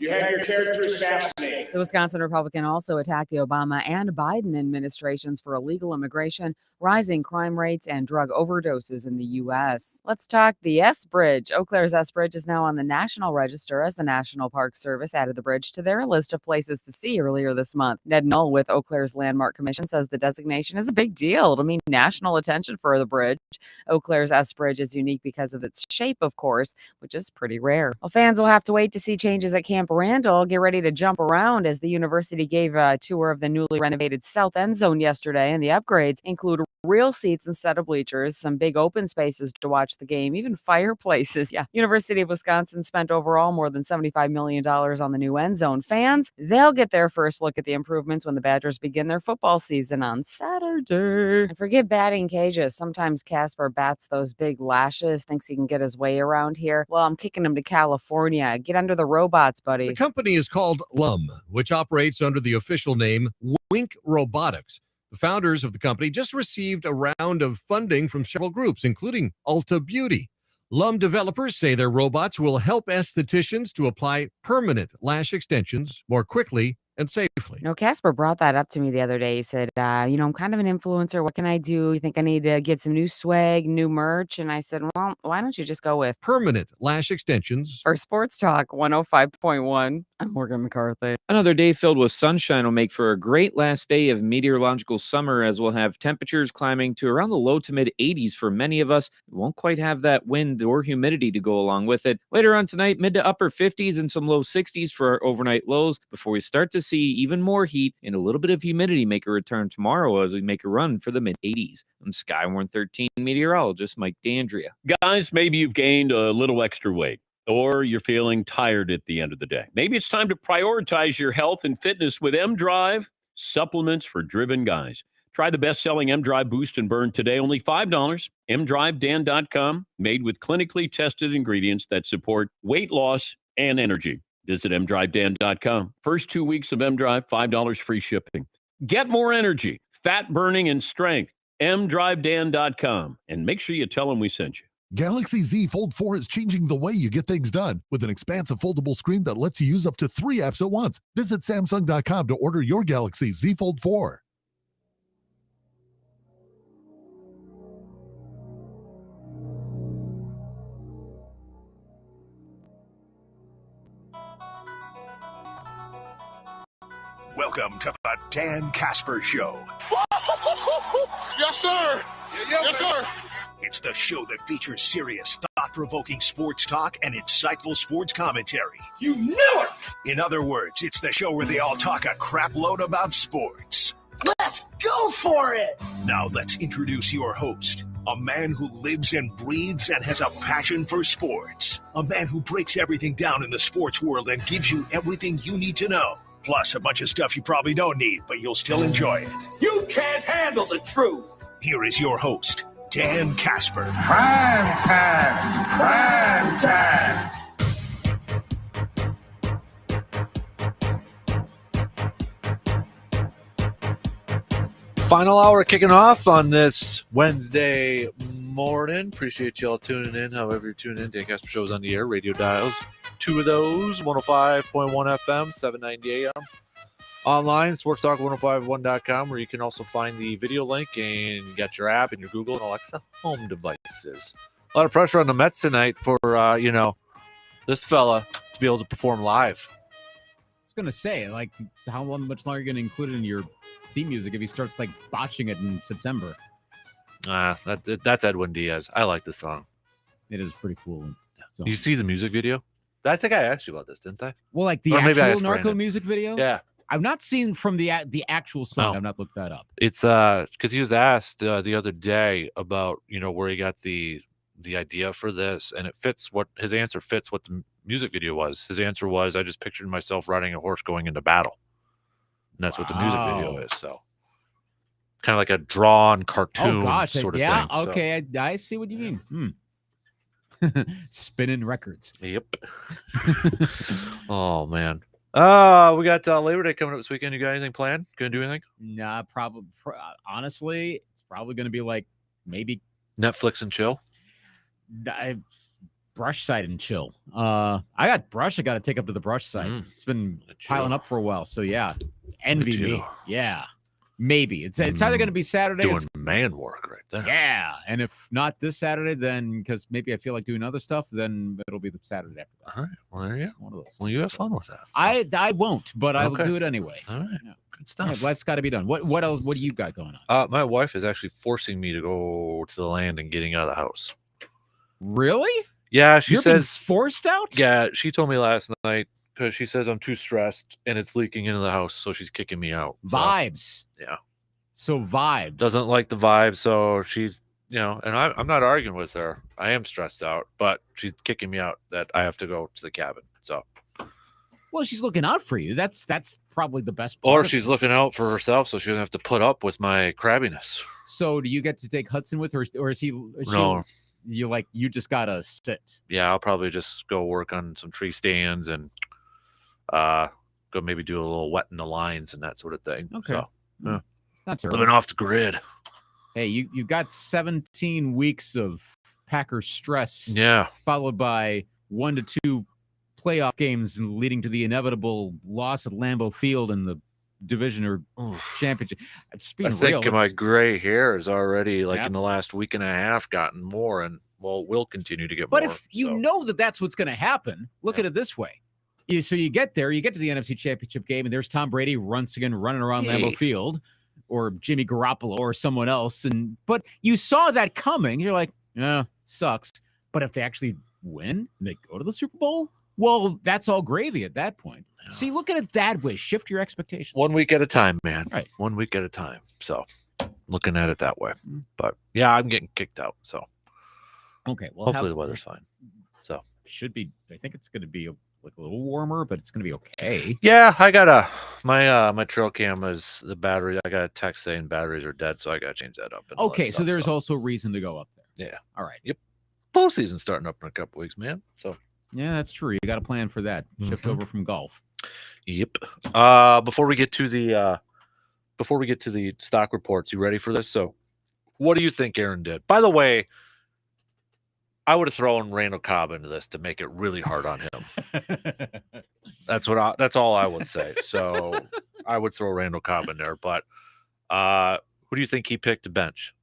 You have your character assassinated. The Wisconsin Republican also attacked the Obama and Biden administrations for illegal immigration, rising crime rates, and drug overdoses in the U.S. Let's talk the S Bridge. Eau Claire's S Bridge is now on the National Register as the National Park Service added the bridge to their list of places to see earlier this month. Ned Null with Eau Claire's Landmark Commission says the designation is a big deal. It'll mean national attention for the bridge. Eau Claire's S Bridge is unique because of its shape, of course, which is pretty rare. Well, fans will have to wait to see changes at Camp Randall. Get ready to jump around as the university gave a tour of the newly renovated South End Zone yesterday, and the upgrades include real seats instead of bleachers, some big open spaces to watch the game, even fireplaces. Yeah, University of Wisconsin spent overall more than $75 million on the new end zone. Fans, they'll get their first look at the improvements when the Badgers begin their football season on Saturday. And forget batting cages. Sometimes Kasper bats those big lashes, thinks he can get his way around here. Well, I'm kicking him to California. Get under the robots, buddy. The company is called LUM, which operates under the official name Wink Robotics. The founders of the company just received a round of funding from several groups, including Ulta Beauty. LUM developers say their robots will help estheticians to apply permanent lash extensions more quickly and safely. No, Kasper brought that up to me the other day. He said, I'm kind of an influencer. What can I do? You think I need to get some new swag, new merch? And I said, well, why don't you just go with permanent lash extensions? For Sports Talk 105.1, I'm Morgan McCarthy. Another day filled with sunshine will make for a great last day of meteorological summer, as we'll have temperatures climbing to around the low to mid 80s for many of us. We won't quite have that wind or humidity to go along with it. Later on tonight, mid to upper 50s and some low 60s for our overnight lows before we start to see even more heat and a little bit of humidity make a return tomorrow as we make a run for the mid 80s. I'm Skywarn 13 meteorologist Mike D'Andrea. Guys, maybe you've gained a little extra weight, or you're feeling tired at the end of the day. Maybe it's time to prioritize your health and fitness with M-Drive supplements for driven guys. Try the best-selling M-Drive Boost and Burn today, only $5. MDriveDan.com, made with clinically tested ingredients that support weight loss and energy. Visit MDriveDan.com. First 2 weeks of M-Drive, $5 free shipping. Get more energy, fat burning, and strength. MDriveDan.com. And make sure you tell them we sent you. Galaxy Z Fold 4 is changing the way you get things done with an expansive foldable screen that lets you use up to 3 apps at once. Visit Samsung.com to order your Galaxy Z Fold 4. Welcome to the Dan Kasper Show. Yes, sir. Yes, sir. It's the show that features serious, thought-provoking sports talk and insightful sports commentary. You knew it! In other words, it's the show where they all talk a crap load about sports. Let's go for it! Now let's introduce your host, a man who lives and breathes and has a passion for sports. A man who breaks everything down in the sports world and gives you everything you need to know. Plus a bunch of stuff you probably don't need, but you'll still enjoy it. You can't handle the truth! Here is your host, Dan Kasper. Prime time! Prime time! Final hour kicking off on this Wednesday morning. Appreciate y'all tuning in. However you're tuning in, Dan Kasper Show is on the air. Radio dials, 2 of those, 105.1 FM, 790 AM. Online, sportstalk1051.com, where you can also find the video link and get your app and your Google and Alexa home devices. A lot of pressure on the Mets tonight for, this fella to be able to perform live. I was going to say, like, how much longer are you going to include it in your theme music if he starts, like, botching it in September? That's Edwin Diaz. I like this song. It is pretty cool. So. You see the music video? I think I asked you about this, didn't I? Well, like the actual Narco music video? Yeah. I've not seen from the actual song. I've not looked that up. It's because he was asked the other day about where he got the idea for this, and it fits what his answer fits what the music video was. His answer was, "I just pictured myself riding a horse going into battle," and that's what the music video is. So, kind of like a drawn cartoon sort of thing. Yeah, okay, so. I see what you mean. Spinning records. Yep. Oh man. We got Labor Day coming up this weekend. You got anything planned? Gonna do anything? Nah, probably. Honestly, it's probably gonna be like maybe Netflix and chill. Brush site and chill. I got brush. I got to take up to the brush site. It's been piling up for a while. So yeah, envy me. Yeah, maybe it's either gonna be Saturday. Doing man work right there. Yeah, and if not this Saturday, then because maybe I feel like doing other stuff, then it'll be the Saturday after that. All right. Well, there you go. One of those. Well, you have fun with that. I won't, but I will do it anyway. All right. Yeah. Good stuff. Yeah, life's got to be done. What else? What do you got going on? My wife is actually forcing me to go to the land and getting out of the house. Really? Yeah, she You're says being forced out. Yeah, she told me last night because she says I'm too stressed and it's leaking into the house, so she's kicking me out. Vibes. Yeah. So vibes. Doesn't like the vibe, so she's and I'm not arguing with her. I am stressed out, but she's kicking me out that I have to go to the cabin. So. Well, she's looking out for you. That's probably the best part. Or she's looking out for herself, so she doesn't have to put up with my crabbiness. So, do you get to take Hudson with her, or is he? No. You just gotta sit. Yeah, I'll probably just go work on some tree stands and go maybe do a little wetting the lines and that sort of thing. Okay. So, yeah. It's not terrible. Living off the grid. Hey, you got 17 weeks of Packers stress. Yeah. Followed by 1 to 2 playoff games and leading to the inevitable loss at Lambeau Field in the division or championship. I think my gray hair is already in the last week and a half gotten more and will continue to get more. But if you know that that's what's going to happen, look at it this way. So you get there, you get to the NFC Championship game, and there's Tom Brady once again running around Lambeau Field, or Jimmy Garoppolo or someone else. But you saw that coming. You're like, sucks. But if they actually win and they go to the Super Bowl, well, that's all gravy at that point. Yeah. See, look at it that way. Shift your expectations. 1 week at a time, man. Right. 1 week at a time. So looking at it that way. But yeah, I'm getting kicked out. So okay. Well, hopefully the weather's fine. So should be. I think it's going to be a little warmer, but it's going to be okay. Yeah, I got my trail cam is the battery. I got a text saying batteries are dead, so I got to change that up. Okay, so there's also reason to go up there. Yeah. All right. Yep. Postseason's starting up in a couple weeks, man. So. Yeah, that's true. You got a plan for that. Shift over from golf. Yep. Before we get to the stock reports, you ready for this? So, what do you think Aaron did? By the way, I would have thrown Randall Cobb into this to make it really hard on him. That's all I would say. So, I would throw Randall Cobb in there. But who do you think he picked to bench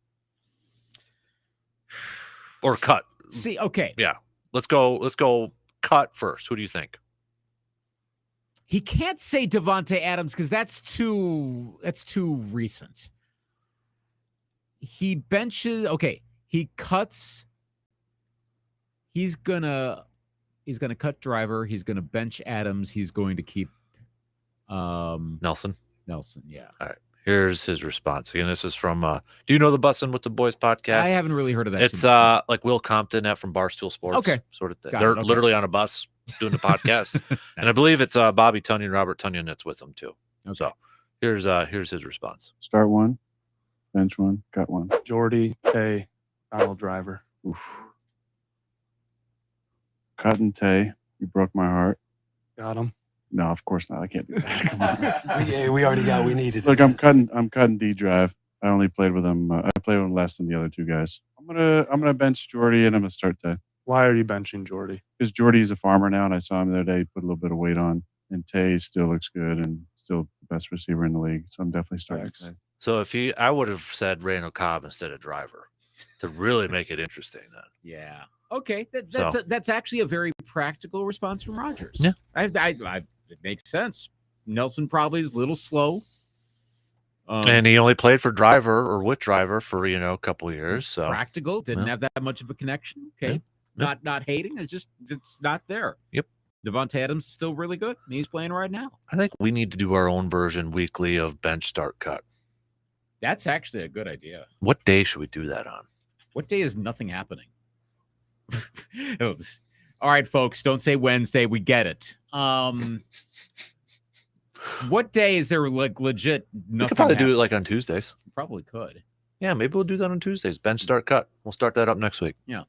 or cut? See, okay. Yeah. Let's go cut first. Who do you think? He can't say Devontae Adams because that's too recent. He benches He cuts. He's gonna cut Driver. He's gonna bench Adams. He's going to keep Nelson. Yeah. All right. Here's his response. Again, this is from do you know the Bussin' with the Boys podcast? I haven't really heard of that. It's like Will Compton from Barstool Sports. Okay. Sort of thing. Got They're it, okay. literally on a bus doing the podcast. And I believe it's Bobby Tunyon, Robert Tunyon that's with them too. Okay. So here's his response. Start one, bench one, cut one. Jordy, Tay, Donald Driver. Oof. Cut and Tay, you broke my heart. Got him. No, of course not. I can't do that. Come on. Yeah, we already got. We needed. Look, I'm cutting D Drive. I only played with him. I played with him less than the other two guys. I'm gonna bench Jordy and I'm gonna start Tay. Why are you benching Jordy? Because Jordy is a farmer now, and I saw him the other day. He put a little bit of weight on, and Tay still looks good and still the best receiver in the league. So I'm definitely starting Tay. So I would have said Randall Cobb instead of Driver to really make it interesting then. Yeah. Okay. That's actually a very practical response from Rodgers. Yeah. It makes sense. Nelson probably is a little slow. And he only played for Driver or with Driver for, a couple of years. So practical, didn't have that much of a connection. Okay. Yeah. Not hating. It's not there. Yep. Devontae Adams is still really good. He's playing right now. I think we need to do our own version weekly of bench start cut. That's actually a good idea. What day should we do that on? What day is nothing happening? All right, folks, don't say Wednesday. We get it. What day is there legit nothing? We could probably do it like on Tuesdays. Probably could. Yeah, maybe we'll do that on Tuesdays. Bench start cut. We'll start that up next week. Yeah.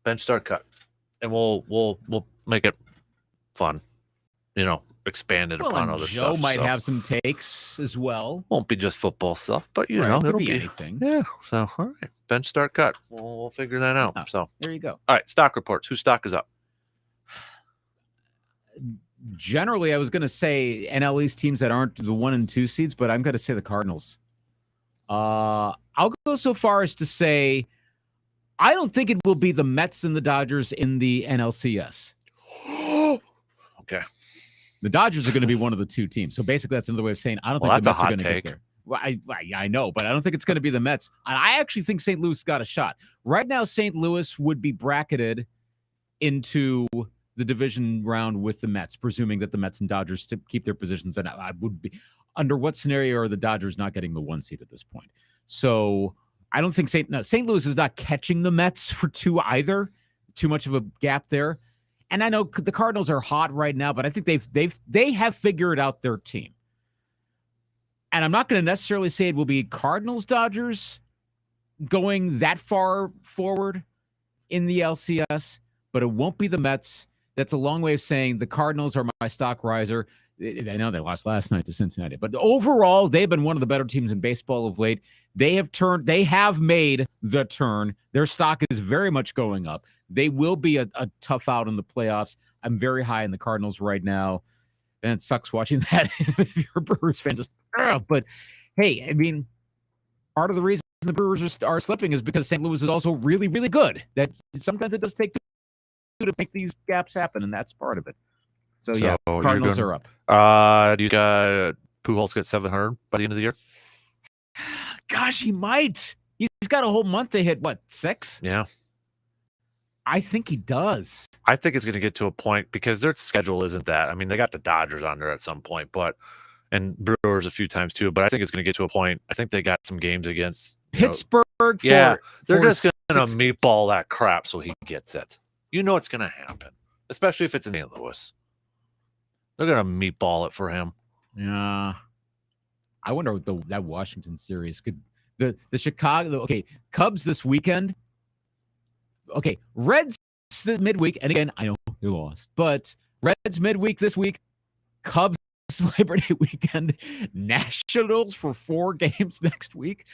Bench start cut. And we'll make it fun. Expand it upon other Joe stuff. might have some takes as well. Won't be just football stuff, but Right, it'll could be be anything. Yeah. So all right. Bench start cut. We'll figure that out. So there you go. All right, stock reports. Whose stock is up? Generally, I was going to say NL East teams that aren't the 1 and 2 seeds, but I'm going to say the Cardinals. I'll go so far as to say I don't think it will be the Mets and the Dodgers in the NLCS. Okay. The Dodgers are going to be one of the two teams. So basically, that's another way of saying I don't think that's the a Mets are hot going to get take. there. Well, I know, but I don't think it's going to be the Mets. And I actually think St. Louis got a shot. Right now, St. Louis would be bracketed into the division round with the Mets, presuming that the Mets and Dodgers keep their positions. And I would be under what scenario are the Dodgers not getting the 1 seed at this point? So I don't think St. Louis is not catching the Mets for 2 either. Too much of a gap there. And I know the Cardinals are hot right now, but I think they have figured out their team. And I'm not going to necessarily say it will be Cardinals Dodgers going that far forward in the LCS, but it won't be the Mets. That's a long way of saying the Cardinals are my stock riser. I know they lost last night to Cincinnati, but overall, they've been one of the better teams in baseball of late. They have made the turn. Their stock is very much going up. They will be a tough out in the playoffs. I'm very high in the Cardinals right now. And it sucks watching that if you're a Brewers fan. But hey, I mean, part of the reason the Brewers are slipping is because St. Louis is also really, really good. That sometimes it does take two to make these gaps happen, and that's part of it. So yeah, Cardinals are up. Do you got Pujols get 700 by the end of the year? Gosh, he might. He's got a whole month to hit, what, 6? Yeah. I think he does. I think it's going to get to a point because their schedule isn't that. I mean, they got the Dodgers on there at some point, and Brewers a few times too. But I think it's going to get to a point. I think they got some games against Pittsburgh. They're just going to meatball that crap so he gets it. You know it's going to happen, especially if it's in St. Louis. They're going to meatball it for him. Yeah. I wonder what that Washington series could. The Chicago. Okay, Cubs this weekend. Okay, Reds midweek, and again, I know they lost, but Reds midweek this week, Cubs Labor Day weekend, Nationals for 4 games next week.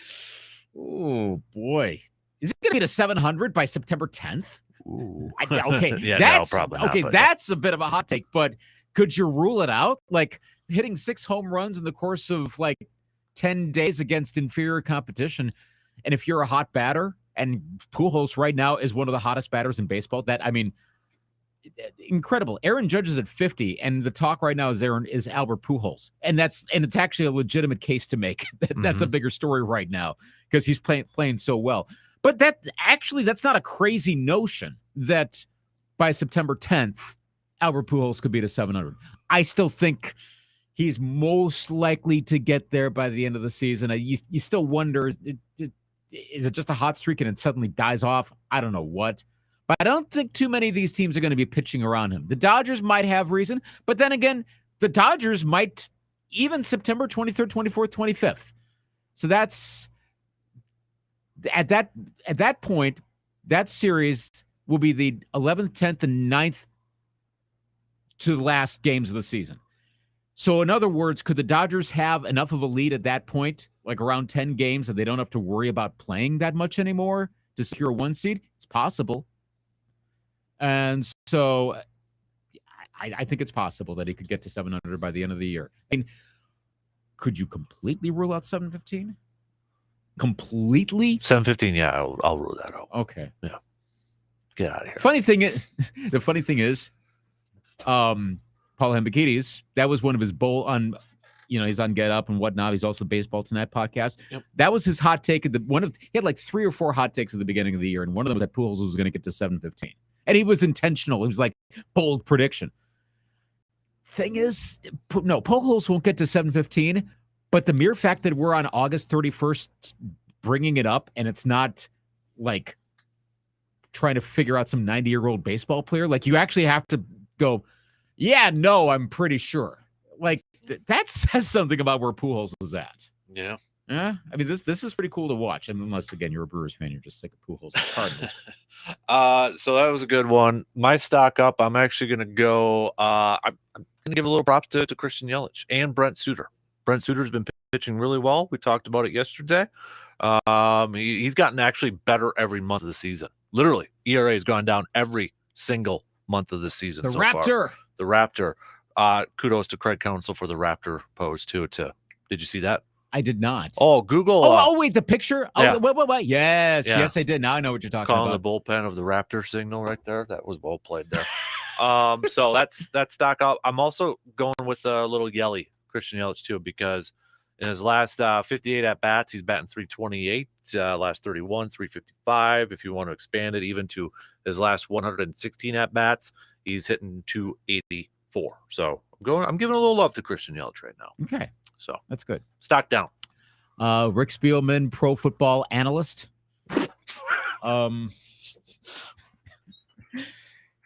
Oh boy, is it going to be to 700 by September 10th? Ooh. Okay, yeah, that's no, probably not, okay. but That's a bit of a hot take, but could you rule it out? Like hitting 6 home runs in the course of like 10 days against inferior competition, and if you're a hot batter. And Pujols right now is one of the hottest batters in baseball. Incredible. Aaron Judge is at 50, and the talk right now is Albert Pujols, and it's actually a legitimate case to make. That's a bigger story right now because he's playing so well. But that's not a crazy notion that by September 10th, Albert Pujols could be to 700. I still think he's most likely to get there by the end of the season. You still wonder, is it just a hot streak and it suddenly dies off? I don't know what. But I don't think too many of these teams are going to be pitching around him. The Dodgers might have reason, but then again, the Dodgers might even September 23rd, 24th, 25th. So that's at that point, that series will be the 11th, 10th, and 9th to the last games of the season. So in other words, could the Dodgers have enough of a lead at that point, like around 10 games, that they don't have to worry about playing that much anymore to secure one seed? It's possible. And so I think it's possible that he could get to 700 by the end of the year. I mean, could you completely rule out 715? Completely? 715, yeah, I'll rule that out. Okay. Yeah. Get out of here. The funny thing is, Paul Hembekides, that was one of his he's on Get Up and whatnot. He's also Baseball Tonight podcast. Yep. That was his hot take. He had like 3 or 4 hot takes at the beginning of the year, and one of them was that Pujols was going to get to 715. And he was intentional. It was like bold prediction. Thing is, no, Pujols won't get to 715, but the mere fact that we're on August 31st bringing it up, and it's not like trying to figure out some 90-year-old baseball player, like you actually have to go, yeah, no, I'm pretty sure. Like that says something about where Pujols is at. Yeah. Yeah, I mean this is pretty cool to watch. And unless again you're a Brewers fan, you're just sick of Pujols and Cardinals. So that was a good one. My stock up. I'm actually going to go. I'm going to give a little props to Christian Yelich and Brent Suter. Brent Suter's been pitching really well. We talked about it yesterday. He's gotten actually better every month of the season. Literally, ERA has gone down every single month of the season. The so Raptor. Far. The Raptor. Kudos to Craig Counsell for the Raptor pose too. Did you see that? I did not. Oh, Google. Wait, the picture? Oh, yeah. Wait. Yes, I did. Now I know what you're talking Calling about. the bullpen of the Raptor signal right there. That was well played there. So that's stock up. I'm also going with a little Christian Yelich too, because in his last 58 at bats, he's batting 328. Last 31, 355. If you want to expand it even to his last 116 at bats, he's hitting 284. So I'm giving a little love to Christian Yelich right now. Okay. So that's good. Stock down. Rick Spielman, pro football analyst.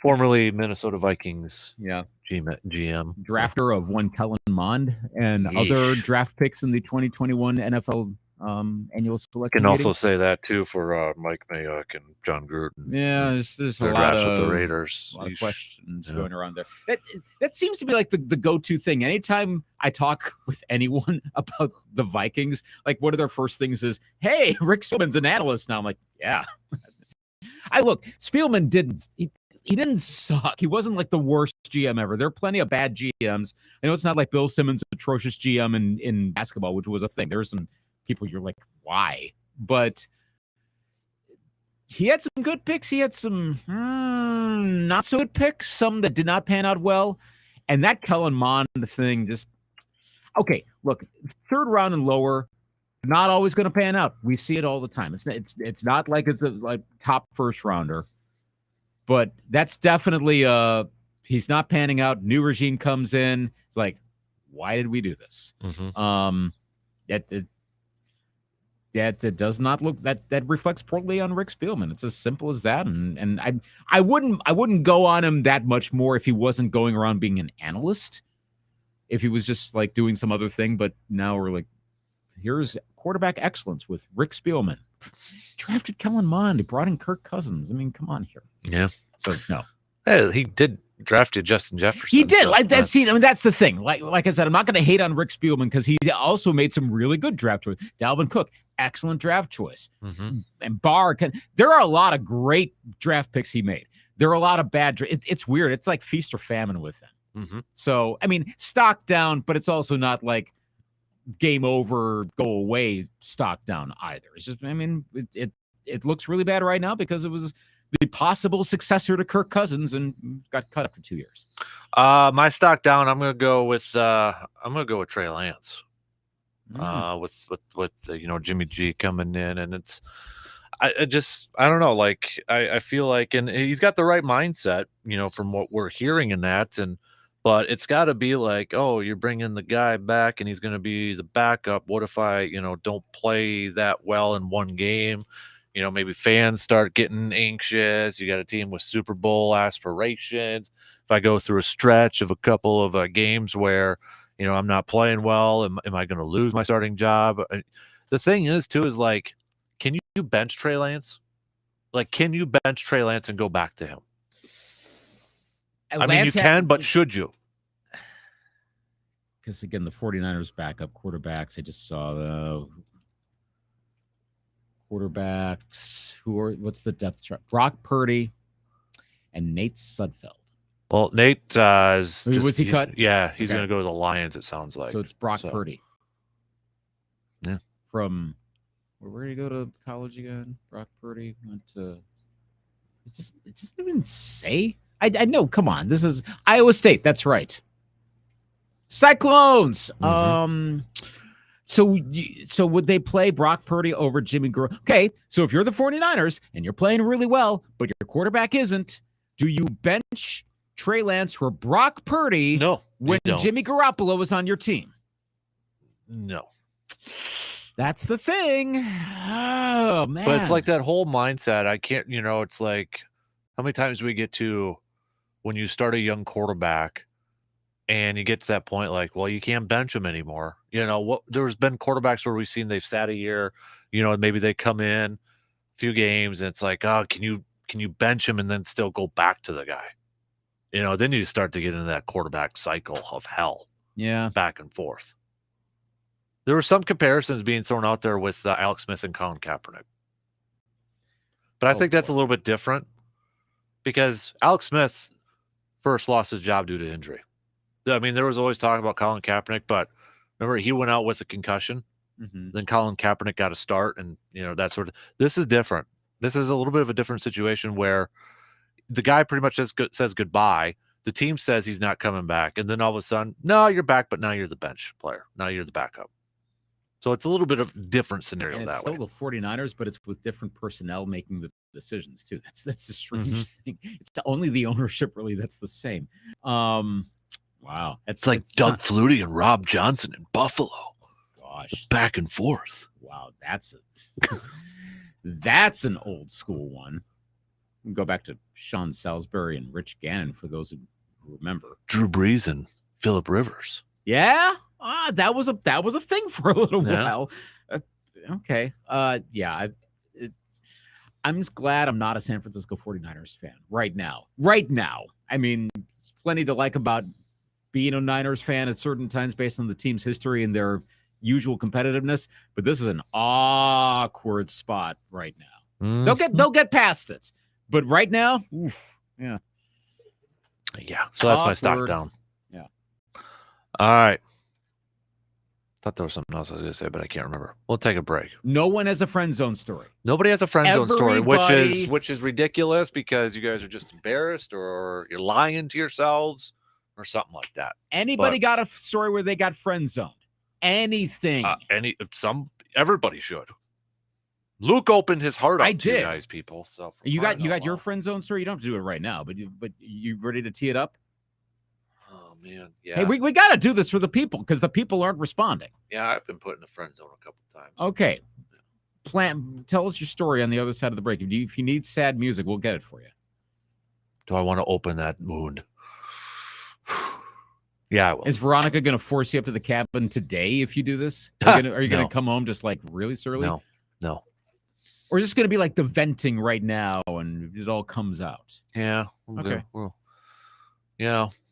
Formerly Minnesota Vikings. Yeah. GM. Drafter of one Kellen Mond and other draft picks in the 2021 NFL annual selection. Can also say that too for Mike Mayock and John Gruden. Yeah, there's a lot of the Raiders. A lot of questions going around there. That seems to be like the go-to thing. Anytime I talk with anyone about the Vikings, like one of their first things is, "Hey, Rick Spielman's an analyst now." I'm like, "Yeah." Spielman didn't. He didn't suck. He wasn't like the worst GM ever. There are plenty of bad GMs. I know it's not like Bill Simmons' atrocious GM in basketball, which was a thing. There were some people you're like, why? But he had some good picks. He had some not so good picks, some that did not pan out well. And that Kellen Mond thing just, okay, look, 3rd round and lower, not always going to pan out. We see it all the time. It's not like it's a top first rounder, but that's definitely he's not panning out. New regime comes in. It's like, why did we do this? Mm-hmm. That does not look that reflects poorly on Rick Spielman. It's as simple as that. And I wouldn't go on him that much more if he wasn't going around being an analyst. If he was just like doing some other thing, but now we're like, here's quarterback excellence with Rick Spielman. Drafted Kellen Mond. He brought in Kirk Cousins. I mean, come on here. Yeah. So no. Hey, he did draft Justin Jefferson. He did. So like that. See, I mean, that's the thing. Like I said, I'm not going to hate on Rick Spielman because he also made some really good draft choices. Dalvin Cook, excellent draft choice. Mm-hmm. And Barr. There are a lot of great draft picks he made. There are a lot of bad. It's weird. It's like feast or famine with him. Mm-hmm. So, I mean, stock down, but it's also not like game over, go away, stock down either. It's just, I mean, it looks really bad right now because it was the possible successor to Kirk Cousins and got cut up for 2 years. My stock down. I'm gonna go with Trey Lance. With Jimmy G coming in, and it's I don't know. Like I feel like, and he's got the right mindset, from what we're hearing in that, but it's got to be like, oh, you're bringing the guy back and he's going to be the backup. What if I, don't play that well in one game? Maybe fans start getting anxious. You got a team with Super Bowl aspirations. If I go through a stretch of a couple of games where, I'm not playing well, am I going to lose my starting job? The thing is, too, is like, can you bench Trey Lance? Like, can you bench Trey Lance and go back to him? I mean, you can, but should you? Because, again, the 49ers backup quarterbacks, I just saw the quarterbacks. What's the depth chart? Brock Purdy and Nate Sudfeld. Well, Nate was he cut? Yeah, he's going to go to the Lions, it sounds like. So it's Brock Purdy. Yeah. From where did he go to college again? Brock Purdy went to it doesn't even say. I know, come on. This is Iowa State. That's right. Cyclones. Mm-hmm. So would they play Brock Purdy over Jimmy Garoppolo? Okay, so if you're the 49ers and you're playing really well, but your quarterback isn't, do you bench Trey Lance for Brock Purdy when Jimmy Garoppolo is on your team? No. That's the thing. Oh, man. But it's like that whole mindset. I can't, it's like how many times we get to when you start a young quarterback and you get to that point like, well, you can't bench him anymore. There's been quarterbacks where we've seen they've sat a year, maybe they come in a few games and it's like, oh, can you bench him and then still go back to the guy? Then you start to get into that quarterback cycle of hell. Yeah. Back and forth. There were some comparisons being thrown out there with Alex Smith and Colin Kaepernick. But I think that's a little bit different because Alex Smith first lost his job due to injury. I mean, there was always talk about Colin Kaepernick, but remember he went out with a concussion. Mm-hmm. Then Colin Kaepernick got a start and, that sort of – this is different. This is a little bit of a different situation where the guy pretty much says goodbye. The team says he's not coming back. And then all of a sudden, no, you're back, but now you're the bench player. Now you're the backup. So it's a little bit of a different scenario and that it's way. still the 49ers, but it's with different personnel making the decisions too. That's a strange thing. It's only the ownership really that's the same. Wow. It's like Doug Flutie and Rob Johnson in Buffalo. Gosh. Back and forth. Wow, that's an old school one. Go back to Sean Salisbury and Rich Gannon for those who remember. Drew Brees and Phillip Rivers. Yeah. That was a thing for a little while. Okay. I'm just glad I'm not a San Francisco 49ers fan right now. I mean, there's plenty to like about being a Niners fan at certain times based on the team's history and their usual competitiveness, but this is an awkward spot right now. Mm-hmm. They'll get past it. But right now, yeah. Yeah. So that's my stock down. Yeah. All right. Thought there was something else I was going to say, but I can't remember. We'll take a break. No one has a friend zone story. Nobody has a friend zone story, which is ridiculous because you guys are just embarrassed or you're lying to yourselves or something like that. Anybody got a story where they got friend zoned? Anything? Everybody should. Luke opened his heart up to you guys, people. So you got your friend zone story. You don't have to do it right now, but you ready to tee it up? Oh man, yeah. Hey, we got to do this for the people because the people aren't responding. Yeah, I've been put in the friend zone a couple times. Okay, tell us your story on the other side of the break. If you need sad music, we'll get it for you. Do I want to open that wound? Yeah, I will. Is Veronica going to force you up to the cabin today if you do this? Are you going to come home just like really surly? No. Or is this going to be like the venting right now and it all comes out? Yeah. Okay. Well,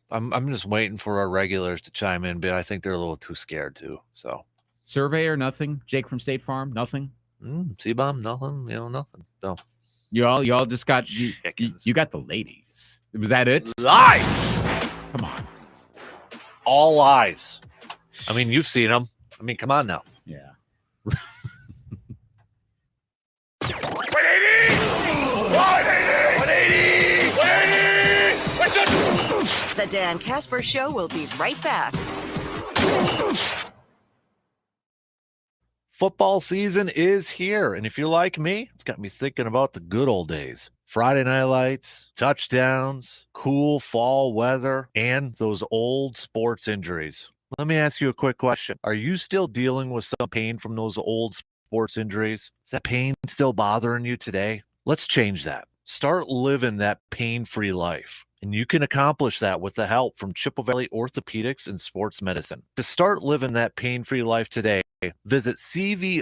I'm just waiting for our regulars to chime in, but I think they're a little too scared too. So survey or nothing? Jake from State Farm, nothing? C-bomb, nothing. Nothing. No. You all just got you got the ladies. Was that it? Lies. Come on. All lies. I mean, you've seen them. I mean, come on now. Yeah. The Dan Kasper Show will be right back. football season is here. And if you're like me, it's got me thinking about the good old days. Friday night lights, touchdowns, cool fall weather, and those old sports injuries. Let me ask you a quick question. Are you still dealing with some pain from those old sports injuries? Is that pain still bothering you today? Let's change that. Start living that pain-free life. And you can accomplish that with the help from Chippewa Valley Orthopedics and Sports Medicine. To start living that pain-free life today, visit cvosm.com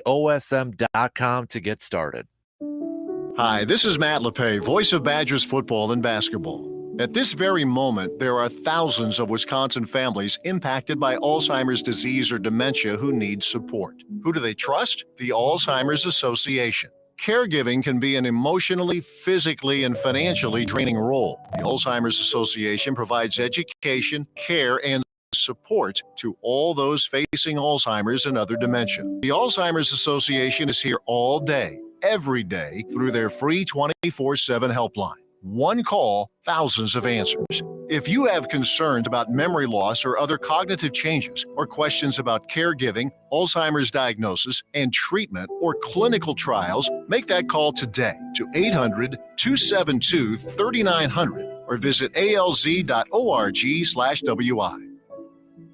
to get started. Hi, this is Matt LePay, voice of Badgers football and basketball. At this very moment, there are thousands of Wisconsin families impacted by Alzheimer's disease or dementia who need support. Who do they trust? The Alzheimer's Association. Caregiving can be an emotionally, physically, and financially draining role. The Alzheimer's Association provides education, care, and support to all those facing Alzheimer's and other dementia. The Alzheimer's Association is here all day, every day, through their free 24/7 helpline. One call, thousands of answers. If you have concerns about memory loss or other cognitive changes, or questions about caregiving, Alzheimer's diagnosis, and treatment or clinical trials, make that call today to 800-272-3900 or visit alz.org/WI.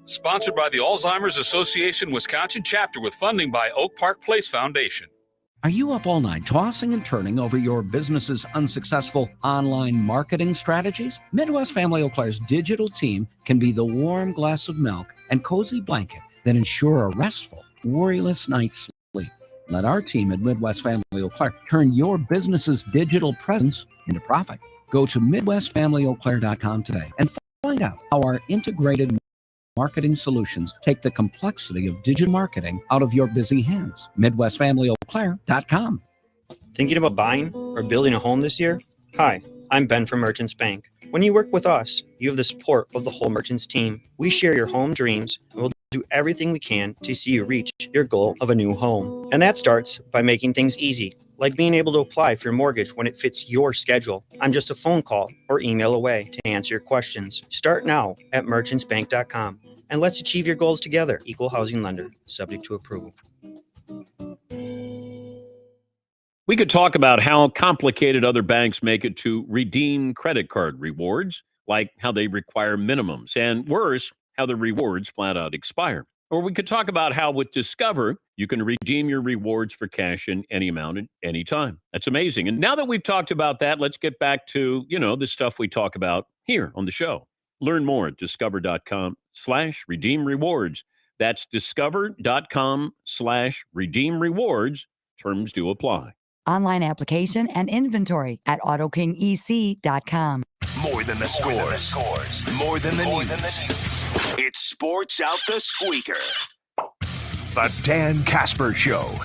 Sponsored by the Alzheimer's Association Wisconsin chapter with funding by Oak Park Place Foundation. Are you up all night tossing and turning over your business's unsuccessful online marketing strategies? Midwest Family Eau Claire's digital team can be the warm glass of milk and cozy blanket that ensure a restful, worryless night's sleep. Let our team at Midwest Family Eau Claire turn your business's digital presence into profit. Go to MidwestFamilyEauClaire.com today and find out how our integrated marketing solutions take the complexity of digital marketing out of your busy hands. MidwestFamilyEauClaire.com. Thinking about buying or building a home this year? Hi, I'm Ben from Merchants Bank. When you work with us, you have the support of the whole Merchants team. We share your home dreams and we'll do everything we can to see you reach your goal of a new home. And that starts by making things easy, like being able to apply for your mortgage when it fits your schedule. I'm just a phone call or email away to answer your questions. Start now at merchantsbank.com and let's achieve your goals together. Equal housing lender, subject to approval. We could talk about how complicated other banks make it to redeem credit card rewards, like how they require minimums, and worse, how the rewards flat out expire. Or we could talk about how with Discover, you can redeem your rewards for cash in any amount at any time. That's amazing. And now that we've talked about that, let's get back to, the stuff we talk about here on the show. Learn more at discover.com/redeem rewards. That's discover.com/redeem rewards. Terms do apply. Online application and inventory at AutoKingEC.com. More than the scores. More than the news. It's Sports Out the Squeaker. The Dan Kasper Show.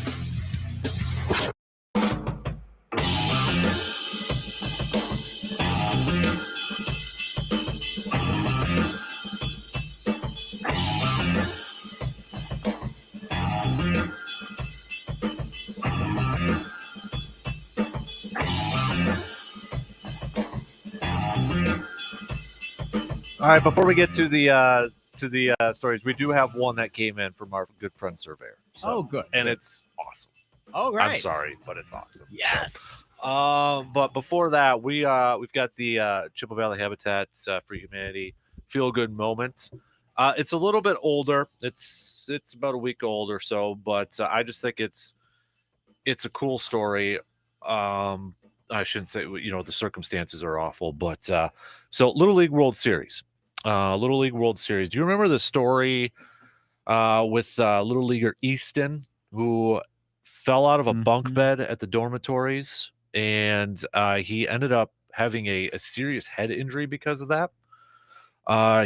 All right, before we get to the stories, we do have one that came in from our good friend Surveyor. Oh, good. And it's awesome. Oh, right. I'm sorry, but it's awesome. Yes. But before that, we've got the Chippewa Valley Habitat for Humanity Feel Good Moments. It's a little bit older. It's about a week old or so, but I just think it's a cool story. I shouldn't say, the circumstances are awful, but so Little League World Series. Do you remember the story with Little Leaguer Easton, who fell out of a bunk bed at the dormitories, and he ended up having a serious head injury because of that?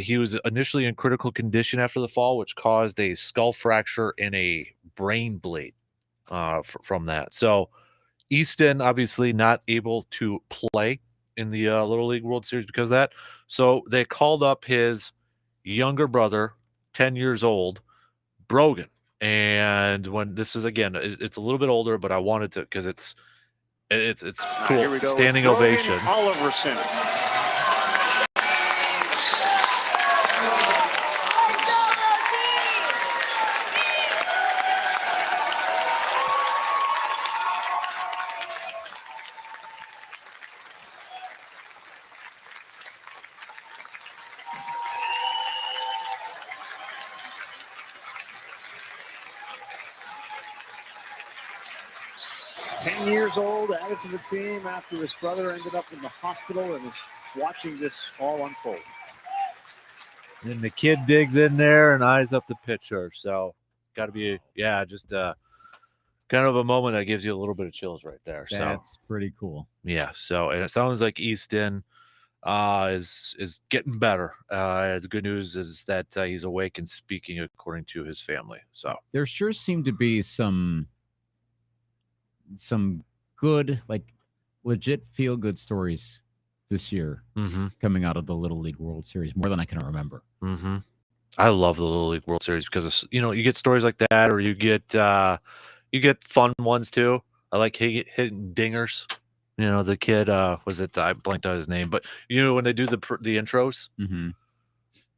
He was initially in critical condition after the fall, which caused a skull fracture and a brain bleed from that. So Easton obviously not able to play in the Little League World Series because of that. So they called up his younger brother, 10 years old, Brogan. And when this is, again, it's a little bit older, but I wanted to because it's cool. Here we go. Standing Brogan ovation. Oliverson. 10 years old, added to the team after his brother ended up in the hospital, and is watching this all unfold. And the kid digs in there and eyes up the pitcher. So got to be, just kind of a moment that gives you a little bit of chills right there. That's pretty cool. Yeah. So, and it sounds like Easton is getting better. The good news is that he's awake and speaking according to his family. So there sure seem to be some good, like legit feel good stories this year coming out of the Little League World Series, more than I can remember. I love the Little League World Series because you get stories like that, or you get fun ones too. I like hitting dingers. The kid was it? I blanked out his name, but when they do the intros.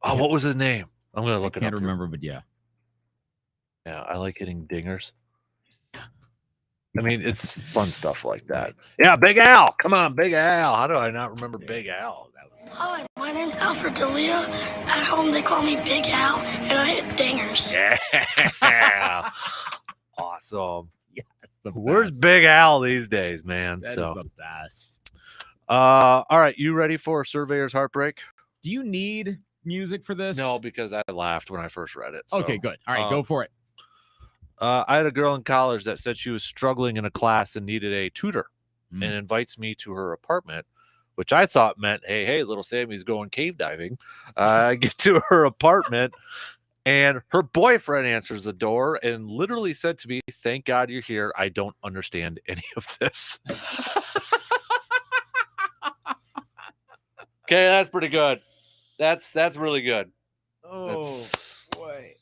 Oh, what was his name? I'm gonna look it up. I can't remember, but yeah, I like hitting dingers. I mean, it's fun stuff like that. Yeah, Big Al. Come on, Big Al. How do I not remember Big Al? Hi, my name's Alfred D'Elia. At home, they call me Big Al, and I hit dingers. Yeah. Awesome. Yes, where's Big Al these days, man? That is the best. All right, you ready for Surveyor's Heartbreak? Do you need music for this? No, because I laughed when I first read it. So, okay, good. All right, go for it. I had a girl in college that said she was struggling in a class and needed a tutor, and invites me to her apartment, which I thought meant, hey, little Sammy's going cave diving. I get to her apartment, and her boyfriend answers the door and literally said to me, "Thank God you're here. I don't understand any of this." Okay, that's pretty good. That's really good. Oh, boy.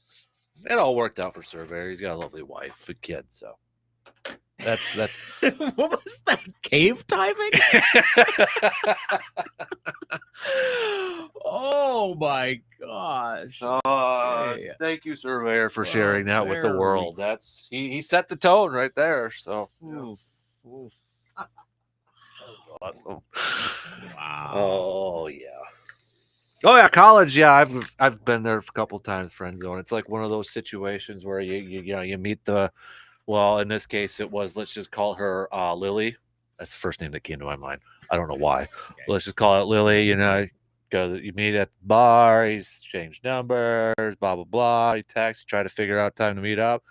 It all worked out for Surveyor. He's got a lovely wife, a kid, so that's what was that? Cave diving? Oh my gosh. Thank you, Surveyor, for sharing that with the world. That's he set the tone right there. So awesome. Wow. Oh yeah. Oh yeah, college. Yeah, I've been there a couple times. Friend zone. It's like one of those situations where you meet the. Well, in this case, it was, let's just call her Lily. That's the first name that came to my mind. I don't know why. Okay. Let's just call it Lily. You meet at the bar. You exchange numbers. Blah blah blah. You text. Try to figure out time to meet up.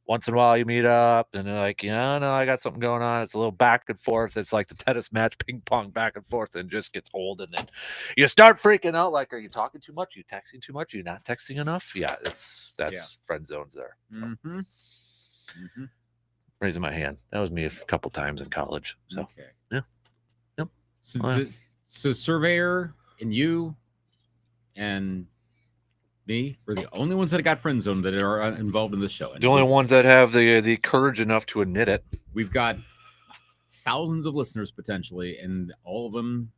Once in a while, you meet up, and they're like, no, I got something going on. It's a little back and forth. It's like the tennis match, ping pong, back and forth, and just gets old. And then you start freaking out. Like, are you talking too much? Are you texting too much? Are you not texting enough? Yeah, that's friend zones there. Raising my hand. That was me a couple times in college. So okay. Yeah. Yep. So Surveyor and you and me were the only ones that got friend zoned that are involved in this show. And the only ones that have the courage enough to admit it. We've got thousands of listeners potentially, and all of them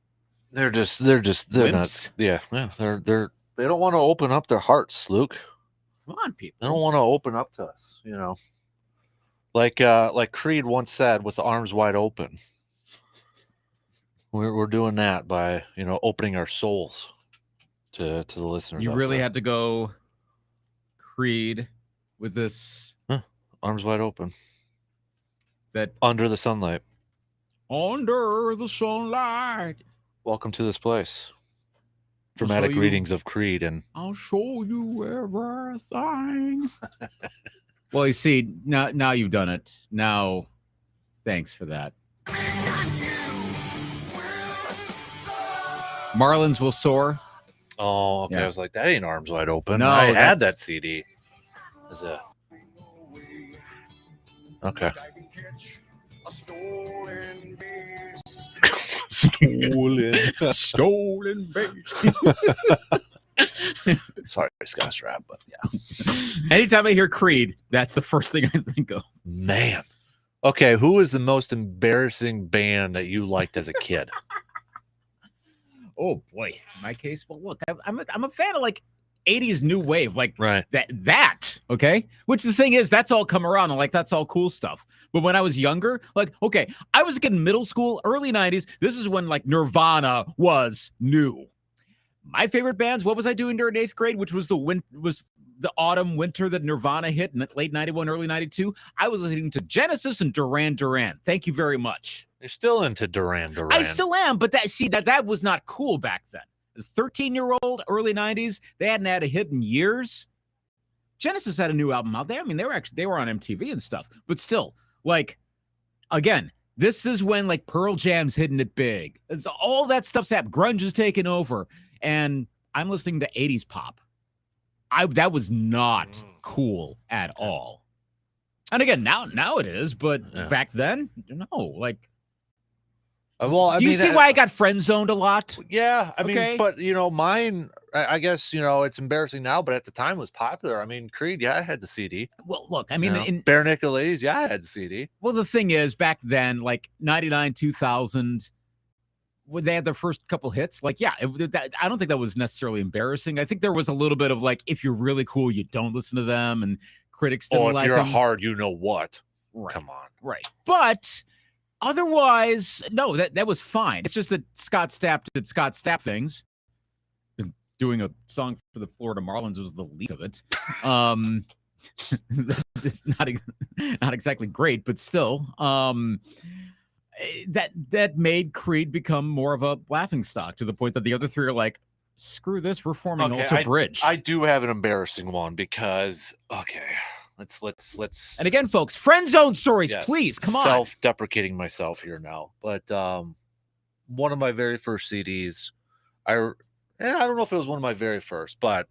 they're not. Yeah. They don't want to open up their hearts, Luke. Come on, people. They don't want to open up to us, Like Creed once said, with the arms wide open. We're doing that by opening our souls to the listeners. You really had to go Creed with this arms wide open. That under the sunlight. Under the sunlight. Welcome to this place. Dramatic readings of Creed, and I'll show you everything. Well, you see, now you've done it. Now, thanks for that. Marlins Will Soar. Oh, okay. Yeah. I was like, that ain't arms wide open. No, I had that CD. Okay. Stolen base. Sorry, Scott Strap, but yeah. Anytime I hear Creed, that's the first thing I think of. Man. Okay, who is the most embarrassing band that you liked as a kid? Oh boy, in my case, well, look, I'm a fan of like 80s new wave, like right. that okay. Which the thing is, that's all come around, and like that's all cool stuff. But when I was younger, like okay, I was in middle school, early 90s. This is when like Nirvana was new. My favorite bands. What was I doing during 8th grade? Which was the autumn, winter that Nirvana hit in late 91, early 92, I was listening to Genesis and Duran Duran. Thank you very much. You're still into Duran Duran. I still am, but that was not cool back then. As a 13-year-old, early 90s, they hadn't had a hit in years. Genesis had a new album out there. I mean, they were on MTV and stuff, but still, like, again, this is when like Pearl Jam's hitting it big. All that stuff's happened. Grunge is taking over, and I'm listening to 80s pop. That was not cool at all. And again, now it is, but back then, no. Like, well, do you see why I got friend zoned a lot? Yeah, I mean, but mine. I guess it's embarrassing now, but at the time was popular. I mean, Creed, I had the CD. Well, look, I mean, in Bare Naked Ladies, I had the CD. Well, the thing is, back then, like 99, 2000, when they had their first couple hits, like, I don't think that was necessarily embarrassing. I think there was a little bit of like, if you're really cool, you don't listen to them, and critics didn't like them. If you're hard, you know what? Right. Come on. Right. But otherwise, no, that was fine. It's just that Scott Stapp did Scott Stapp things. Doing a song for the Florida Marlins was the least of it. It's not exactly great, but still, that made Creed become more of a laughingstock to the point that the other three are like, screw this, we're forming Alter Bridge. I do have an embarrassing one because let's and again, folks, friend zone stories, please come on. Self-deprecating myself here now, but one of my very first CDs, I don't know if it was one of my very first, but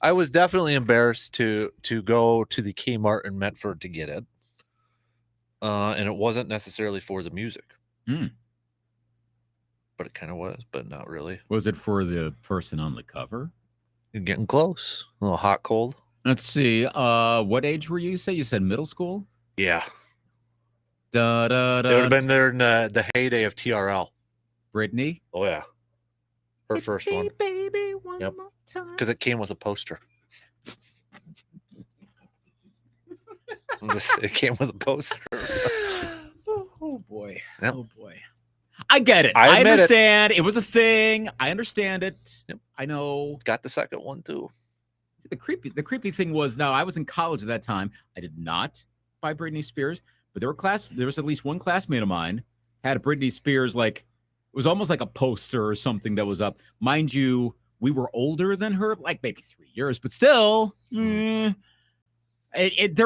I was definitely embarrassed to go to the Kmart in Medford to get it. And it wasn't necessarily for the music. But it kind of was, but not really. Was it for the person on the cover? You're getting close. A little hot, cold. Let's see. What age were you? You said middle school? Yeah. It would have been there in the heyday of TRL. Britney? Oh, yeah. Her first one. Baby, one more time. Because it came with a poster. It came with a poster. Oh boy. Yep. Oh boy. I get it. I understand. It was a thing. I understand it. Yep. I know. Got the second one too. The creepy thing was, now I was in college at that time. I did not buy Britney Spears, but there was at least one classmate of mine had a Britney Spears, like, it was almost like a poster or something that was up. Mind you, we were older than her, like maybe 3 years, but still, there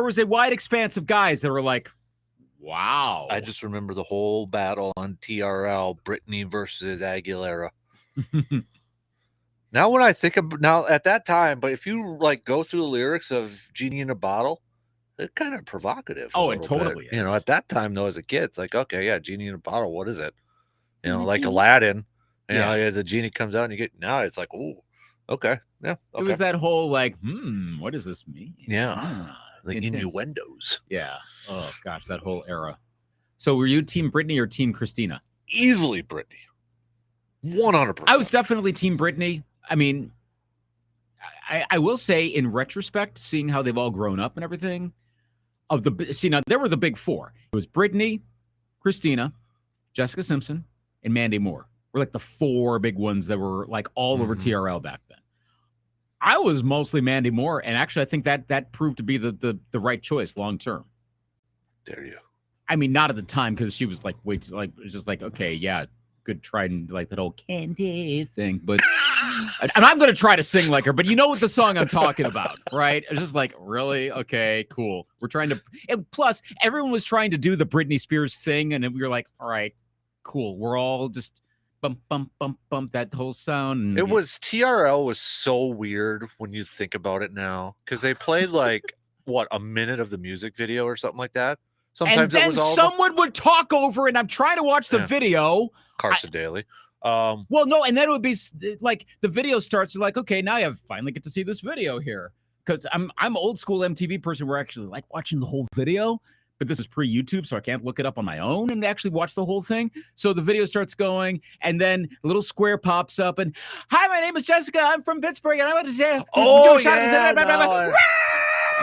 was a wide expanse of guys that were like, wow. I just remember the whole battle on TRL, Britney versus Aguilera. Now when I think of, at that time, but if you like go through the lyrics of Genie in a Bottle, it's kind of provocative. Oh, it totally is. At that time though, as a kid, it's like, okay, yeah, Genie in a Bottle, what is it? Like Aladdin, the genie comes out and you get, now it's like, oh, okay. Yeah. Okay. It was that whole like, what does this mean? Yeah. Like innuendos. Yeah. Oh gosh, that whole era. So were you team Britney or team Christina? Easily Britney. 100%. I was definitely team Britney. I mean, I will say in retrospect, seeing how they've all grown up and everything, now there were the big four. It was Britney, Christina, Jessica Simpson, and Mandy Moore were like the four big ones that were like all over TRL back then. I was mostly Mandy Moore, and actually I think that proved to be the right choice long term. Dare you? I mean, not at the time, because she was like way too, like, just like, okay, yeah, good try, and like that old candy thing, but and I'm gonna try to sing like her, but you know what the song I'm talking about, right? It's just like, really? Okay, cool. We're trying to, and plus everyone was trying to do the Britney Spears thing, and we were like, all right, cool. We're all just bump, bump, bump, bump, that whole sound. And it was, TRL was so weird when you think about it now, because they played like, what, a minute of the music video or something like that? Sometimes and then it was all someone would talk over, and I'm trying to watch the video. Carson Daly. Well, no, and then it would be like the video starts, you're like, okay, now I finally get to see this video here. Because I'm old school MTV person. We're actually like watching the whole video. But this is pre-YouTube, so I can't look it up on my own and actually watch the whole thing. So the video starts going, and then a little square pops up, and, hi, my name is Jessica. I'm from Pittsburgh, and I want to say,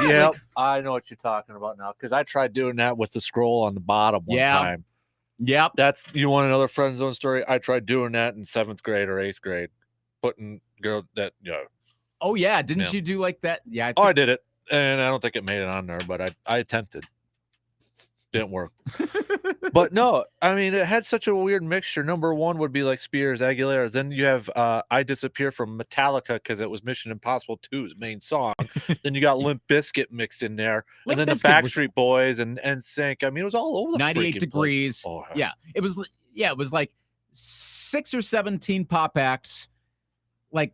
yeah, I know what you're talking about now, because I tried doing that with the scroll on the bottom one time. Yep. That's, you want another friend zone story? I tried doing that in 7th grade or 8th grade, putting girl that, Oh yeah, didn't you do like that? Yeah. I did it, and I don't think it made it on there, but I attempted. Didn't work. But no, I mean, it had such a weird mixture. Number one would be like Spears, Aguilera. Then you have I Disappear from Metallica because it was Mission Impossible 2's main song. Then you got Limp Bizkit mixed in there. Limp and then Bizkit the Backstreet Boys and Sync. I mean, it was all over the 98 freaking Degrees. place. Oh, yeah. It was like 6 or 17 pop acts, like,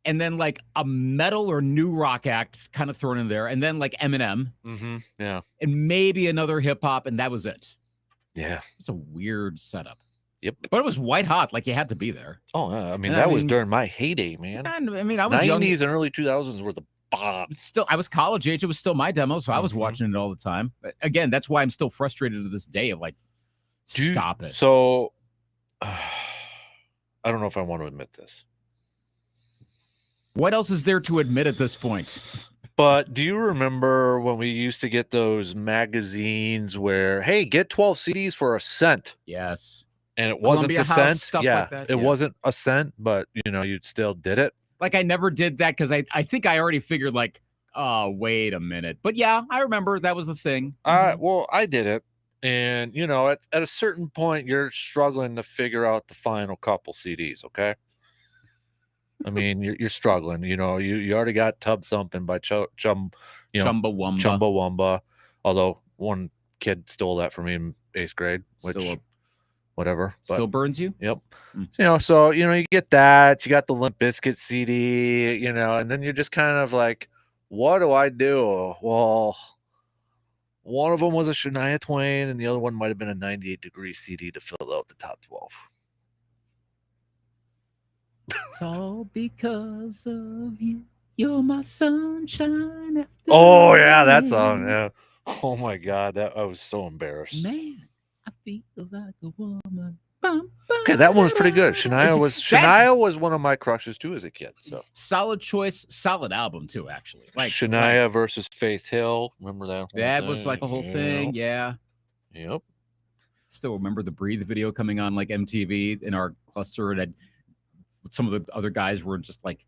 and then like a metal or new rock act kind of thrown in there, and then like Eminem. Mm-hmm. Yeah. And maybe another hip hop, and that was it. Yeah. It's a weird setup. Yep. But it was white hot, like you had to be there. Oh, yeah. I mean, that was during my heyday, man. I mean, I was 90s young. and early 2000s were the bomb. Still, I was college age. It was still my demo, so I was watching it all the time. But again, that's why I'm still frustrated to this day of like, stop it. So, I don't know if I want to admit this. What else is there to admit at this point? But do you remember when we used to get those magazines where, hey, get 12 CDs for $0.01? Yes. And it wasn't Columbia a House, cent. stuff Yeah, like that, it yeah. wasn't a cent, but you still did it. Like I never did that because I think I already figured like, oh, wait a minute. But yeah, I remember that was the thing. Well, I did it. And, at a certain point, you're struggling to figure out the final couple CDs, okay? I mean, you're struggling. You already got Tub Thumping by Chumbawamba. Chumbawamba. Although one kid stole that from me in 8th grade, which whatever. Still burns you? Yep. So you get that. You got the Limp Bizkit CD. And then you're just kind of like, what do I do? Well, one of them was a Shania Twain, and the other one might have been a 98 Degree CD to fill out the top 12. It's all because of you. You're my sunshine. After Oh yeah, that song. Yeah. Oh my God, I was so embarrassed. Man, I feel like a woman. Okay, that one was pretty good. Shania was one of my crushes too as a kid. So solid choice, solid album too. Actually, like Shania versus Faith Hill. Remember that? That was like a whole thing. Yeah. Yep. Still remember the Breathe video coming on like MTV in our cluster, and some of the other guys were just like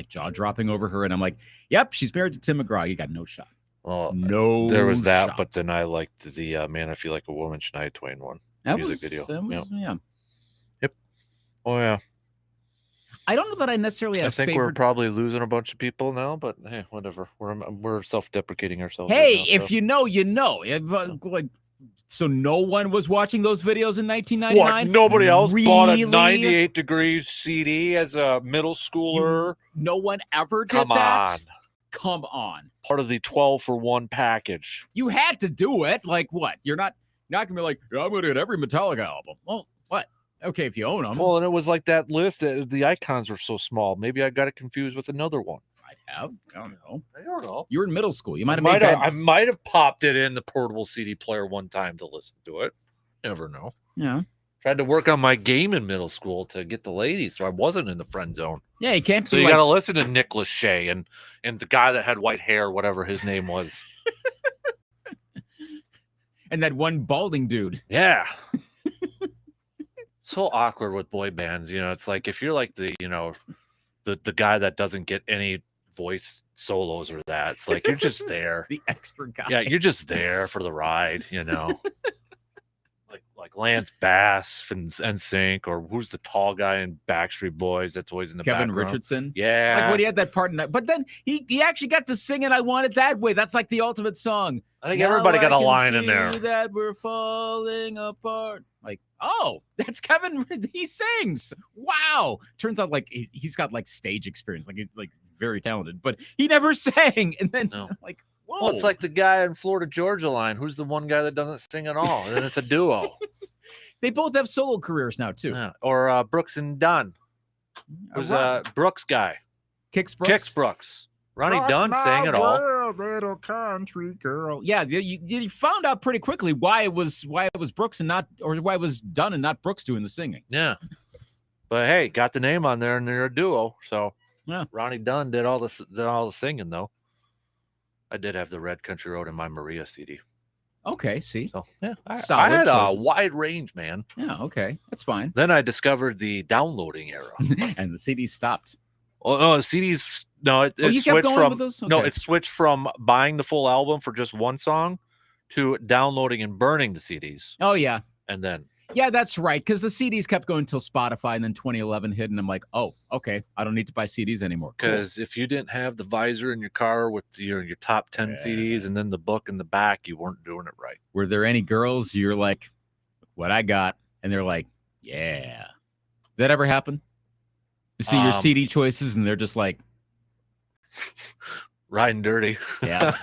jaw dropping over her, and I'm like, "Yep, she's married to Tim McGraw. You got no shot." Oh no, there was that, shot. But then I liked the "Man, I Feel Like a Woman" Shania Twain one. That music was, video. That was, yeah. Yep. Oh yeah. I don't know that I necessarily have. I think we're probably losing a bunch of people now, but hey, whatever. We're self-deprecating ourselves. Hey, right now, if you know, you know. Like, so no one was watching those videos in 1999. What? Nobody else bought a Really? 98 Degrees CD as a middle schooler. No one ever did Come that. on. Come on. Part of the 12-for-1 package. You had to do it. Like what? You're not gonna be like, yeah, I'm gonna get every Metallica album. Well, what? Okay, if you own them. Well, and it was like that list. The icons were so small. Maybe I got it confused with another one. I don't know. I don't know. You were in middle school. You might have I might have popped it in the portable CD player one time to listen to it. Never know. Yeah. Tried to work on my game in middle school to get the ladies, so I wasn't in the friend zone. Yeah, you can't. So you got to listen to Nick Lachey and the guy that had white hair, whatever his name was. And that one balding dude. Yeah. So awkward with boy bands. It's like if you're like the guy that doesn't get any voice solos or that, it's like you're just there. The extra guy. Yeah, you're just there for the ride, like Lance Bass and Sync, or who's the tall guy in Backstreet Boys that's always in the Kevin background? Richardson. Yeah. Like when he had that part in that, but then he actually got to sing it. I Want It That Way. That's like the ultimate song. I think everybody got a line in there. That we're falling apart. Like, oh, that's Kevin. He sings. Wow. Turns out like he's got like stage experience. Like he's like very talented, but he never sang. And then like, whoa. Well, it's like the guy in Florida Georgia Line, who's the one guy that doesn't sing at all, and it's a duo. They both have solo careers now too. Yeah. Or Brooks and Dunn. Who's Brooks guy? Kix Brooks. Kix Brooks. Ronnie Dunn sang it all. Little country girl. Yeah, you found out pretty quickly why it was Brooks and not, or why it was Dunn and not Brooks doing the singing. Yeah. But hey, got the name on there and they're a duo. So yeah. Ronnie Dunn did all the singing though. I did have the Red Country Road in my Maria CD. Okay, see. So yeah, I choices. had a wide range, man. Yeah, okay. That's fine. Then I discovered the downloading era. And the CD stopped. Oh no, the CDs. No, it you kept switched going from with those? no, Okay. it switched from buying the full album for just one song to downloading and burning the CDs, Oh, yeah. and then Yeah, that's right. Because the CDs kept going until Spotify, and then 2011 hit, and I'm like, oh, okay. I don't need to buy CDs anymore. Cool. because if you didn't have the visor in your car with your top 10 CDs and then the book in the back, you weren't doing it right. Were there any girls you're like, what I got? And they're like, yeah. That ever happen? You see your CD choices, and they're just like, riding dirty. yeah.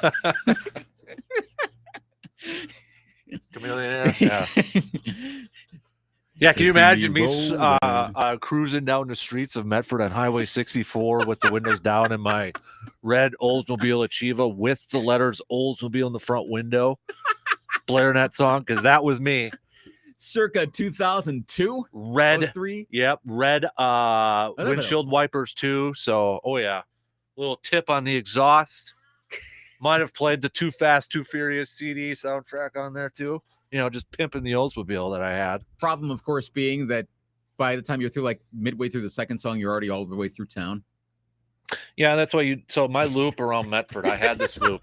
Chameleon. Yeah. Yeah, can you imagine me cruising down the streets of Medford on Highway 64 with the windows down in my red Oldsmobile Achieva with the letters Oldsmobile in the front window, blaring that song? Because that was me. Circa 2002? Red. 03? Yep, red windshield wipers too. So, oh yeah. Little tip on the exhaust. Might have played the Too Fast, Too Furious CD soundtrack on there too. You know, just pimping the Oldsmobile that I had. Problem, of course, being that by the time you're through, like midway through the second song, you're already all the way through town. Yeah, that's why so my loop around Medford, I had this loop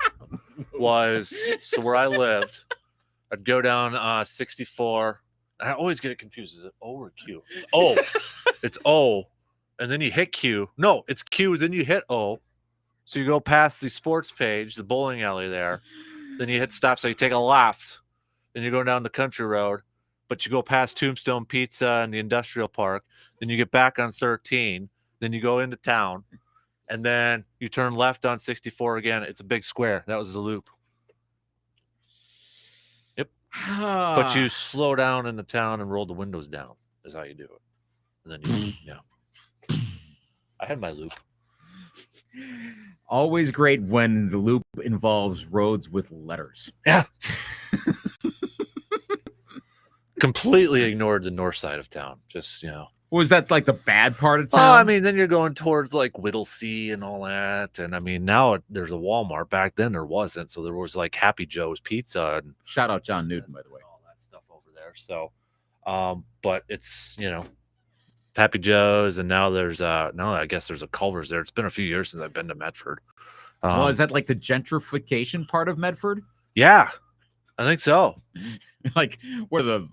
was, so where I lived, I'd go down 64. I always get it confused. Is it O or Q? It's O. It's O. And then you hit Q. No, it's Q. Then you hit O. So you go past the sports page, the bowling alley there. Then you hit stop. So you take a left. Then you go down the country road. But you go past Tombstone Pizza and the industrial park. Then you get back on 13. Then you go into town. And then you turn left on 64 again. It's a big square. That was the loop. Yep. But you slow down in the town and roll the windows down is how you do it. And then you, yeah. I had my loop. Always great when the loop involves roads with letters. Yeah. Completely ignored the north side of town. Just, you know. Was that like the bad part of town? Oh, I mean, then you're going towards like Whittlesea and all that. And I mean, now there's a Walmart. Back then there wasn't. So there was like Happy Joe's Pizza. And shout out John Newton, by the way. All that stuff over there. So, but it's, you know, Happy Joe's. And now there's, now I guess there's a Culver's there. It's been a few years since I've been to Medford. Well, is that like the gentrification part of Medford? Yeah, I think so. Like, what are the...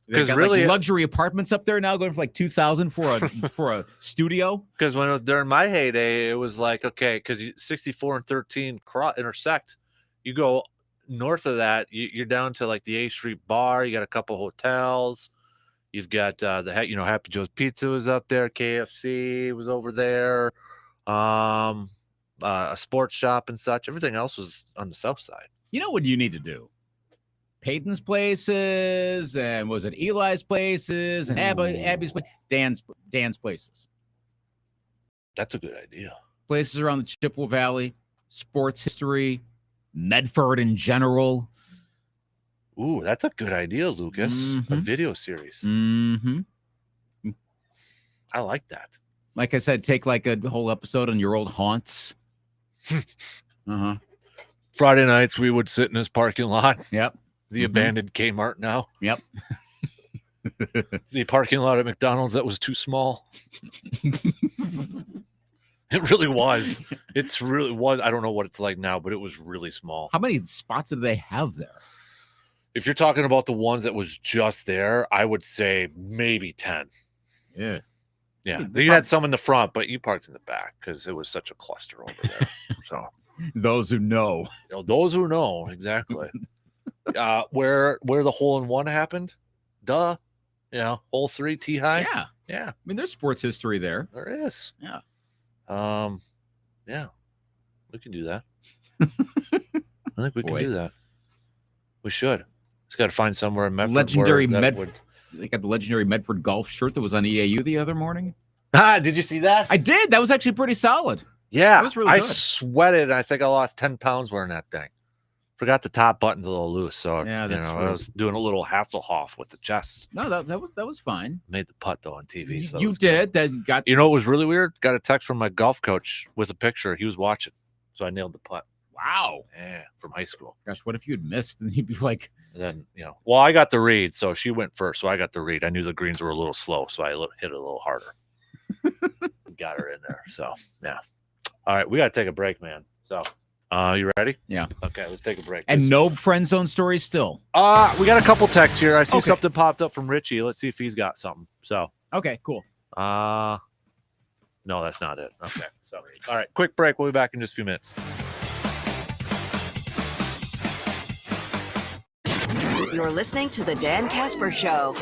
Because really, like luxury apartments up there now going for like 2,000 for a studio. Because when it was during my heyday, it was like, okay, because 64 and 13 intersect. You go north of that, you're down to like the A Street Bar. You got a couple hotels. You've got Happy Joe's Pizza was up there. KFC was over there. A sports shop and such. Everything else was on the south side. You know what you need to do? Peyton's places, and was it Eli's places, and Abby's place, Dan's places. That's a good idea. Places around the Chippewa Valley, sports history, Medford in general. Ooh, that's a good idea, Lucas. Mm-hmm. A video series. Mm-hmm. I like that. Like I said, take like a whole episode on your old haunts. Uh-huh. Friday nights, we would sit in this parking lot. Yep. The abandoned Kmart now. Yep. The parking lot at McDonald's that was too small. It really was. It's really was. I don't know what it's like now, but it was really small. How many spots do they have there? If you're talking about the ones that was just there, I would say maybe 10. Yeah. Yeah. You had some in the front, but you parked in the back because it was such a cluster over there. So those who know. Those who know, exactly. Where the hole-in-one happened, duh. Hole 3 tee high. Yeah. I mean, there's sports history there. There is. Yeah. Yeah. We can do that. I think we can do that. We should. Just got to find somewhere in Medford. Legendary Medford. They got the legendary Medford golf shirt that was on EAU the other morning. Did you see that? I did. That was actually pretty solid. Yeah. That was really I good. sweated. I think I lost 10 pounds wearing that thing. Forgot the top button's a little loose, so yeah, that's true. I was doing a little Hasselhoff with the chest. No, that was fine. Made the putt though on TV. So you did. That got. You know what was really weird? Got a text from my golf coach with a picture. He was watching, so I nailed the putt. Wow. Yeah, from high school. Gosh, what if you had missed and he'd be like? And then well, I got the read, so she went first, so I got the read. I knew the greens were a little slow, so I hit it a little harder. we got her in there. So, yeah. All right, we got to take a break, man. So, you ready? Yeah. Okay, let's take a break. And no friend zone stories still. We got a couple texts here. I see Okay. something popped up from Richie. Let's see if he's got something. So, okay, cool. no, that's not it. Okay, so all right, quick break. We'll be back in just a few minutes. You're listening to the Dan Kasper Show.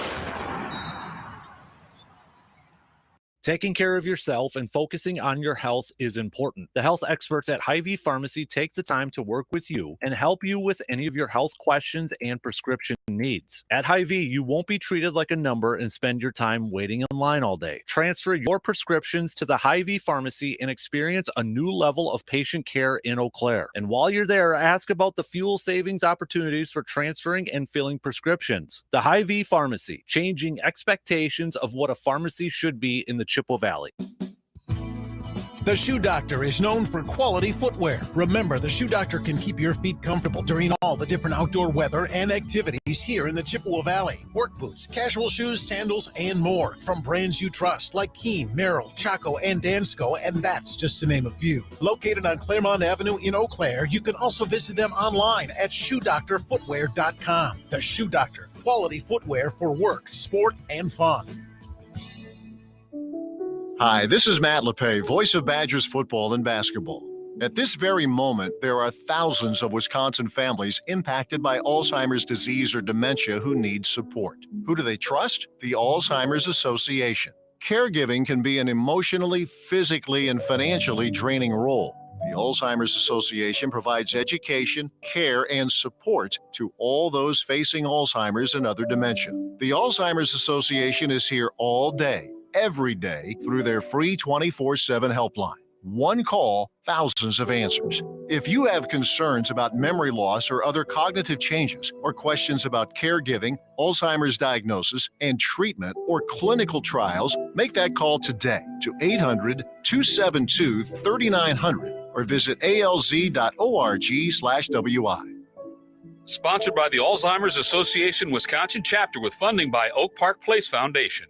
Taking care of yourself and focusing on your health is important. The health experts at Hy-Vee Pharmacy take the time to work with you and help you with any of your health questions and prescription needs. At Hy-Vee, you won't be treated like a number and spend your time waiting in line all day. Transfer your prescriptions to the Hy-Vee Pharmacy and experience a new level of patient care in Eau Claire. And while you're there, ask about the fuel savings opportunities for transferring and filling prescriptions. The Hy-Vee Pharmacy, changing expectations of what a pharmacy should be in the Chippewa Valley. The Shoe Doctor is known for quality footwear. Remember, the Shoe Doctor can keep your feet comfortable during all the different outdoor weather and activities here in the Chippewa Valley. Work boots, casual shoes, sandals, and more from brands you trust like Keen, Merrill, Chaco, and Dansko, and that's just to name a few. Located on Claremont Avenue in Eau Claire, you can also visit them online at shoedoctorfootwear.com. The Shoe Doctor, quality footwear for work, sport, and fun. Hi, this is Matt LePay, voice of Badgers football and basketball. At this very moment, there are thousands of Wisconsin families impacted by Alzheimer's disease or dementia who need support. Who do they trust? The Alzheimer's Association. Caregiving can be an emotionally, physically, and financially draining role. The Alzheimer's Association provides education, care, and support to all those facing Alzheimer's and other dementia. The Alzheimer's Association is here all day, every day, through their free 24/7 helpline. One call, thousands of answers. If you have concerns about memory loss or other cognitive changes, or questions about caregiving, Alzheimer's diagnosis, and treatment or clinical trials, make that call today to 800-272-3900 or visit alz.org/WI. Sponsored by the Alzheimer's Association Wisconsin chapter with funding by Oak Park Place Foundation.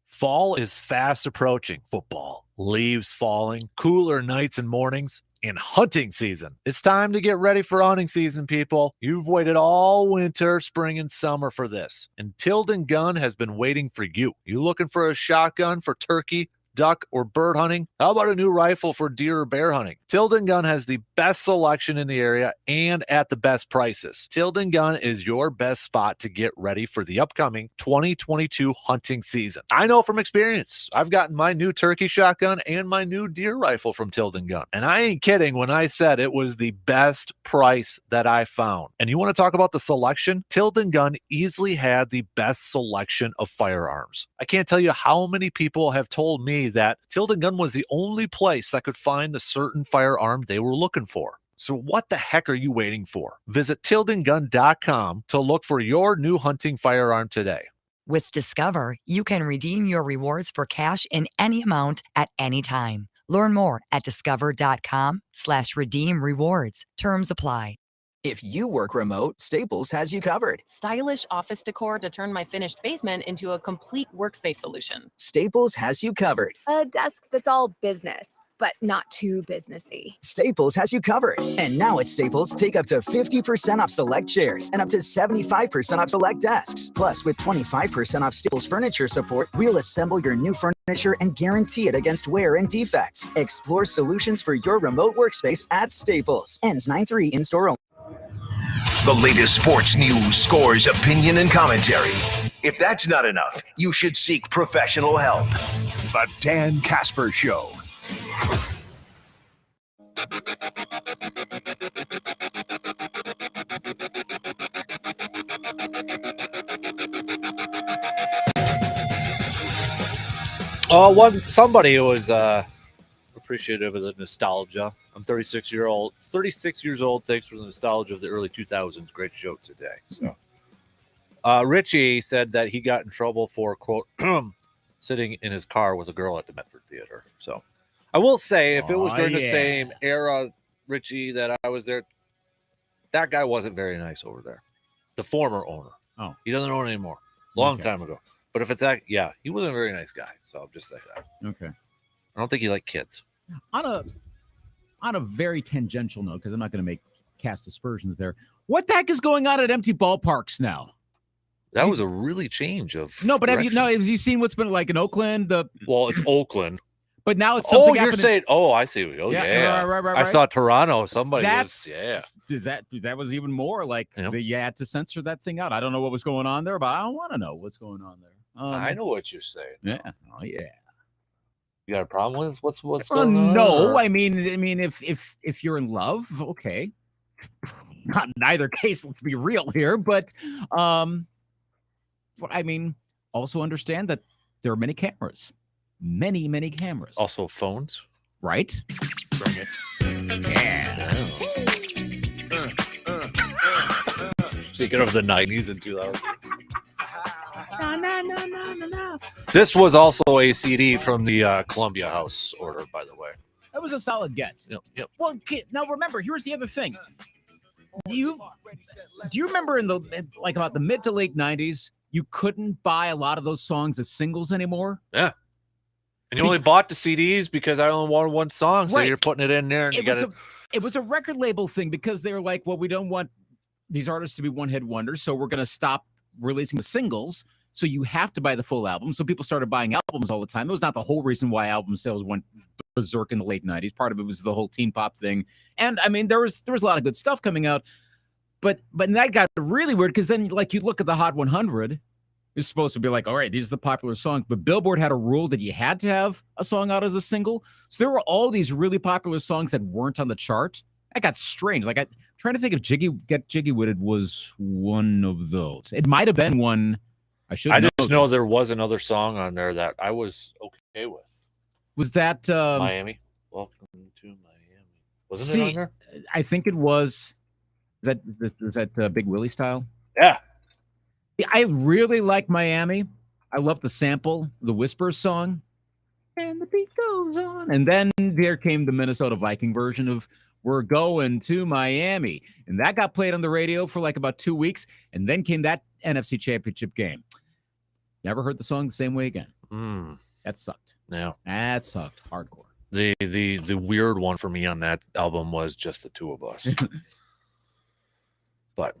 Fall is fast approaching. Football, leaves falling, cooler nights and mornings, and hunting season. It's time to get ready for hunting season, people. You've waited all winter, spring, and summer for this. And Tilden Gun has been waiting for you. You looking for a shotgun for turkey, duck, or bird hunting? How about a new rifle for deer or bear hunting? Tilden Gun has the best selection in the area and at the best prices. Tilden Gun is your best spot to get ready for the upcoming 2022 hunting season. I know from experience. I've gotten my new turkey shotgun and my new deer rifle from Tilden Gun. And I ain't kidding when I said it was the best price that I found. And you want to talk about the selection? Tilden Gun easily had the best selection of firearms. I can't tell you how many people have told me that Tilden Gun was the only place that could find the certain firearm they were looking for. So what the heck are you waiting for? Visit tildengun.com to look for your new hunting firearm today. With Discover, you can redeem your rewards for cash in any amount at any time. Learn more at discover.com/redeem rewards. Terms apply. If you work remote, Staples has you covered. Stylish office decor to turn my finished basement into a complete workspace solution. Staples has you covered. A desk that's all business, but not too businessy. Staples has you covered. And now at Staples, take up to 50% off select chairs and up to 75% off select desks. Plus, with 25% off Staples furniture support, we'll assemble your new furniture and guarantee it against wear and defects. Explore solutions for your remote workspace at Staples. Ends 9/3 in store only. The latest sports news, scores, opinion, and commentary. If that's not enough, you should seek professional help. The Dan Kasper Show. Somebody who was appreciative of the nostalgia. I'm 36 years old. Thanks for the nostalgia of the early 2000s. Great show today. So, Richie said that he got in trouble for, quote, sitting in his car with a girl at the Medford Theater. So, I will say, if it was during the same era, Richie, that I was there, that guy wasn't very nice over there. The former owner. Oh, he doesn't own it anymore. Long time ago. But if it's that, yeah, he wasn't a very nice guy. So I'll just say that. Okay. I don't think he liked kids. On a very tangential note, because I'm not going to cast aspersions there. What the heck is going on at empty ballparks now? That was a really change of. No, but direction. have you seen what's been like in Oakland? Well, it's Oakland. But now it's something. You're saying? Oh, I see. Oh, yeah. Right. I saw Toronto. Somebody That's, was. Yeah. That was even more like you had to censor that thing out. I don't know what was going on there, but I don't want to know what's going on there. I know what you're saying. Yeah. Oh, yeah. You got a problem with what's going on? No, or? I mean, if you're in love, okay. Not in either case. Let's be real here, but I mean, also understand that there are many cameras. Many cameras. Also phones. Right? Bring it. Yeah. Speaking of the 90s and 2000s. No. This was also a CD from the Columbia House order, by the way. That was a solid get. Yep. Well, now remember, here's the other thing. Do you remember about the mid to late 90s, you couldn't buy a lot of those songs as singles anymore? Yeah. And you only bought the CDs because I only wanted one song, so Right. you're putting it in there, and it was a record label thing because they were like, well, we don't want these artists to be one-hit wonders, so we're going to stop releasing the singles, so you have to buy the full album. So people started buying albums all the time. It was not the whole reason why album sales went berserk in the late 90s. Part of it was the whole teen pop thing. And, I mean, there was a lot of good stuff coming out, but that got really weird because then, like, you look at the Hot 100, it's supposed to be like, all right, these are the popular songs, but Billboard had a rule that you had to have a song out as a single. So there were all these really popular songs that weren't on the chart. That got strange. Like, I'm trying to think if Get Jiggy With It was one of those. It might have been one. I just know there was another song on there that I was okay with. Was that Miami? Welcome to Miami. Wasn't it on there? I think it was. Is that Big Willie style? Yeah. I really like Miami. I love the sample, the Whispers song. And the beat goes on. And then there came the Minnesota Viking version of We're Going to Miami. And that got played on the radio for like about 2 weeks. And then came that NFC Championship game. Never heard the song the same way again. That sucked. Yeah. That sucked. Hardcore. The weird one for me on that album was Just the Two of Us. But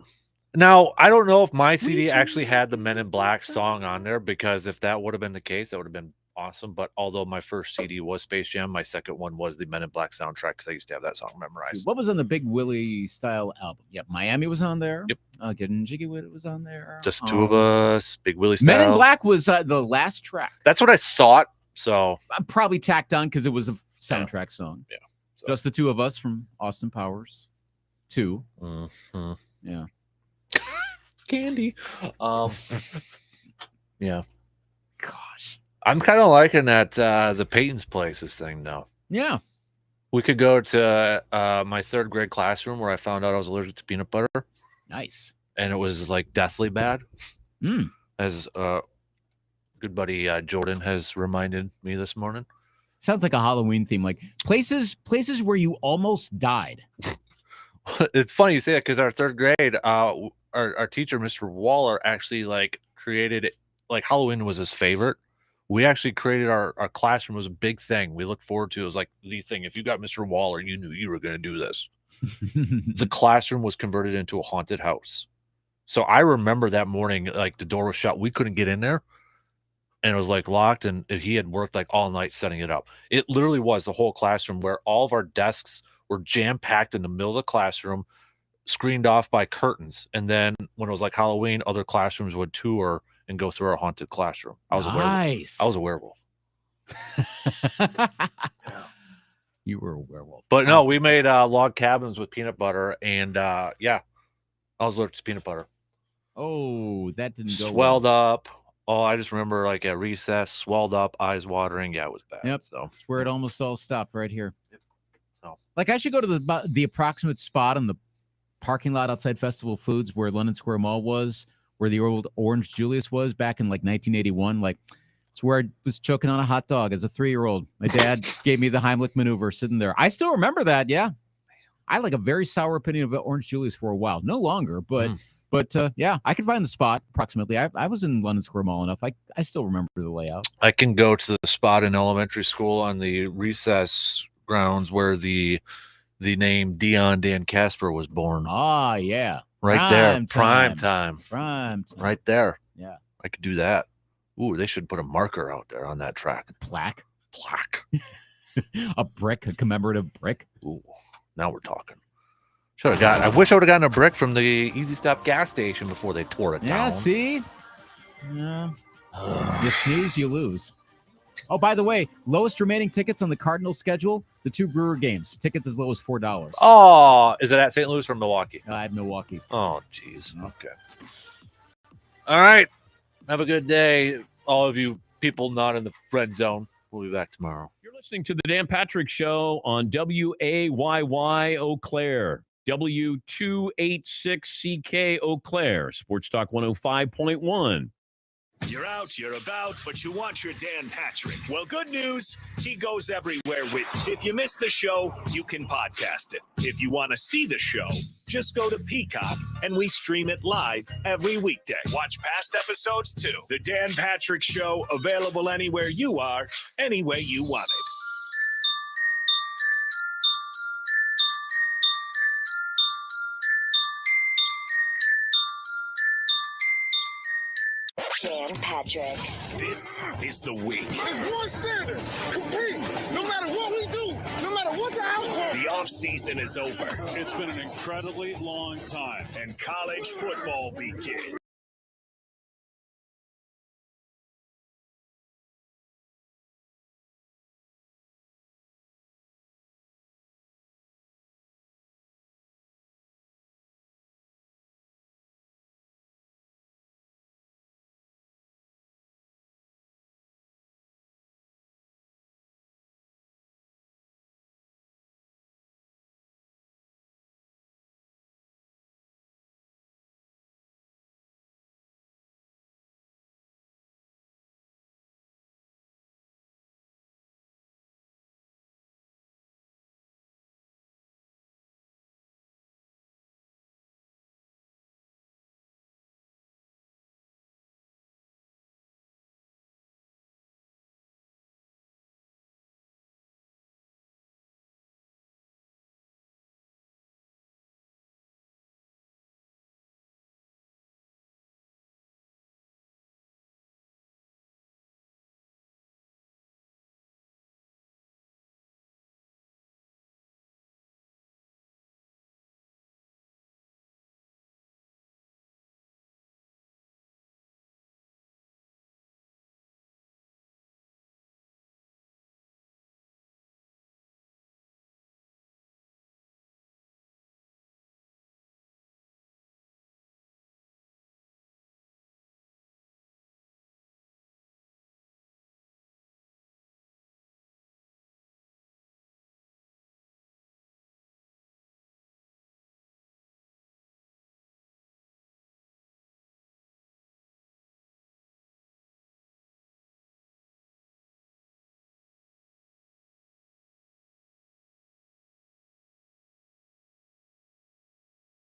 now, I don't know if my CD actually had the Men in Black song on there, because if that would have been the case, that would have been awesome. But although my first CD was Space Jam, my second one was the Men in Black soundtrack because I used to have that song memorized. What was on the Big Willie style album? Yep, Miami was on there. Yep. Getting Jiggy With It was on there. Just Two of Us, Big Willie style. Men in Black was the last track. That's what I thought. So I probably tacked on because it was a soundtrack song. Yeah. So. Just the Two of Us from Austin Powers 2. Mm-hmm. Yeah. Candy. Yeah. Gosh. I'm kind of liking that the Peyton's Places thing now. Yeah. We could go to my third grade classroom where I found out I was allergic to peanut butter. Nice. And it was like deathly bad. Mm. As good buddy Jordan has reminded me this morning. Sounds like a Halloween theme, like places where you almost died. It's funny you say that because our third grade, our teacher, Mr. Waller, actually like created it. Like Halloween was his favorite. We actually created our classroom was a big thing. We looked forward to it. It was like the thing. If you got Mr. Waller, you knew you were going to do this. The classroom was converted into a haunted house. So I remember that morning, like the door was shut. We couldn't get in there. And it was like locked. And he had worked like all night setting it up. It literally was the whole classroom where all of our desks were jam-packed in the middle of the classroom, screened off by curtains. And then when it was like Halloween, other classrooms would tour and go through our haunted classroom. I was nice. a werewolf. You were a werewolf. But no, we made log cabins with peanut butter, and yeah, I was allergic to peanut butter. Oh, that didn't go swelled up. Oh, I just remember like at recess, swelled up, eyes watering. Yeah, it was bad. Yep. So that's where it almost all stopped right here. Yep. So. Like I should go to the approximate spot in the parking lot outside Festival Foods where London Square Mall was, where the old Orange Julius was back in like 1981. Like it's where I was choking on a hot dog as a 3-year-old. My dad gave me the Heimlich maneuver sitting there. I still remember that. Yeah. I had like a very sour opinion of Orange Julius for a while. No longer, but But yeah, I could find the spot approximately. I was in London Square Mall enough. I still remember the layout. I can go to the spot in elementary school on the recess grounds where the name Dan Kasper was born. Ah, yeah. Right there. Prime time. Right there. Yeah. I could do that. Ooh, they should put a marker out there on that track. Plaque. A brick, a commemorative brick. Ooh, now we're talking. I wish I would have gotten a brick from the Easy Stop gas station before they tore it down. Yeah, see? Yeah. You snooze, you lose. Oh, by the way, lowest remaining tickets on the Cardinals schedule, the 2 Brewer games. Tickets as low as $4. Oh, is it at St. Louis or Milwaukee? I have Milwaukee. Oh, jeez. Okay. All right. Have a good day, all of you people not in the friend zone. We'll be back tomorrow. You're listening to the Dan Patrick Show on WAYY Eau Claire, W286CK Eau Claire, Sports Talk 105.1. You're out, you're about, but you want your Dan Patrick. Well, good news, he goes everywhere with you. If you missed the show, you can podcast it. If you want to see the show, just go to Peacock, and we stream it live every weekday. Watch past episodes, too. The Dan Patrick Show, available anywhere you are, any way you want it. Dan Patrick. This is the week. It's one standard. Compete. No matter what we do, no matter what the outcome. The offseason is over. It's been an incredibly long time. And college football begins.